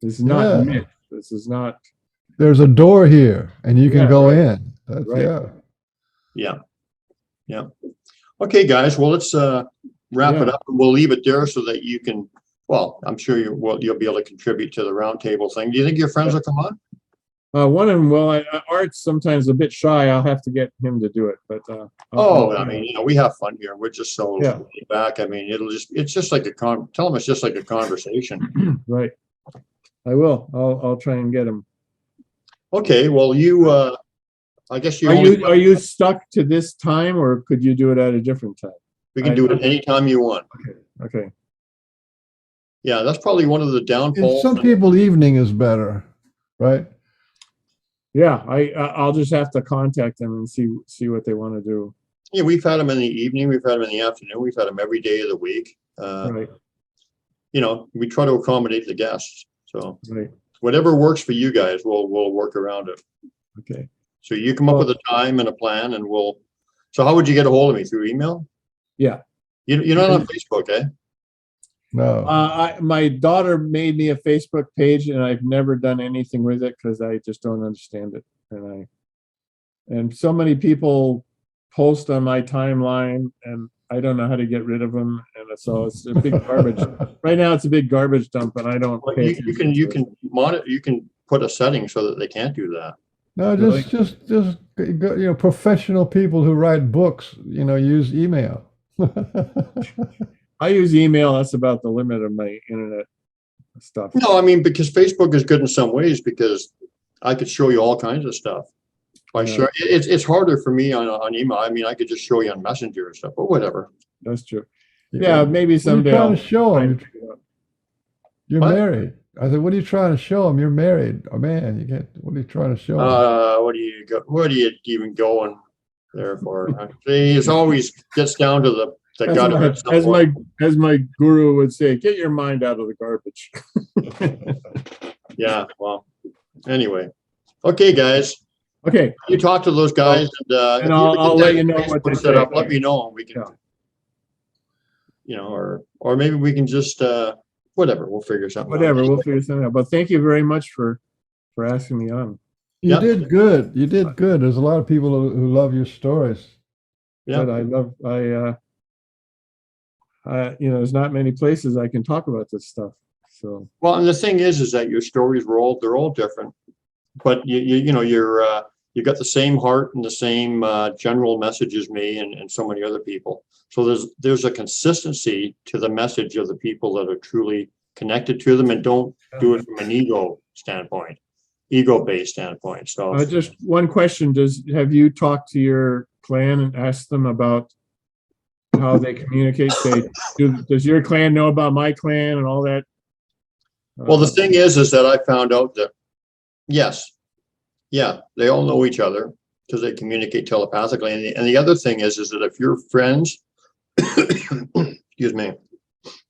this is not myth. This is not. There's a door here, and you can go in. That's, right. Yeah. Okay, guys. Well, let's wrap it up, and we'll leave it there so that you can. Well, I'm sure you'll be able to contribute to the roundtable thing. Do you think your friends will come on? One of them, well, Art's sometimes a bit shy. I'll have to get him to do it. But I mean, we have fun here. We're just so laid back. I mean, it's just like tell them it's just like a conversation. Right. I will. I'll try and get him. Okay. Well, I guess are you stuck to this time, or could you do it at a different time? We can do it anytime you want. Okay. Yeah, that's probably one of the downfalls. Some people, evening is better, right? Yeah, I'll just have to contact them and see what they want to do. Yeah, we've had them in the evening, we've had them in the afternoon, we've had them every day of the week. Right. We try to accommodate the guests. So right. Whatever works for you guys, we'll work around it. Okay. So you come up with a time and a plan and so how would you get a hold of me? Through email? Yeah. You're not on Facebook, eh? No. My daughter made me a Facebook page, and I've never done anything with it because I just don't understand it. And so many people post on my timeline, and I don't know how to get rid of them. And so it's a big garbage. Right now, it's a big garbage dump, and I don't Well, pay you attention can to it. monitor. You can put a setting so that they can't do that. No, Really? just professional people who write books, use email. I use email. That's about the limit of my internet stuff. No, I mean, because Facebook is good in some ways because I could show you all kinds of stuff. Yeah. It's harder for me on email. I mean, I could just show you on Messenger and stuff, but whatever. That's true. Yeah, maybe someday. What are you trying to show try them? and figure it out. You're What? married. I said, what are you trying to show them? You're married. Oh man, what are you trying to show them? What are you even going there for? See, it always gets down to the gutter. at some point. As my guru would say, get your mind out of the garbage. Yeah, well, anyway. Okay, guys. Okay. You talk to those guys and And if I'll ever get let that you know what they Facebook set say. up, let me know and we can, Yeah. or maybe we can just, whatever, we'll figure something out. Whatever, we'll figure something out. But thank you very much for asking me on. You Yep. did good. You did good. There's a lot of people who love your stories. Yeah. But there's not many places I can talk about this stuff. So Well, and the thing is that your stories they're all different, but you got the same heart and the same general message as me and so many other people. So there's a consistency to the message of the people that are truly connected to them and don't do it from an ego-based standpoint. So just one question: have you talked to your clan and asked them about how they communicate? Say, does your clan know about my clan and all that? well, the thing is that I found out that yes, yeah, they all know each other because they communicate telepathically. And the other thing is that if you're friends, excuse me,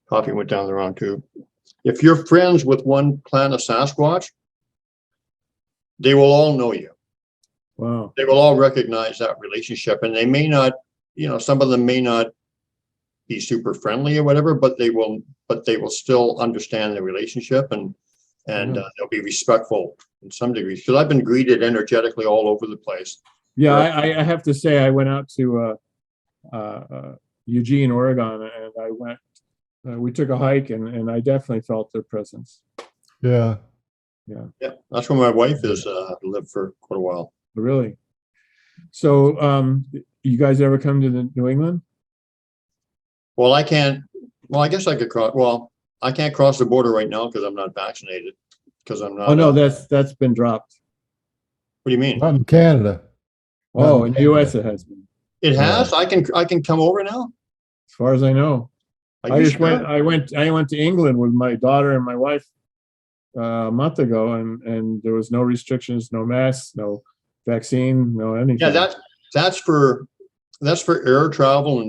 coffee went down the wrong tube. If you're friends with one clan of Sasquatch, they will all know you. Wow. They will all recognize that relationship, and they may not, some of them may not be super friendly or whatever, but they will still understand the relationship and they'll be respectful in some degree. Because I've been greeted energetically all over the place. Yeah, I have to say, I went out to Eugene, Oregon, and I went. We took a hike, and I definitely felt their presence. Yeah. Yeah, that's where my wife is lived for quite a while. Really. So, you guys ever come to New England? Well, I can't. Well, I guess I could cross. Well, I can't cross the border right now because I'm not vaccinated. Because I'm not. Oh no, that's been dropped. What do you mean? Not in Canada. Oh, in the U.S. it has been. It has. I can come over now. As far as I know. Are I you just sure? I went to England with my daughter and my wife a month ago, and there was no restrictions, no masks, no vaccine, no anything. Yeah, that's for air travel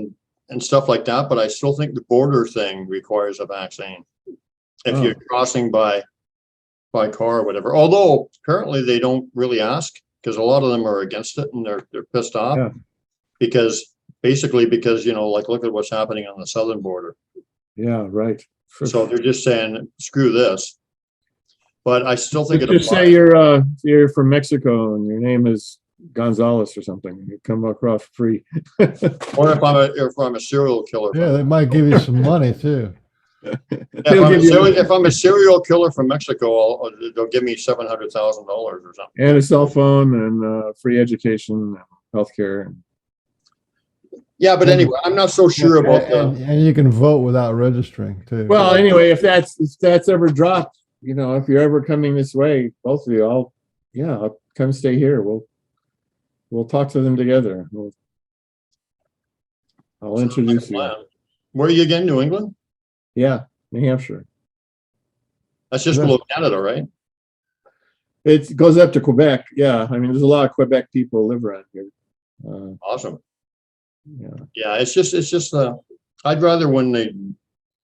and stuff like that. But I still think the border thing requires a vaccine if you're crossing by car or whatever. Although apparently they don't really ask because a lot of them are against it and they're pissed off because like look at what's happening on the southern border. Yeah, right. So they're just saying screw this. But I still think Just say you're from Mexico and your name is Gonzalez or something. You come across free. Or if I'm a serial killer. Yeah, they might give you some money too. If I'm a serial killer from Mexico, they'll give me $700,000 or something. And a cell phone and free education, healthcare. Yeah, but anyway, I'm not so sure about and you can vote without registering too. Well, anyway, if that's ever dropped, if you're ever coming this way, both of you, I'll come stay here. We'll talk to them together. I'll introduce you. Where are you again? New England? Yeah, New Hampshire. That's just below Canada, right? It goes up to Quebec. Yeah, I mean, there's a lot of Quebec people live around here. Awesome. Yeah, it's just I'd rather when they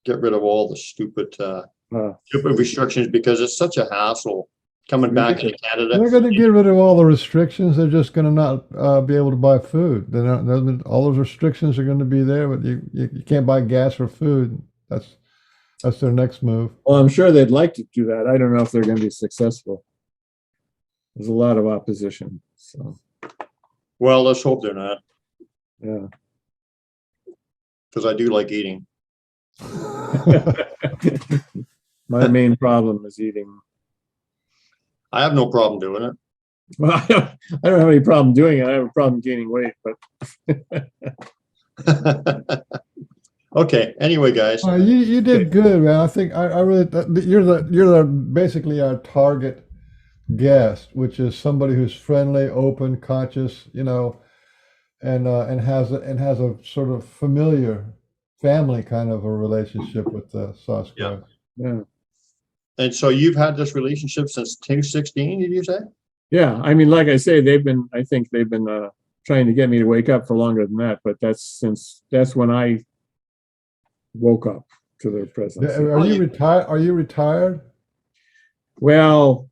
get rid of all the stupid restrictions because it's such a hassle coming back to Canada. They're going to get rid of all the restrictions. They're just going to not be able to buy food. All those restrictions are going to be there, but you can't buy gas or food. That's their next move. Well, I'm sure they'd like to do that. I don't know if they're going to be successful. There's a lot of opposition. So, Well, let's hope they're not, yeah. because I do like eating. My main problem is eating. I have no problem doing it. Well, I don't have any problem doing it. I have a problem gaining weight, but Okay. Anyway, guys. You did good, man. I think I really you're basically our target guest, which is somebody who's friendly, open, conscious, and has a sort of familiar family kind of a relationship with the Sasquatch. Yeah. yeah. And so you've had this relationship since 2016, did you say? Yeah. I mean, like I say, I think they've been trying to get me to wake up for longer than that, but that's when I woke up to their presence. Are you retired? Are you retired? Well,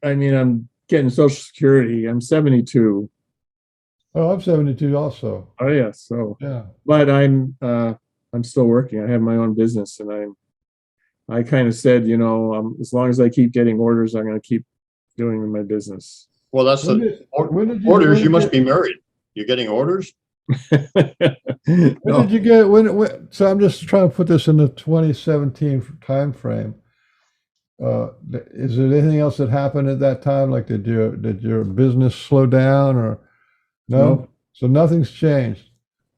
I mean, I'm getting Social Security. I'm 72. Oh, I'm 72 also. Oh yeah. So Yeah. but I'm still working. I have my own business, and I kind of said, as long as I keep getting orders, I'm going to keep doing my business. Well, that's orders. You must be married. You're getting orders? When did you get so I'm just trying to put this in the 2017 time frame. Is there anything else that happened at that time? Like did your business slow down or no? So nothing's changed.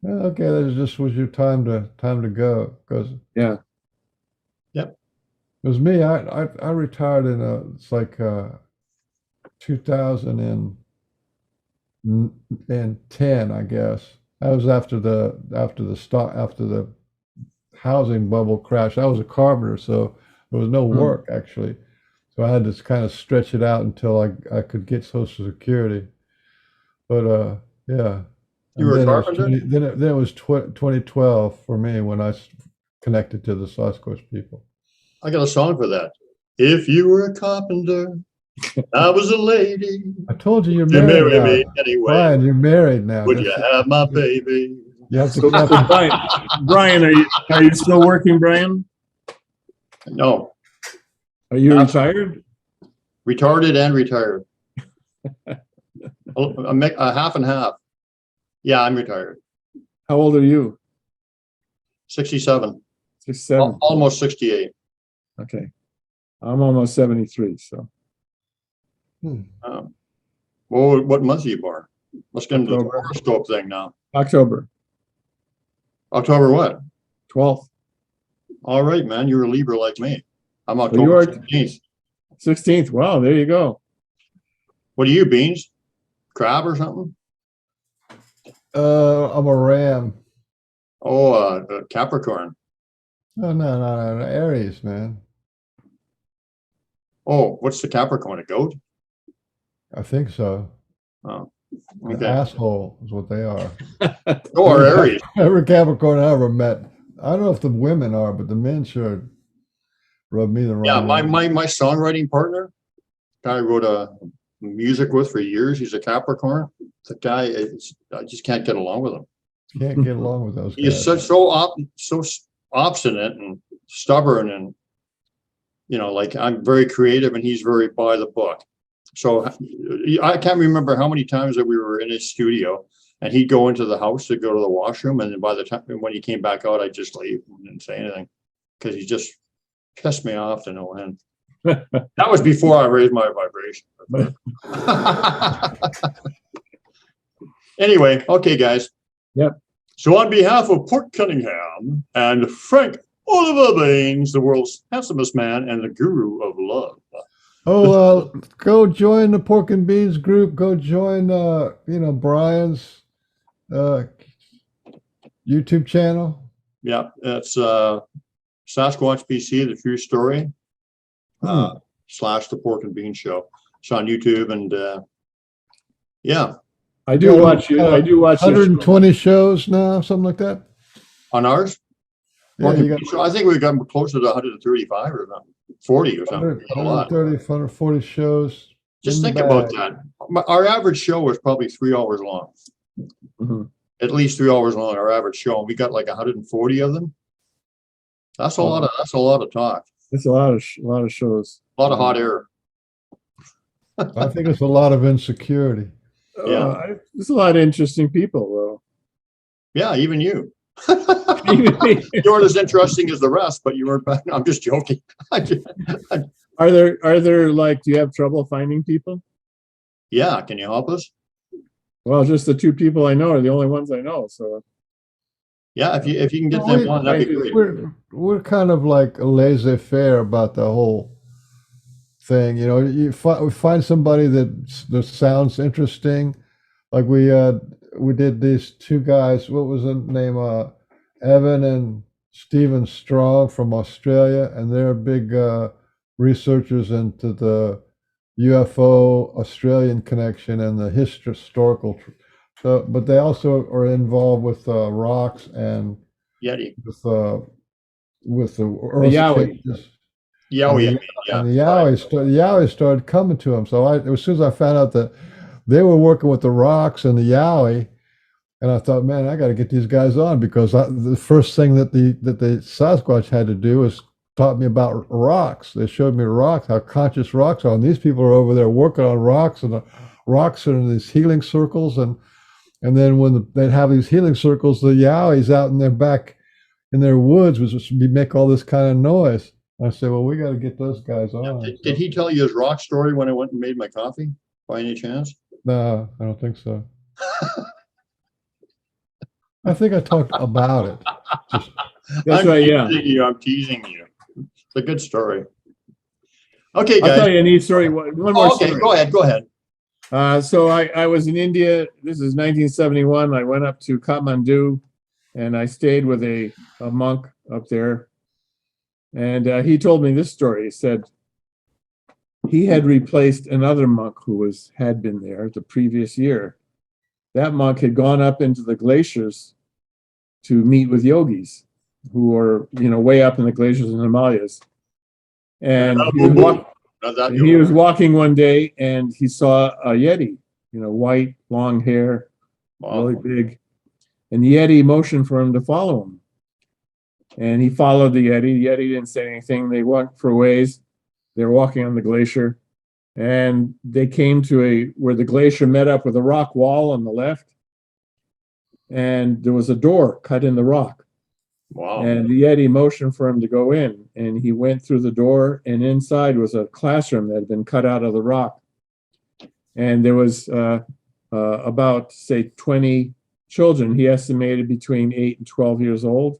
Okay, that just was your time to go, because yeah. Yep. It was me. I retired in it's like 2010, I guess. That was after the housing bubble crash. I was a carpenter, so there was no work actually. So I had to kind of stretch it out until I could get Social Security. But yeah. You were a carpenter? Then it was 2012 for me when I connected to the Sasquatch people. I got a song for that. If you were a carpenter, I was a lady. I told you you're You married marry now. me anyway. Brian, you're married now. Would you have my baby? You have to So, Brian, are you still working, Brian? No. Are you retired? Retarded and retired. A half and half. Yeah, I'm retired. How old are you? 67. 67. Almost 68. Okay. I'm almost 73, so. Well, what month are you born? Let's get into the October. horoscope thing now. October October what? 12th. All right, man. You're a Libra like me. I'm you October are 16th. 16th. Wow, there you go. What are you, Beans? Crab or something? I'm a ram. Oh, Capricorn. No, Aries, man. Oh, what's the Capricorn? A goat? I think so. Oh, An okay. asshole is what they are. Or Aries. Every Capricorn I ever met. I don't know if the women are, but the men sure rub me the wrong Yeah, way. my songwriting partner, guy I wrote music with for years. He's a Capricorn. The guy, I just can't get along with him. Can't get along with those guys. He's so obstinate and stubborn, and like I'm very creative and he's very by the book. So I can't remember how many times that we were in his studio and he'd go into the house to go to the washroom, and then by the time when he came back out, I'd just leave and didn't say anything because he just pissed me off to no end. That was before I raised my vibration. Anyway, okay, guys. Yep. So on behalf of Port Cunningham and Frank Oliver Baines, the world's handsomest man and the guru of love. Go join the Pork and Beans group. Go join, Brian's YouTube channel. Yeah, it's Sasquatch BC, the true story, / the Pork and Beans show. It's on YouTube, and yeah. I do watch you. I do watch 120 shows now, something like that. On ours? Yeah, I think we've gotten closer to 135 or something. 40 or something. We got a lot. 130, 140 shows. Just in the think about bag. that. Our average show was probably 3 hours long. Mhm. At least 3 hours long, our average show. And we got like 140 of them. That's a lot of talk. It's a lot of shows. A lot of hot air. I think it's a lot of insecurity. Yeah. There's a lot of interesting people, Yeah, even you. though. You weren't as interesting as the rest, but you weren't. I'm just joking. Are there like, do you have trouble finding people? Yeah, can you help us? Well, just the two people I know are the only ones I know. So Yeah, if you can get them on, that'd be great. We're kind of like laissez-faire about the whole thing. You know, we find somebody that sounds interesting. Like we did these two guys. What was the name? Evan and Stephen Strong from Australia, and they're big researchers into the UFO Australian connection and the historical. So, but they also are involved with rocks and Yeti. with the earth Yowie. changes. Yowie. And the Yowie started coming to them. So as soon as I found out that they were working with the rocks and the Yowie, and I thought, man, I got to get these guys on, because the first thing that the Sasquatch had to do was taught me about rocks. They showed me rocks, how conscious rocks are, and these people are over there working on rocks, and the rocks are in these healing circles, and then when they'd have these healing circles, the Yowies out in their back in their woods would just make all this kind of noise. I said, well, we got to get those guys on. Did he tell you his rock story when I went and made my coffee, by any chance? No, I don't think so. I think I talked about it. that's right. Yeah. I'm teasing you. It's a good story. Okay, guys. I'll tell you a neat story. One more Okay, story. go ahead. So I was in India. This is 1971. I went up to Kathmandu, and I stayed with a monk up there. And he told me this story. He said he had replaced another monk who had been there the previous year. That monk had gone up into the glaciers to meet with yogis who are, way up in the glaciers in the Himalayas. And he was walking one day, and he saw a Yeti, white, long hair, really big. And the Yeti motioned for him to follow him. And he followed the Yeti. The Yeti didn't say anything. They walked for a ways. They were walking on the glacier. And they came to where the glacier met up with a rock wall on the left. And there was a door cut in the rock. Wow. And the Yeti motioned for him to go in. And he went through the door, and inside was a classroom that had been cut out of the rock. And there was about, say, 20 children. He estimated between 8 and 12 years old.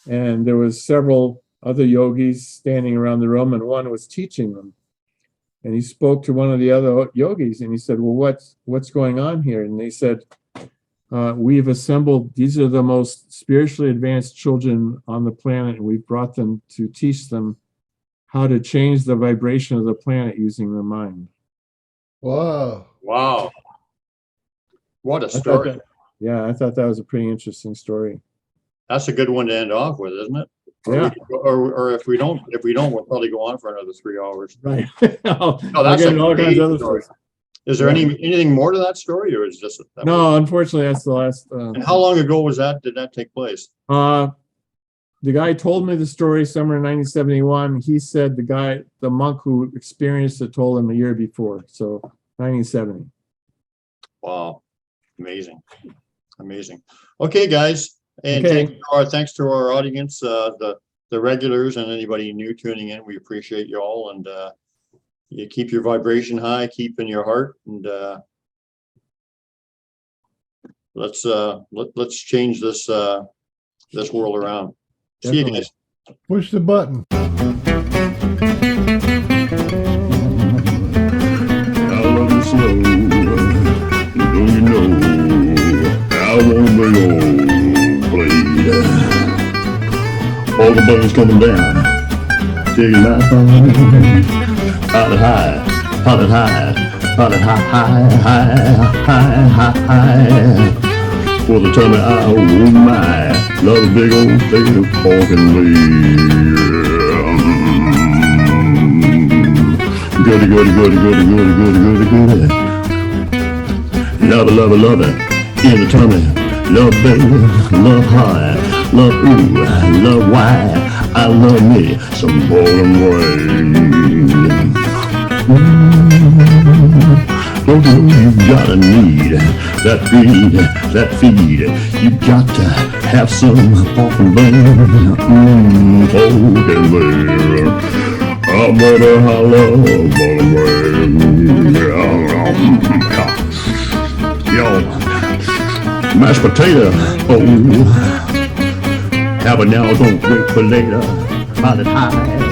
And there was several other yogis standing around the room, and one was teaching them. And he spoke to one of the other yogis, and he said, well, what's going on here? And they said, we've assembled, these are the most spiritually advanced children on the planet, and we've brought them to teach them how to change the vibration of the planet using their mind. Wow. What a story. I thought that was a pretty interesting story. That's a good one to end off with, isn't it? Yeah. Or if we don't, we'll probably go on for another 3 hours. Right. No, that's all kinds of other story. stories. Is there anything more to that story, or is just that? No, unfortunately, that's the last. And how long ago was that? Did that take place? The guy told me the story somewhere in 1971. He said the monk who experienced it told him a year before. So 1970. Wow. Amazing. Okay, guys. And thanks to our audience, the regulars and anybody new tuning in. We appreciate you all, and you keep your vibration high, keep in your heart, and let's change this world around. See you guys. Push the button. I love the snow. Don't you know? I want the old blade. All the buttons coming down. Take it out from hot it high, hot it high, hot it high. For the tummy, oh my, love a big old plate of pork and beer. goody, goody, goody, goody, goody, goody, goody, goody. Love it, love it, love it. In the tummy. Love baby, love high, love ooh, love why. I love me some bowling rain. Don't you know you gotta need that feed. You got to have some pork and bacon. Pork and bacon. I'm gonna holla, bowling rain. Yo, mashed potato. Oh, have it now, don't wait for later. By the time